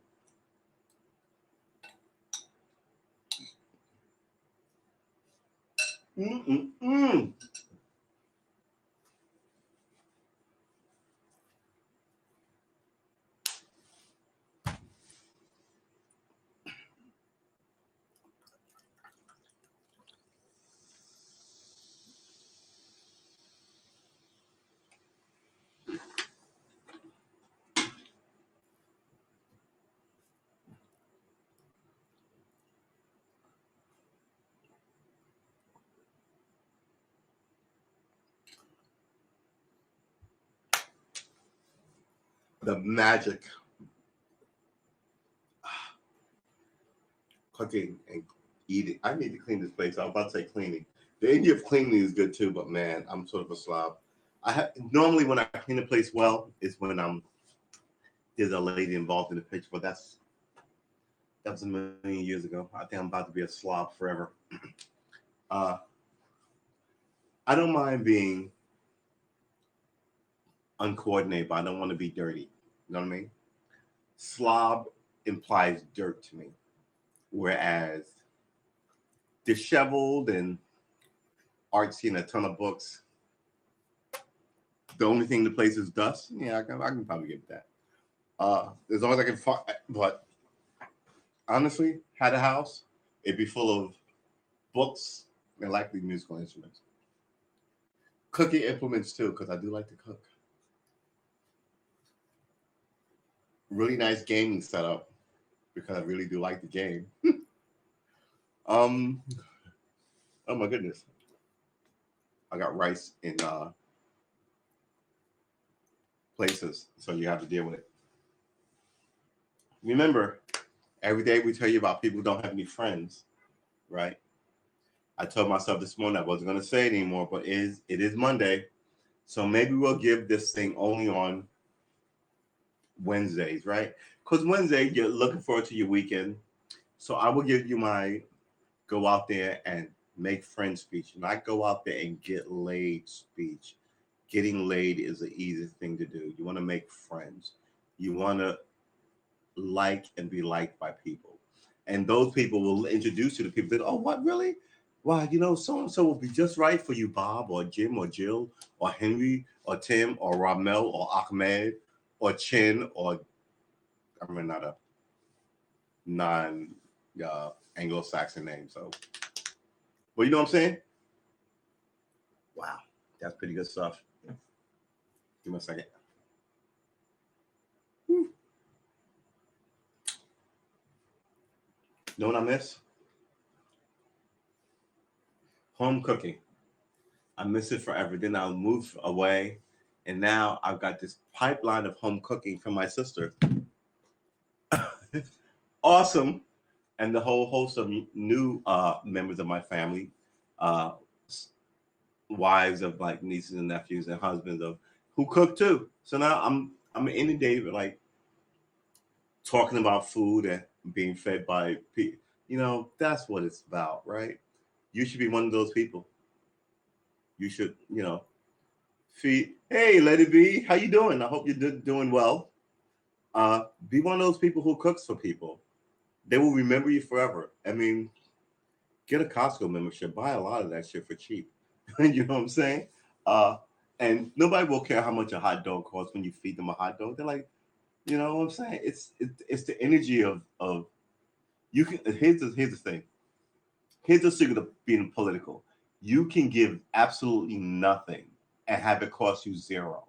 The magic cooking and eating. I need to clean this place. I was about to say cleaning. The idea of cleaning is good too, but man, I'm sort of a slob. Normally when I clean a place well is when there's a lady involved in the picture, but that was a million years ago. I think I'm about to be a slob forever. I don't mind being uncoordinated, but I don't want to be dirty. You know what I mean? Slob implies dirt to me, whereas disheveled and artsy and a ton of books. The only thing the place is dust. Yeah, I can probably get that. As long as I can find, but honestly, had a house, it'd be full of books and likely musical instruments. Cooking implements too, because I do like to cook. Really nice gaming setup because I really do like the game. Oh my goodness. I got rice in places, so you have to deal with it. Remember, every day we tell you about people who don't have any friends, right? I told myself this morning I wasn't going to say it anymore, but it is Monday, so maybe we'll give this thing only on Wednesdays, right? Because Wednesday you're looking forward to your weekend, so I will give you my go out there and make friends speech, not go out there and get laid speech. Getting laid is the easiest thing to do. You want to make friends. You want to like and be liked by people. And those people will introduce you to people that, oh, what, really? Wow, so and so will be just right for you, Bob, or Jim, or Jill, or Henry, or Tim, or Ramel, or Ahmed, or Chin, or I'm not a non Anglo-Saxon name. So, well, you know what I'm saying? Wow, that's pretty good stuff. Give me a second. Whew. Know what I miss? Home cooking. I miss it forever. Then I'll move away, and now I've got this pipeline of home cooking from my sister. Awesome, and the whole host of new members of my family, uh, wives of like nieces and nephews and husbands of who cook too. So now I'm inundated with like talking about food and being fed by people. That's what it's about, right? You should be one of those people. You should, feed. Hey, Lady B, how you doing? I hope you're doing well. Be one of those people who cooks for people. They will remember you forever. I mean, get a Costco membership. Buy a lot of that shit for cheap. You know what I'm saying? Uh, and nobody will care how much a hot dog costs when you feed them a hot dog. They're like, you know what I'm saying? It's the energy of you can. Here's the thing. Here's the secret of being political. You can give absolutely nothing and have it cost you zero.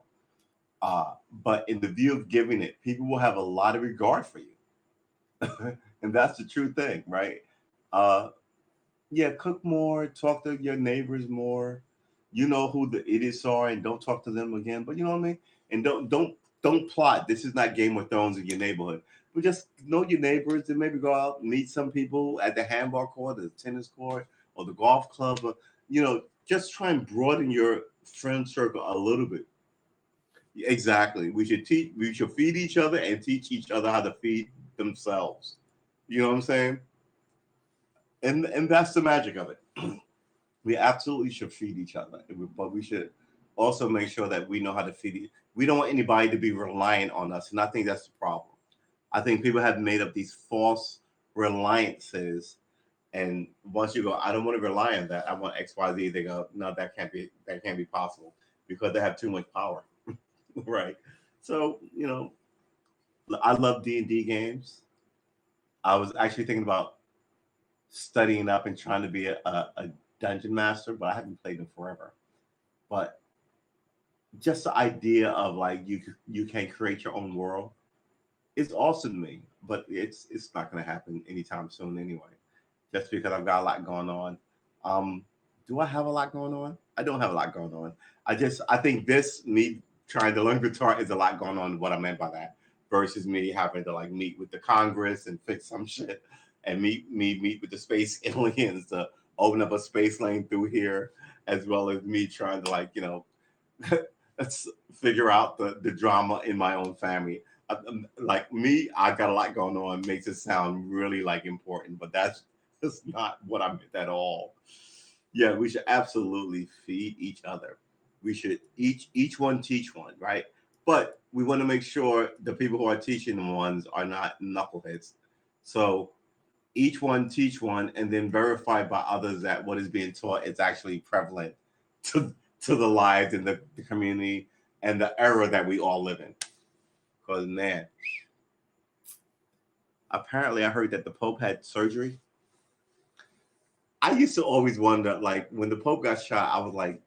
But in the view of giving it, people will have a lot of regard for you. And that's the true thing, right? Uh, yeah, cook more, talk to your neighbors more. You know who the idiots are, and don't talk to them again. But you know what I mean. And don't plot. This is not Game of Thrones in your neighborhood. But just know your neighbors and maybe go out and meet some people at the handball court, the tennis court, or the golf club. Or, just try and broaden your friend circle a little bit. Exactly. We should teach. We should feed each other and teach each other how to feed themselves. You know what I'm saying? And that's the magic of it. We absolutely should feed each other, but we should also make sure that we know how to feed. We don't want anybody to be reliant on us, and I think that's the problem. I think people have made up these false reliances, and once you go, I don't want to rely on that. I want X, Y, Z. They go, no, that can't be possible because they have too much power, right? So I love D&D games. I was actually thinking about studying up and trying to be a dungeon master, but I haven't played them forever. But just the idea of like you can create your own world is awesome to me. But it's not going to happen anytime soon anyway. Just because I've got a lot going on. Um, do I have a lot going on? I don't have a lot going on. I think this me trying to learn guitar is a lot going on. What I meant by that versus me having to like meet with the Congress and fix some shit and meet with the space aliens to open up a space lane through here, as well as me trying to like let's figure out the drama in my own family. Like me, I got a lot going on. Makes it sound really like important, but that's not what I meant at all. Yeah, we should absolutely feed each other. We should each one teach one, right? But we want to make sure the people who are teaching the ones are not knuckleheads. So each one teach one and then verify by others that what is being taught is actually prevalent to the lives in the community and the era that we all live in. Because man, apparently I heard that the Pope had surgery. I used to always wonder, like when the Pope got shot, I was like,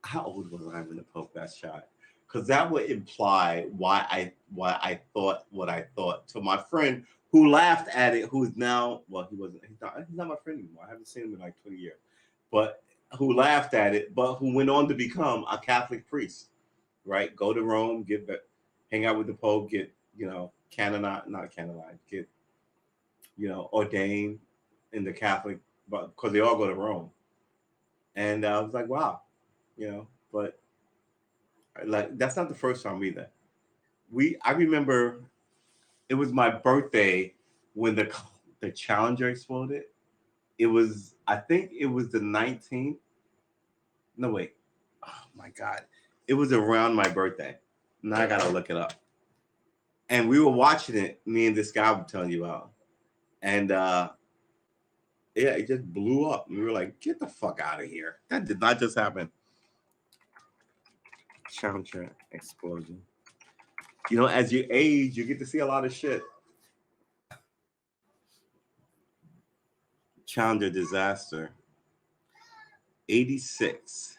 how old was I when the Pope got shot? Because that would imply why I thought what I thought. To my friend who laughed at it, who's now he wasn't he's not my friend anymore. I haven't seen him in like 20 years, but who laughed at it, but who went on to become a Catholic priest, right? Go to Rome, hang out with the Pope, get not canonized, get ordained in the Catholic, but because they all go to Rome, and I was like, wow, but like that's not the first time either. I remember it was my birthday when the Challenger exploded. It was I think it was the 19th. No wait. Oh my god. It was around my birthday. Now I gotta look it up. And we were watching it, me and this guy I'm telling you about. And yeah, it just blew up. And we were like, get the fuck out of here. That did not just happen. Challenger explosion. As you age, you get to see a lot of shit. Challenger disaster. 86.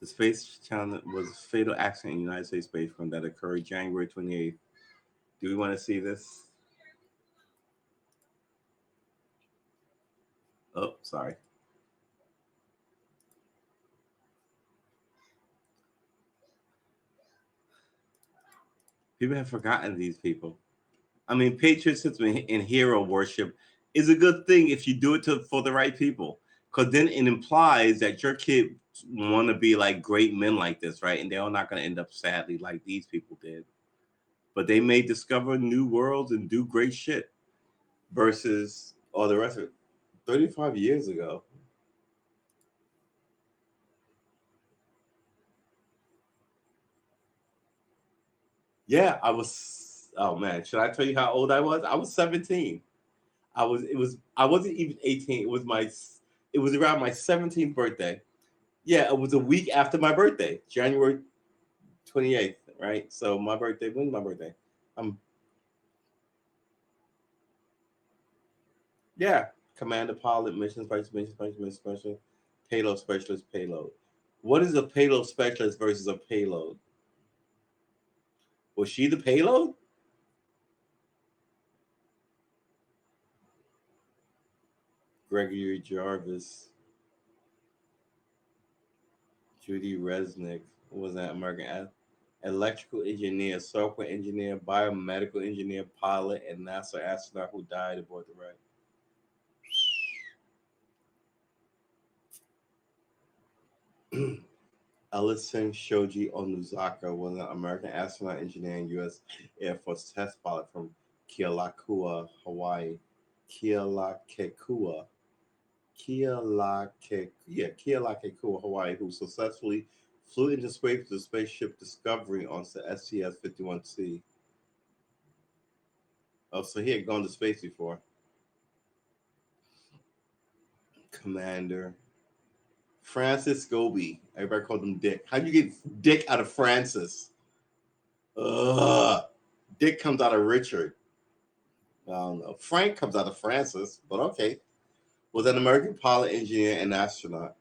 The Space Challenger was a fatal accident in the United States space program that occurred January 28th. Do we want to see this? Oh, sorry. People have forgotten these people. I mean, patriotism and hero worship is a good thing if you do it for the right people, because then it implies that your kids want to be like great men like this, right? And they're all not going to end up sadly like these people did. But they may discover new worlds and do great shit versus all the rest of it. 35 years ago. Yeah, I was. Oh man, should I tell you how old I was? I was 17. I was. It was. I wasn't even 18. It was my. It was around my 17th birthday. Yeah, it was a week after my birthday, January 28th. Right. So my birthday. When's my birthday? Um. Yeah. Commander, pilot, mission specialist, payload specialist, payload. What is a payload specialist versus a payload? Was she the payload? Gregory Jarvis, Judy Resnick, what was that American electrical engineer, software engineer, biomedical engineer, pilot, and NASA astronaut who died aboard the wreck. Ellison Shoji Onuzaka was an American astronaut engineer and U.S. Air Force test pilot from Kealakekua, Hawaii. Kealakekua. Kealakekua, Hawaii, who successfully flew into space with the spaceship Discovery on the STS-51C. Oh, so he had gone to space before. Commander Francis Scobie. Everybody called him Dick. How'd you get Dick out of Francis? Ugh. Dick comes out of Richard. I don't know. Frank comes out of Francis, but okay. Was an American pilot, engineer, and astronaut.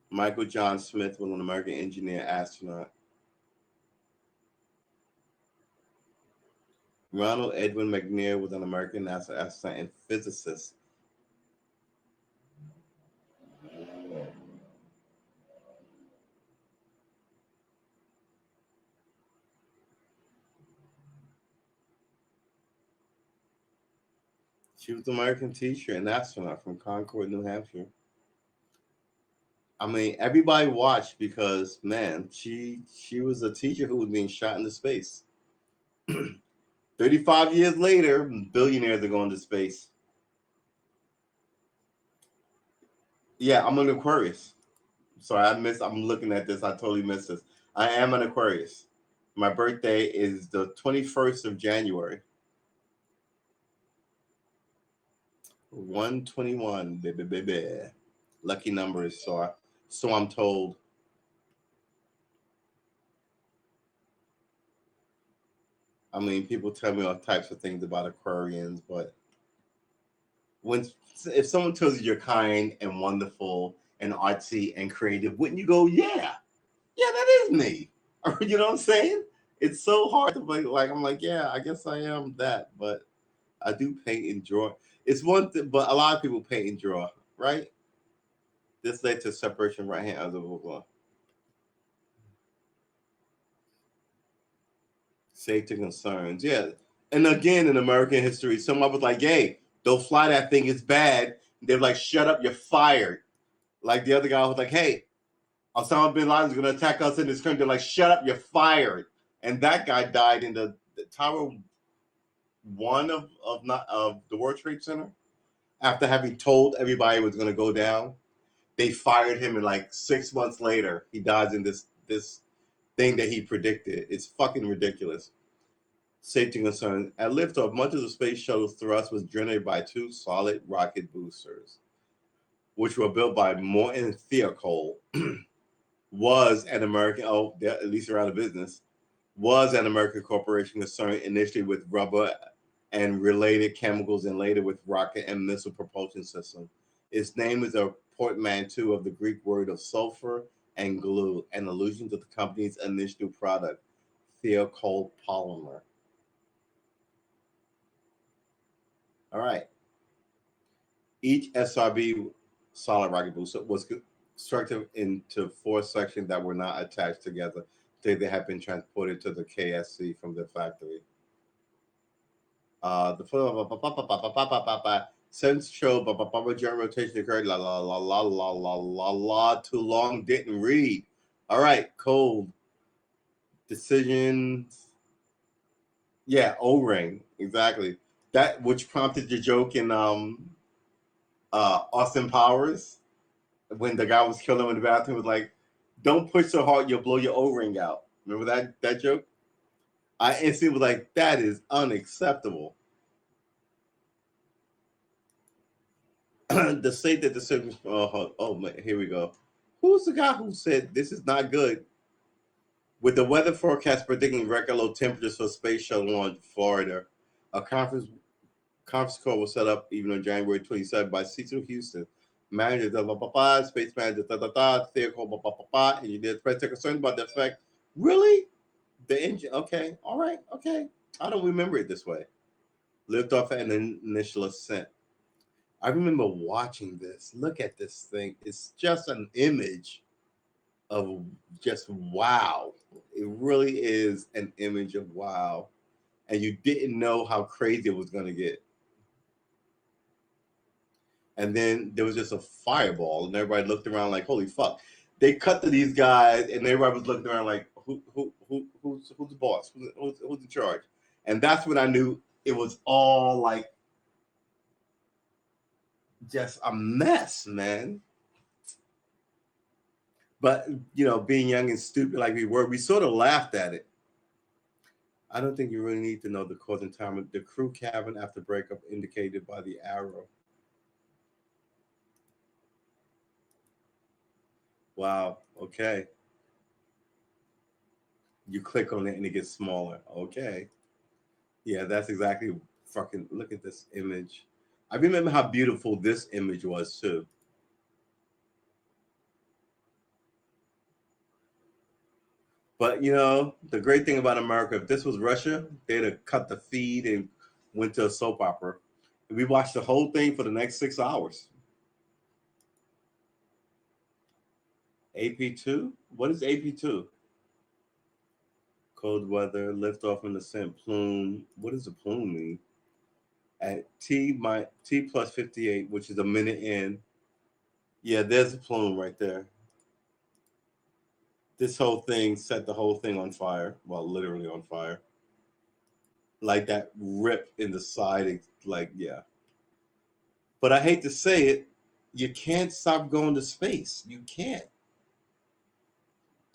Michael John Smith was an American engineer, astronaut. Ronald Edwin McNair was an American NASA astronaut and physicist. She was an American teacher and astronaut from Concord, New Hampshire. I mean, everybody watched because man, she was a teacher who was being shot into space. 35 years later, billionaires are going to space. Yeah, I'm an Aquarius. Sorry, I'm looking at this. I totally missed this. I am an Aquarius. My birthday is the 21st of January. 121, baby. Lucky numbers, so I'm told. I mean, people tell me all types of things about Aquarians, but when if someone tells you you're kind and wonderful and artsy and creative, wouldn't you go, yeah, that is me? You know what I'm saying? It's so hard to be like, I'm like, yeah, I guess I am that, but I do paint and draw. It's one thing, but a lot of people paint and draw, right? This led to separation right hand, blah, blah, blah. Safety concerns, yeah. And again, in American history, someone was like, hey, don't fly that thing, it's bad. They're like, shut up, you're fired. Like the other guy was like, hey, Osama bin Laden's going to attack us in this country. They're like, shut up, you're fired. And that guy died in the Tower 1 of the World Trade Center after having told everybody it was going to go down. They fired him, and like 6 months later, he dies in this thing that he predicted. It's fucking ridiculous. Safety concerns. At liftoff, much of the space shuttle's thrust was generated by two solid rocket boosters, which were built by Morton Thiokol. Was an American, at least they're out of business, was an American corporation concerned initially with rubber and related chemicals and later with rocket and missile propulsion system. Its name is a portmanteau of the Greek word of sulfur and glue, an allusion to the company's initial product, Thiokol polymer. All right. Each SRB solid rocket booster was constructed into 4 sections that were not attached together. They had been transported to the KSC from the factory. The central germ rotation occurred. La la la la la la la la. Too long, didn't read. All right, cold decisions. Yeah, O-ring, exactly. That which prompted your joke in Austin Powers when the guy was killing him in the bathroom, was like, "Don't push so hard, you'll blow your O-ring out." Remember that joke? I instantly was like, "That is unacceptable." The state that the service. Oh, here we go. Who's the guy who said this is not good? With the weather forecast predicting record low temperatures for space shuttle launch Florida, a conference call was set up even on January 27 by Cecil Houston, manager space manager and you did press concerned about the effect. Really? The engine? Okay, all right, okay. I don't remember it this way. Liftoff and initial ascent. I remember watching this. Look at this thing. It's just an image of just wow. It really is an image of wow. And you didn't know how crazy it was going to get. And then there was just a fireball, and everybody looked around like, "Holy fuck!" They cut to these guys, and everybody was looking around like, "Who's the boss? Who's in charge?" And that's when I knew it was all like just a mess, man. But being young and stupid like we were, we sort of laughed at it. I don't think you really need to know the cause and time of the crew cabin after breakup indicated by the arrow. Wow. Okay. You click on it and it gets smaller. Okay. Yeah, that's exactly fucking. Look at this image. I remember how beautiful this image was too. But the great thing about America, if this was Russia, they'd have cut the feed and went to a soap opera. And we watched the whole thing for the next 6 hours. AP2? What is AP2? Cold weather, lift off in the scent, plume. What does a plume mean? At T plus 58, which is a minute in. Yeah, there's a plume right there. This whole thing set the whole thing on fire. Well, literally on fire. Like that rip in the side, like, yeah. But I hate to say it, you can't stop going to space. You can't.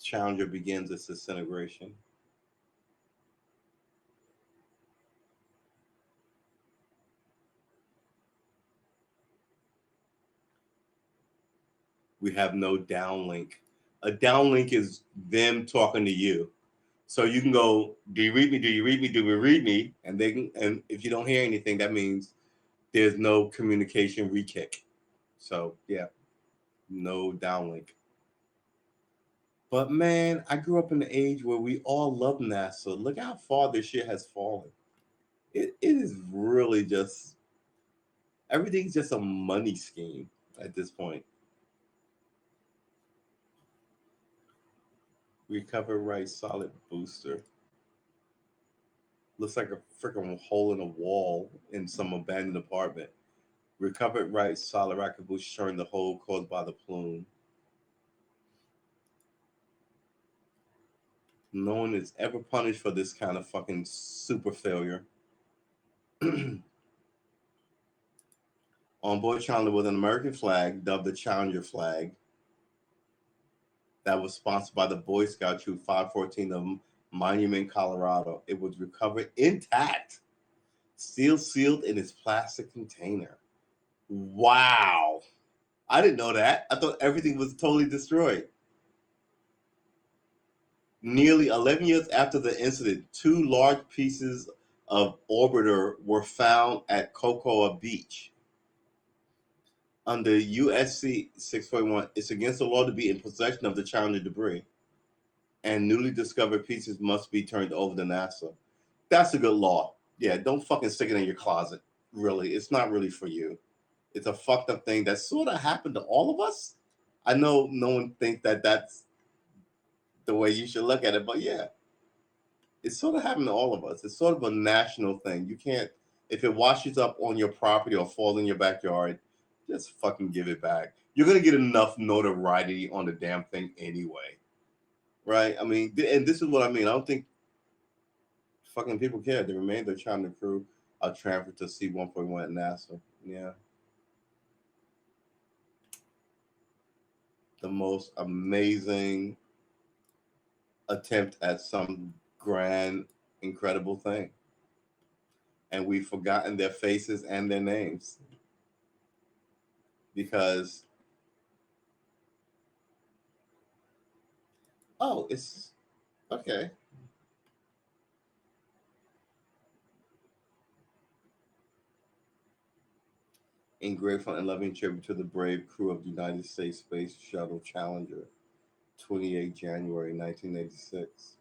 Challenger begins its disintegration. We have no downlink. A downlink is them talking to you. So you can go, "Do you read me? Do you read me? Do we read me?" And they can, and if you don't hear anything, that means there's no communication re-kick. So yeah, no downlink. But man, I grew up in the age where we all love NASA. Look how far this shit has fallen. It is really just everything's just a money scheme at this point. Recover right solid booster. Looks like a freaking hole in a wall in some abandoned apartment. Recovered right solid rocket booster showing the hole caused by the plume. No one is ever punished for this kind of fucking super failure. On board Challenger was an American flag dubbed the Challenger flag that was sponsored by the Boy Scout Troop 514 of Monument, Colorado. It was recovered intact, sealed in its plastic container. Wow. I didn't know that. I thought everything was totally destroyed. Nearly 11 years after the incident, 2 large pieces of orbiter were found at Cocoa Beach. Under USC 641, it's against the law to be in possession of the Challenger debris, and newly discovered pieces must be turned over to NASA. That's a good law. Yeah, don't fucking stick it in your closet. really. It's not really for you. It's a fucked up thing that sort of happened to all of us. I know no one thinks that that's the way you should look at it, but yeah, it sort of happened to all of us. It's sort of a national thing. You can't, if it washes up on your property or falls in your backyard, just fucking give it back. You're gonna get enough notoriety on the damn thing anyway, right? I mean, and this is what I mean. I don't think fucking people care. They remain they're trying to crew a transfer to C-141 at NASA. Yeah, the most amazing attempt at some grand, incredible thing. And we've forgotten their faces and their names because, oh, it's okay. In grateful and loving tribute to the brave crew of the United States Space Shuttle Challenger, 28 January 1986.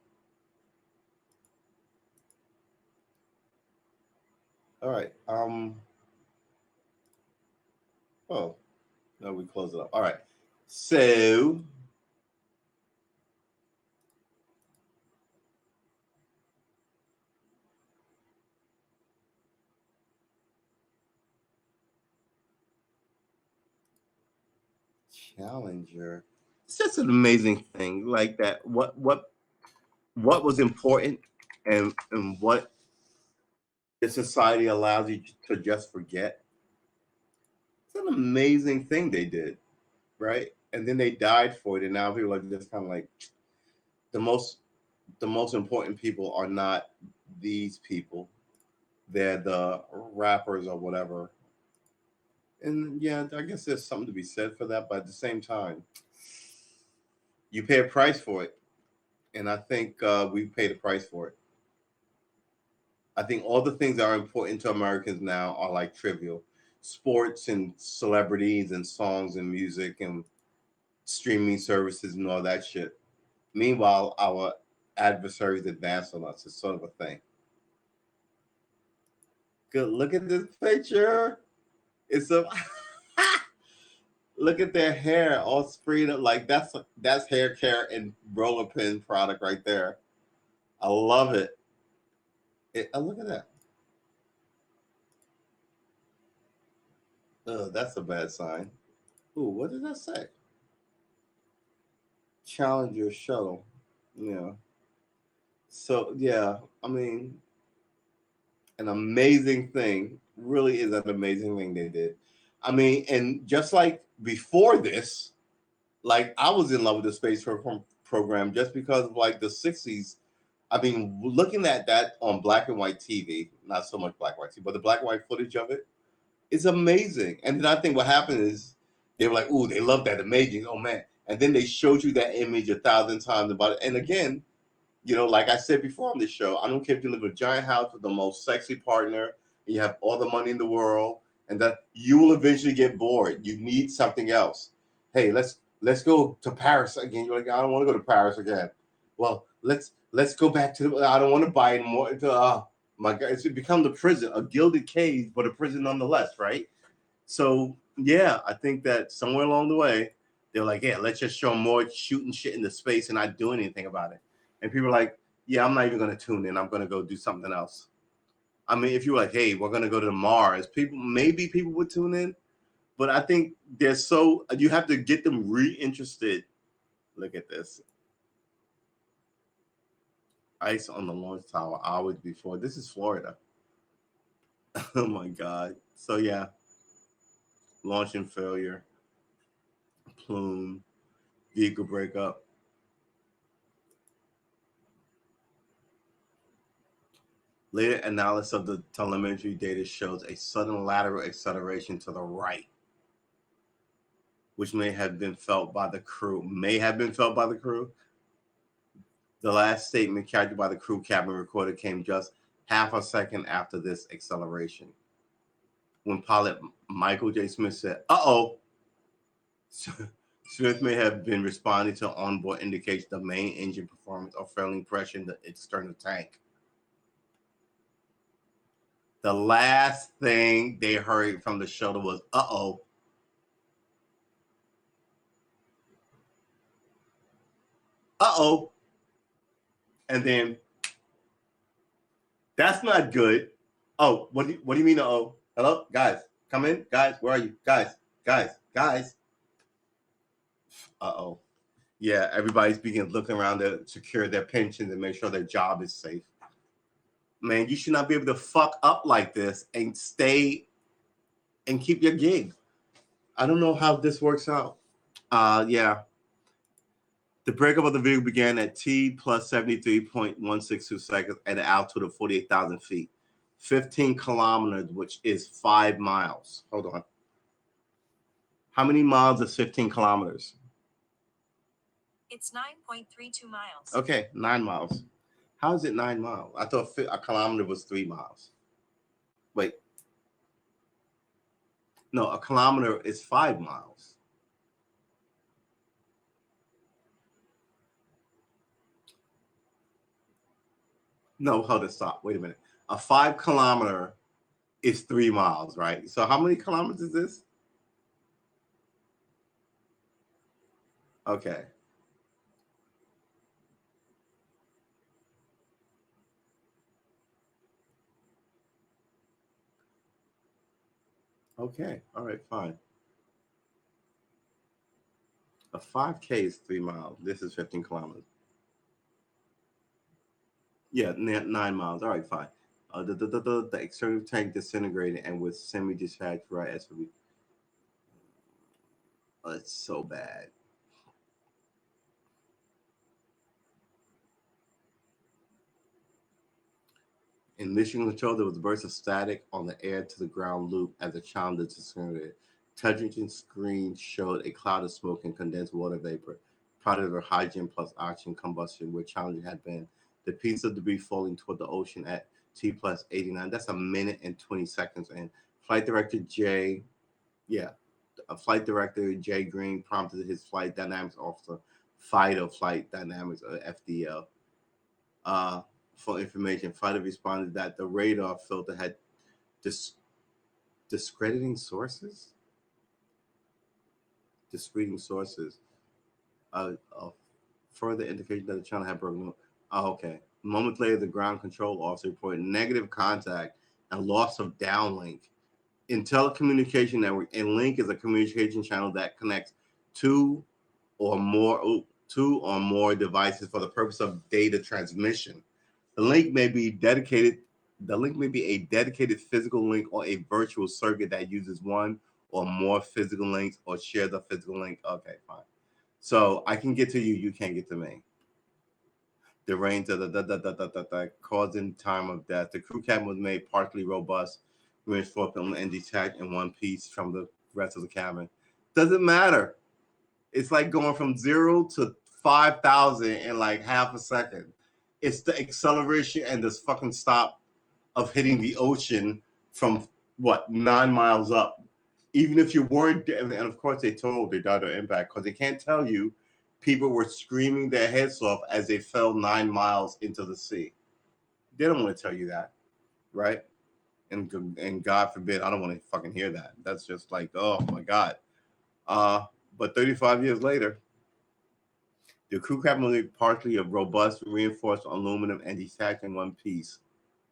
All right. Oh, no, we close it up. All right. So, Challenger. It's just an amazing thing. Like that. What was important and what the society allows you to just forget. It's an amazing thing they did, right? And then they died for it, and now people are just kind of like the most the most important people are not these people. They're the rappers or whatever. And yeah, I guess there's something to be said for that, but at the same time, you pay a price for it, and I think we paid a price for it. I think all the things that are important to Americans now are like trivial. Sports and celebrities and songs and music and streaming services and all that shit. Meanwhile, our adversaries advance on us. It's sort of a thing. Good. Look at this picture. It's a look at their hair all sprayed up. Like that's hair care and roller pin product right there. I love it. Look at that. That's a bad sign. Ooh, what did that say? Challenger shuttle. Yeah. So yeah, I mean, an amazing thing. Really is an amazing thing they did. I mean, and just like before this, like I was in love with the space program just because of like the '60s. I mean, looking at that on black and white TV, not so much black and white TV, but the black and white footage of it is amazing. And then I think what happened is they were like, "Ooh, they love that amazing, oh man!" And then they showed you that image 1,000 times about it. And again, like I said before on this show, I don't care if you live in a giant house with the most sexy partner, and you have all the money in the world, and that you will eventually get bored. You need something else. Hey, let's go to Paris again. You're like, I don't want to go to Paris again. Well, let's go back to the. I don't want to buy anymore. My God, it's become the prison, a gilded cage, but a prison nonetheless, right? So yeah, I think that somewhere along the way, they're like, yeah, let's just show more shooting shit into space and not doing anything about it. And people are like, yeah, I'm not even going to tune in. I'm going to go do something else. I mean, if you were like, hey, we're going to go to Mars, maybe people would tune in. But I think you have to get them reinterested. Look at this. Ice on the launch tower hours before. This is Florida. Oh my God. So yeah, launching failure, plume, vehicle breakup. Later analysis of the telemetry data shows a sudden lateral acceleration to the right, which may have been felt by the crew. The last statement captured by the crew cabin recorder came just half a second after this acceleration, when pilot Michael J. Smith said, "Uh-oh." Smith may have been responding to onboard indications the main engine performance or failing pressure in the external tank. The last thing they heard from the shuttle was, uh-oh. Uh-oh. And then, that's not good. Oh, what do you mean, uh-oh? Hello? Guys, come in. Guys, where are you? Guys. Uh-oh. Yeah, everybody's looking around to secure their pensions and make sure their job is safe. Man, you should not be able to fuck up like this and stay and keep your gig. I don't know how this works out. Yeah. The breakup of the vehicle began at T plus 73.162 seconds at an altitude of 48,000 feet, 15 kilometers, which is 5 miles. Hold on. How many miles is 15 kilometers? It's 9.32 miles. Okay, 9 miles. How is it 9 miles? I thought a kilometer was 3 miles. Wait. No, a kilometer is 5 miles. No, hold it, stop. Wait a minute. A 5 kilometer is 3 miles, right? So how many kilometers is this? Okay. Okay. All right, fine. A 5K is 3 miles. This is 15 kilometers. Yeah, 9 miles. All right, fine. The external tank disintegrated and was semi-detached right as we. Oh, it's so bad. In mission control, there was a burst of static on the air to the ground loop as the challenger disintegrated. Touching screen showed a cloud of smoke and condensed water vapor, product of hydrogen plus oxygen combustion, where Challenger had been. The piece of debris falling toward the ocean at T plus 89. That's a minute and 20 seconds. And Flight Director Jay Green prompted his flight dynamics officer, Fido Flight Dynamics, or FDL. For information, Fido responded that the radar filter had discrediting sources. Further indication that the channel had broken. Oh, okay. A moment later, the ground control officer reported negative contact and loss of downlink. In telecommunication network, a link is a communication channel that connects two or more devices for the purpose of data transmission. The link may be a dedicated physical link or a virtual circuit that uses one or more physical links or shares a physical link. Okay, fine. So I can get to you, you can't get to me. The range causing time of death. The crew cabin was made partly robust, reinforced and detached in one piece from the rest of the cabin. Doesn't matter. It's like going from 0 to 5,000 in like half a second. It's the acceleration and this fucking stop of hitting the ocean from 9 miles up. Even if you weren't, and of course they told they died of impact because they can't tell you people were screaming their heads off as they fell 9 miles into the sea. They don't want to tell you that, right? And God forbid, I don't want to fucking hear that. That's just like, oh my God. But 35 years later, the crew cabin was partly of robust, reinforced aluminum and detached in one piece.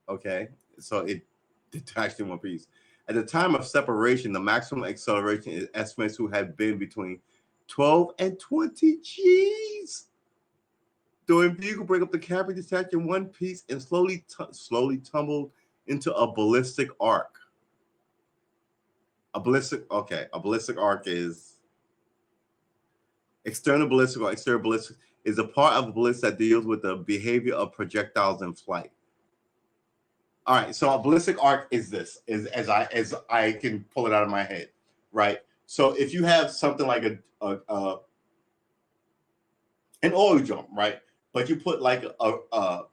Okay, so it detached in one piece. At the time of separation, the maximum acceleration is estimated to have been between 12 and 20 G's. During vehicle breakup, the cabin detached in one piece and slowly tumbled into a ballistic arc. A ballistic arc is external ballistic or exterior ballistic is a part of the ballistic that deals with the behavior of projectiles in flight. All right, so a ballistic arc is this, as I can pull it out of my head, right? So if you have something like an oil drum, right? But you put like a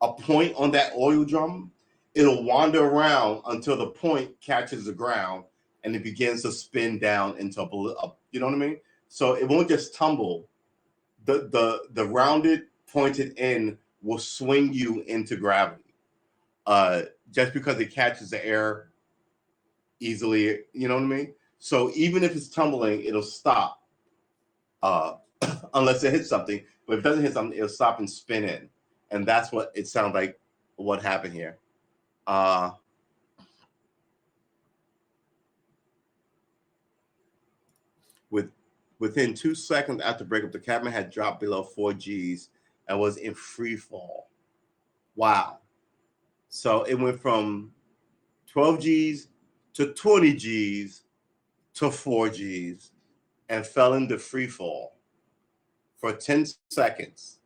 point on that oil drum, it'll wander around until the point catches the ground and it begins to spin down into you know what I mean? So it won't just tumble. The rounded pointed end will swing you into gravity. just because it catches the air easily. You know what I mean? So even if it's tumbling, it'll stop unless it hits something. But if it doesn't hit something, it'll stop and spin in. And that's what it sounds like what happened here. Within 2 seconds after breakup, the cabin had dropped below 4 Gs and was in free fall. Wow. So it went from 12 Gs to 20 Gs to 4 Gs and fell into free fall for 10 seconds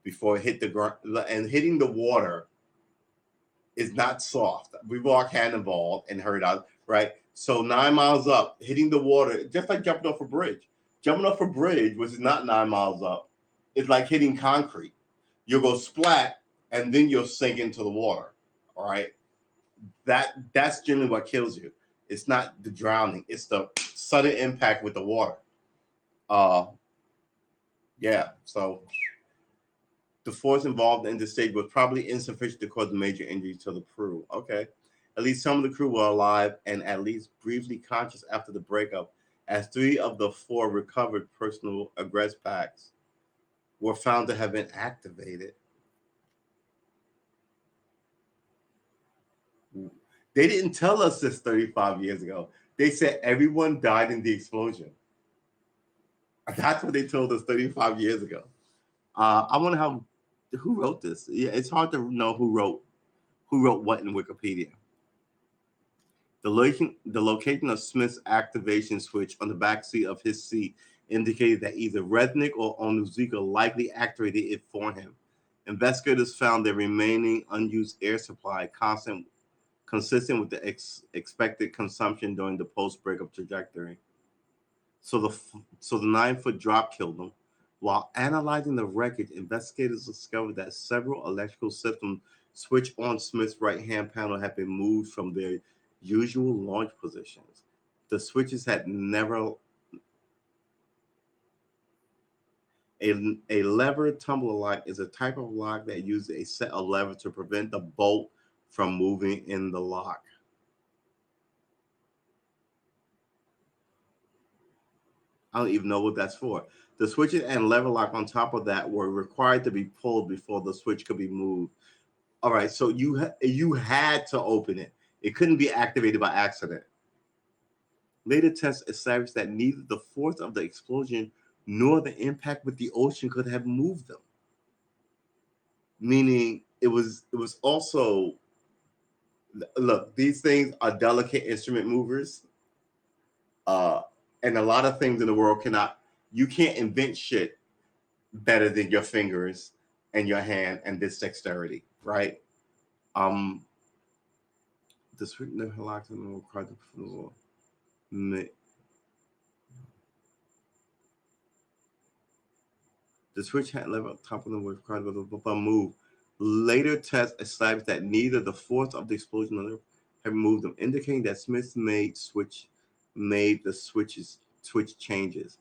before it hit the ground. And hitting the water is not soft. We've all cannonballed and heard out, right? So 9 miles up, hitting the water, just like jumping off a bridge. Jumping off a bridge, which is not 9 miles up, is like hitting concrete. You'll go splat, and then you'll sink into the water. All right. That's generally what kills you. It's not the drowning, it's the sudden impact with the water. Yeah. So the force involved in the stage was probably insufficient to cause major injury to the crew. Okay. At least some of the crew were alive and at least briefly conscious after the breakup, as 3 of the 4 recovered personal egress packs were found to have been activated. They didn't tell us this 35 years ago. They said everyone died in the explosion. That's what they told us 35 years ago. I wonder who wrote this. Yeah, it's hard to know who wrote what in Wikipedia. The location of Smith's activation switch on the back seat of his seat indicated that either Resnick or Onuzika likely activated it for him. Investigators found the remaining unused air supply consistent with the expected consumption during the post-breakup trajectory. So the 9-foot drop killed him. While analyzing the wreckage, investigators discovered that several electrical systems switched on Smith's right-hand panel had been moved from their usual launch positions. The switches had never. A lever tumbler lock is a type of lock that uses a set of levers to prevent the bolt from moving in the lock. I don't even know what that's for. The switches and lever lock on top of that were required to be pulled before the switch could be moved. All right, so you had to open it. It couldn't be activated by accident. Later tests established that neither the force of the explosion nor the impact with the ocean could have moved them. Meaning it was also, look, these things are delicate instrument movers. And a lot of things in the world you can't invent shit better than your fingers and your hand and this dexterity, right? The switch never locked in required the switch had lever up top of them required the move. Later tests established that neither the force of the explosion nor had moved them, indicating that Smith made the switch changes,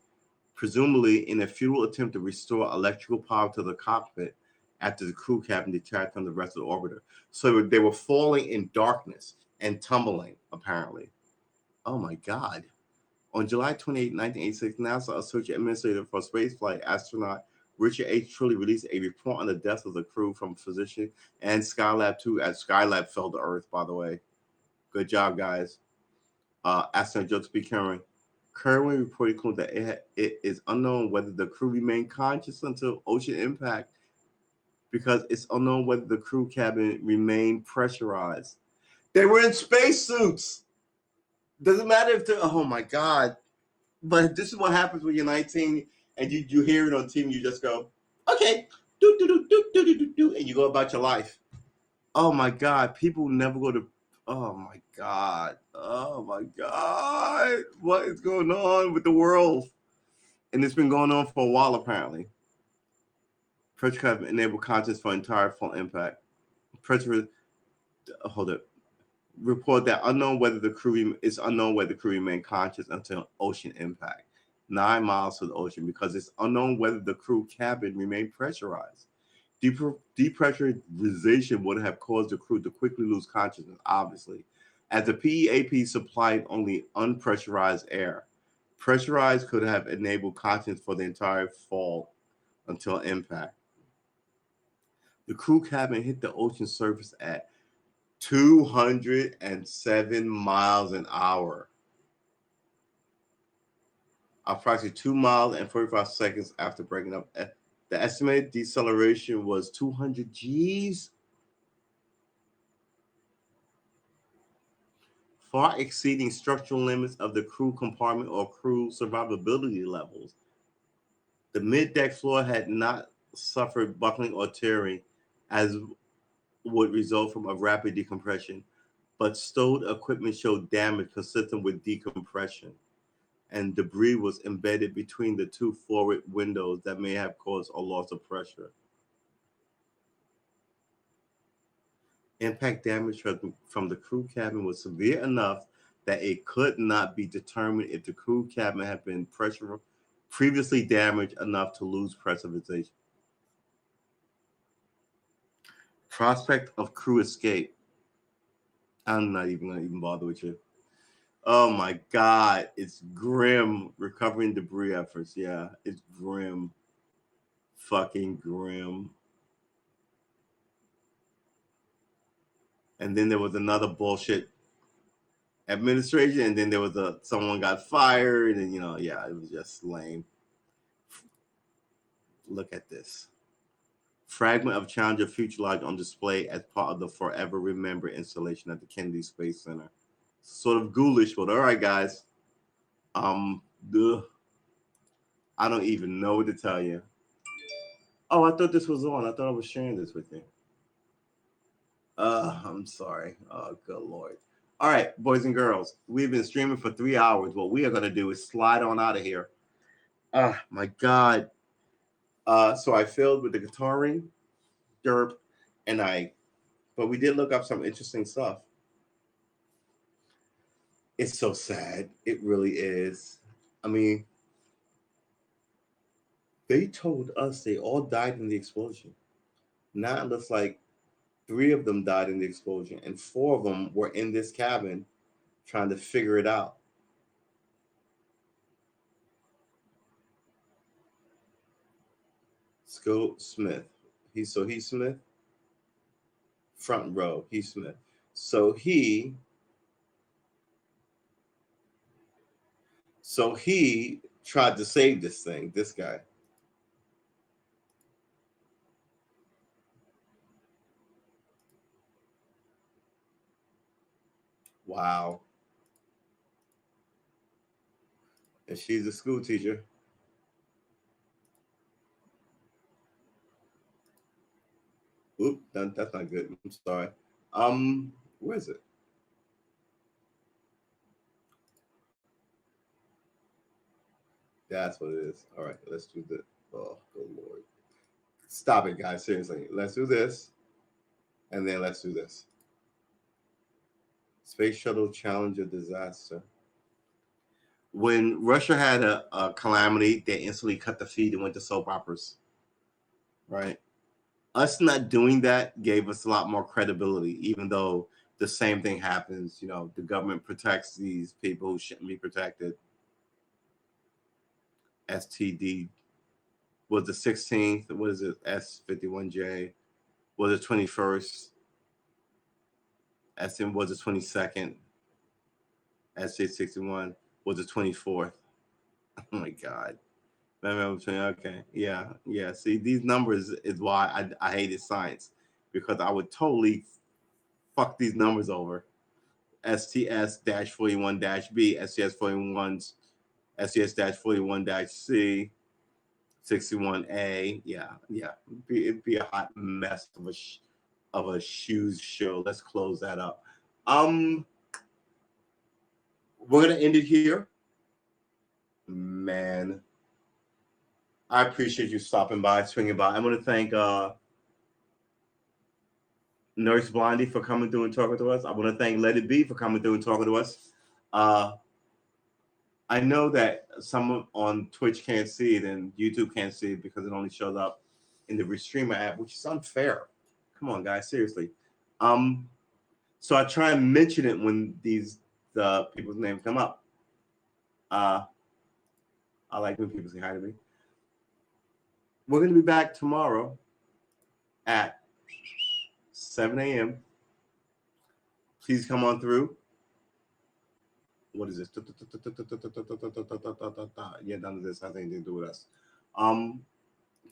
presumably in a futile attempt to restore electrical power to the cockpit after the crew cabin detached from the rest of the orbiter. So they were falling in darkness and tumbling, apparently. Oh my God. On July 28, 1986, NASA Associate Administrator for Spaceflight astronaut Richard H. Truly released a report on the death of the crew from physician and Skylab 2 as Skylab fell to Earth, by the way. Good job, guys. Astronaut Joseph B. Kerwin reported that it is unknown whether the crew remained conscious until ocean impact because it's unknown whether the crew cabin remained pressurized. They were in spacesuits. Doesn't matter if they're, oh my God. But this is what happens when you're 19 and you hear it on TV, you just go, okay, and you go about your life. Oh my God, people never go to, oh my God, what is going on with the world? And it's been going on for a while, apparently. Pressure have enabled conscious for entire full impact. Report that unknown whether the crew remained conscious until ocean impact. 9 miles to the ocean because it's unknown whether the crew cabin remained pressurized. Depressurization would have caused the crew to quickly lose consciousness, obviously, as the PEAP supplied only unpressurized air. Pressurized could have enabled consciousness for the entire fall until impact. The crew cabin hit the ocean surface at 207 miles an hour. Approximately 2 miles and 45 seconds after breaking up. The estimated deceleration was 200 Gs, far exceeding structural limits of the crew compartment or crew survivability levels. The mid-deck floor had not suffered buckling or tearing, as would result from a rapid decompression, but stowed equipment showed damage consistent with decompression, and debris was embedded between the two forward windows that may have caused a loss of pressure. Impact damage from the crew cabin was severe enough that it could not be determined if the crew cabin had been previously damaged enough to lose pressurization. Prospect of crew escape. I'm not even going to bother with you. Oh my God, it's grim. Recovering debris efforts. Yeah, it's grim. Fucking grim. And then there was another bullshit administration, and then there was someone got fired, and yeah, it was just lame. Look at this. Fragment of Challenger fuselage on display as part of the Forever Remember installation at the Kennedy Space Center. Sort of ghoulish, but all right, guys. I don't even know what to tell you. Oh, I thought this was on. I thought I was sharing this with you. I'm sorry. Oh, good Lord. All right, boys and girls, we've been streaming for 3 hours. What we are going to do is slide on out of here. My God. So I filled with the guitaring, derp, but we did look up some interesting stuff. It's so sad. It really is. I mean, they told us they all died in the explosion. Now it looks like 3 of them died in the explosion, and 4 of them were in this cabin trying to figure it out. Scott Smith. He's Smith. Front row. He's Smith. So he tried to save this thing. This guy. Wow. And she's a school teacher. Oop, that's not good. I'm sorry. Where is it? That's what it is. All right, let's do this. Oh, good Lord. Stop it, guys. Seriously. Let's do this. And then let's do this. Space Shuttle Challenger disaster. When Russia had a calamity, they instantly cut the feed and went to soap operas. Right? Us not doing that gave us a lot more credibility, even though the same thing happens. The government protects these people who shouldn't be protected. STD was the 16th. What is it? S51J was the 21st. SM was the 22nd. SJ61 was the 24th. Oh my God. Okay. Yeah. See, these numbers is why I hated science, because I would totally fuck these numbers over. STS-41-B, STS-41, STS-41-C, 61A. Yeah. It'd be a hot mess of a shoes show. Let's close that up. We're gonna end it here. Man, I appreciate you stopping by, swinging by. I want to thank Nurse Blondie for coming through and talking to us. I want to thank Let It Be for coming through and talking to us. I know that some on Twitch can't see it and YouTube can't see it because it only shows up in the Restreamer app, which is unfair. Come on, guys, seriously. So I try and mention it when the people's names come up. I like when people say hi to me. We're going to be back tomorrow at 7 a.m. Please come on through. What is this? Yeah, none of this has anything to do with us.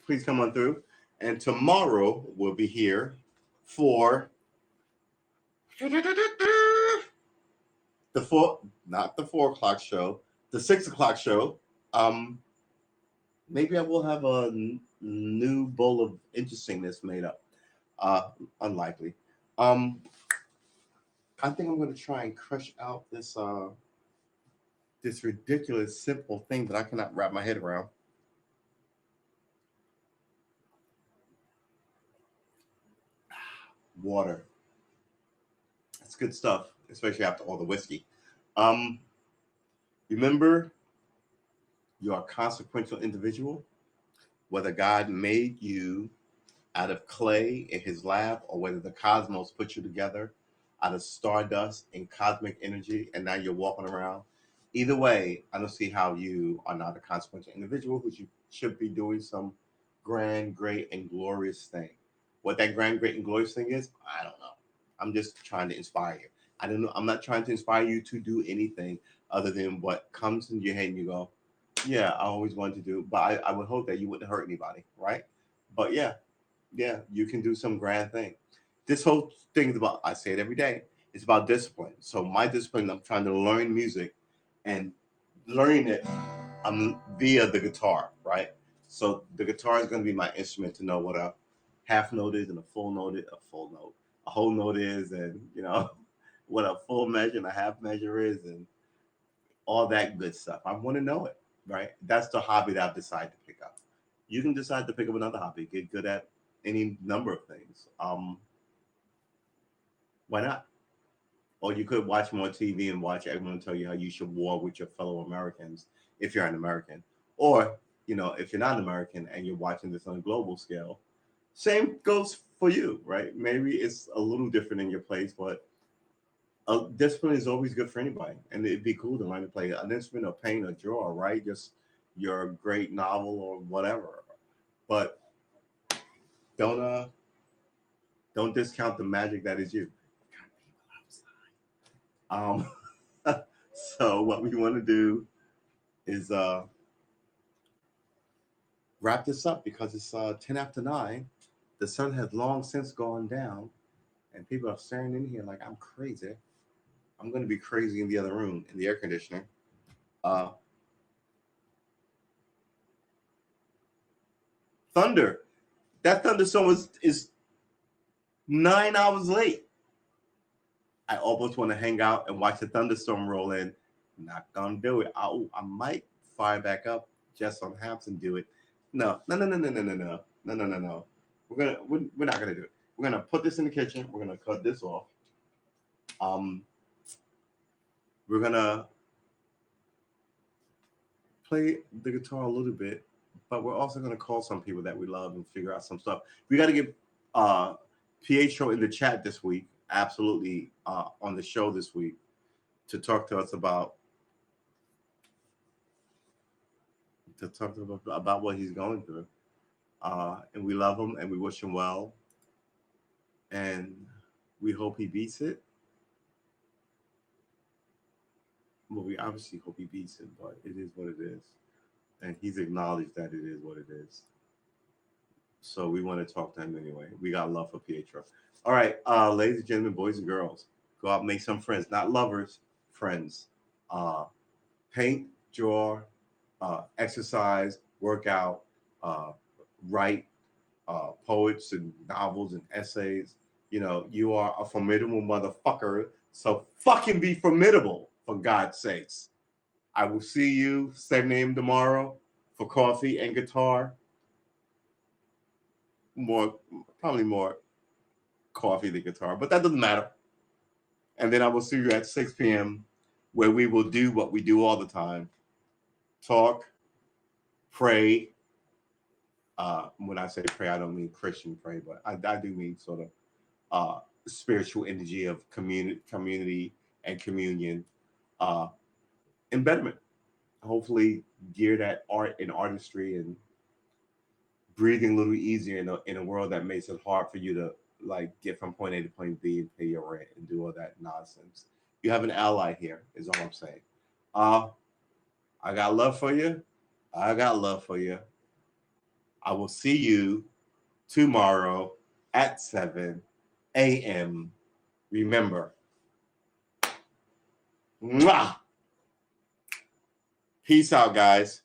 Please come on through. And tomorrow we'll be here for not the 4 o'clock show, the 6 o'clock show. Maybe I will have a new bowl of interestingness made up. Unlikely. I think I'm going to try and crush out this ridiculous simple thing that I cannot wrap my head around. Water. That's good stuff, especially after all the whiskey. Remember, you are a consequential individual. Whether God made you out of clay in his lab or whether the cosmos put you together out of stardust and cosmic energy and now you're walking around. Either way, I don't see how you are not a consequential individual who should be doing some grand, great, and glorious thing. What that grand, great, and glorious thing is, I don't know. I'm just trying to inspire you. I don't know. I'm not trying to inspire you to do anything other than what comes in your head and you go, yeah, I always wanted to do. But I would hope that you wouldn't hurt anybody, right? But yeah, you can do some grand thing. This whole thing is about, I say it every day, it's about discipline. So my discipline, I'm trying to learn music and learning it via the guitar, right? So the guitar is going to be my instrument to know what a half note is and a full note, a whole note is, and what a full measure and a half measure is, and all that good stuff. I want to know it, right? That's the hobby that I've decided to pick up. You can decide to pick up another hobby, get good at any number of things. Why not? Or you could watch more TV and watch everyone tell you how you should war with your fellow Americans if you're an American. Or, if you're not an American and you're watching this on a global scale, same goes for you, right? Maybe it's a little different in your place, but discipline is always good for anybody. And it'd be cool to learn to play an instrument or paint or draw, or write just your great novel or whatever. But don't discount the magic that is you. So what we want to do is wrap this up because it's 10 after 9. The sun has long since gone down, and people are staring in here like I'm crazy. I'm going to be crazy in the other room in the air conditioner. Thunder. That thunderstorm is 9 hours late. I almost want to hang out and watch the thunderstorm roll in. Not gonna do it. I might fire back up just on Haps and do it. No. We're not gonna do it. We're gonna put this in the kitchen. We're gonna cut this off. We're gonna play the guitar a little bit, but we're also gonna call some people that we love and figure out some stuff. We got to get Pietro in the chat this week. Absolutely, on the show this week to talk to us about what he's going through. And we love him and we wish him well. And we hope he beats it. Well, we obviously hope he beats it, but it is what it is. And he's acknowledged that it is what it is. So we want to talk to him anyway. We got love for Pietro. All right, ladies and gentlemen, boys and girls, go out and make some friends. Not lovers, friends. Paint, draw, exercise, work out, write poets and novels and essays. You are a formidable motherfucker. So fucking be formidable, for God's sakes. I will see you 7 a.m. tomorrow for coffee and guitar. Probably more coffee than guitar, but that doesn't matter. And then I will see you at 6 p.m. where we will do what we do all the time. Talk, pray, When I say pray, I don't mean Christian pray, but I do mean sort of spiritual energy of community and communion, uh, and betterment. Hopefully, geared at art and artistry and breathing a little easier in a world that makes it hard for you to like get from point A to point B and pay your rent and do all that nonsense. You have an ally here, is all I'm saying. Uh, I got love for you. I got love for you. I will see you tomorrow at 7 a.m. Remember, mwah! Peace out, guys.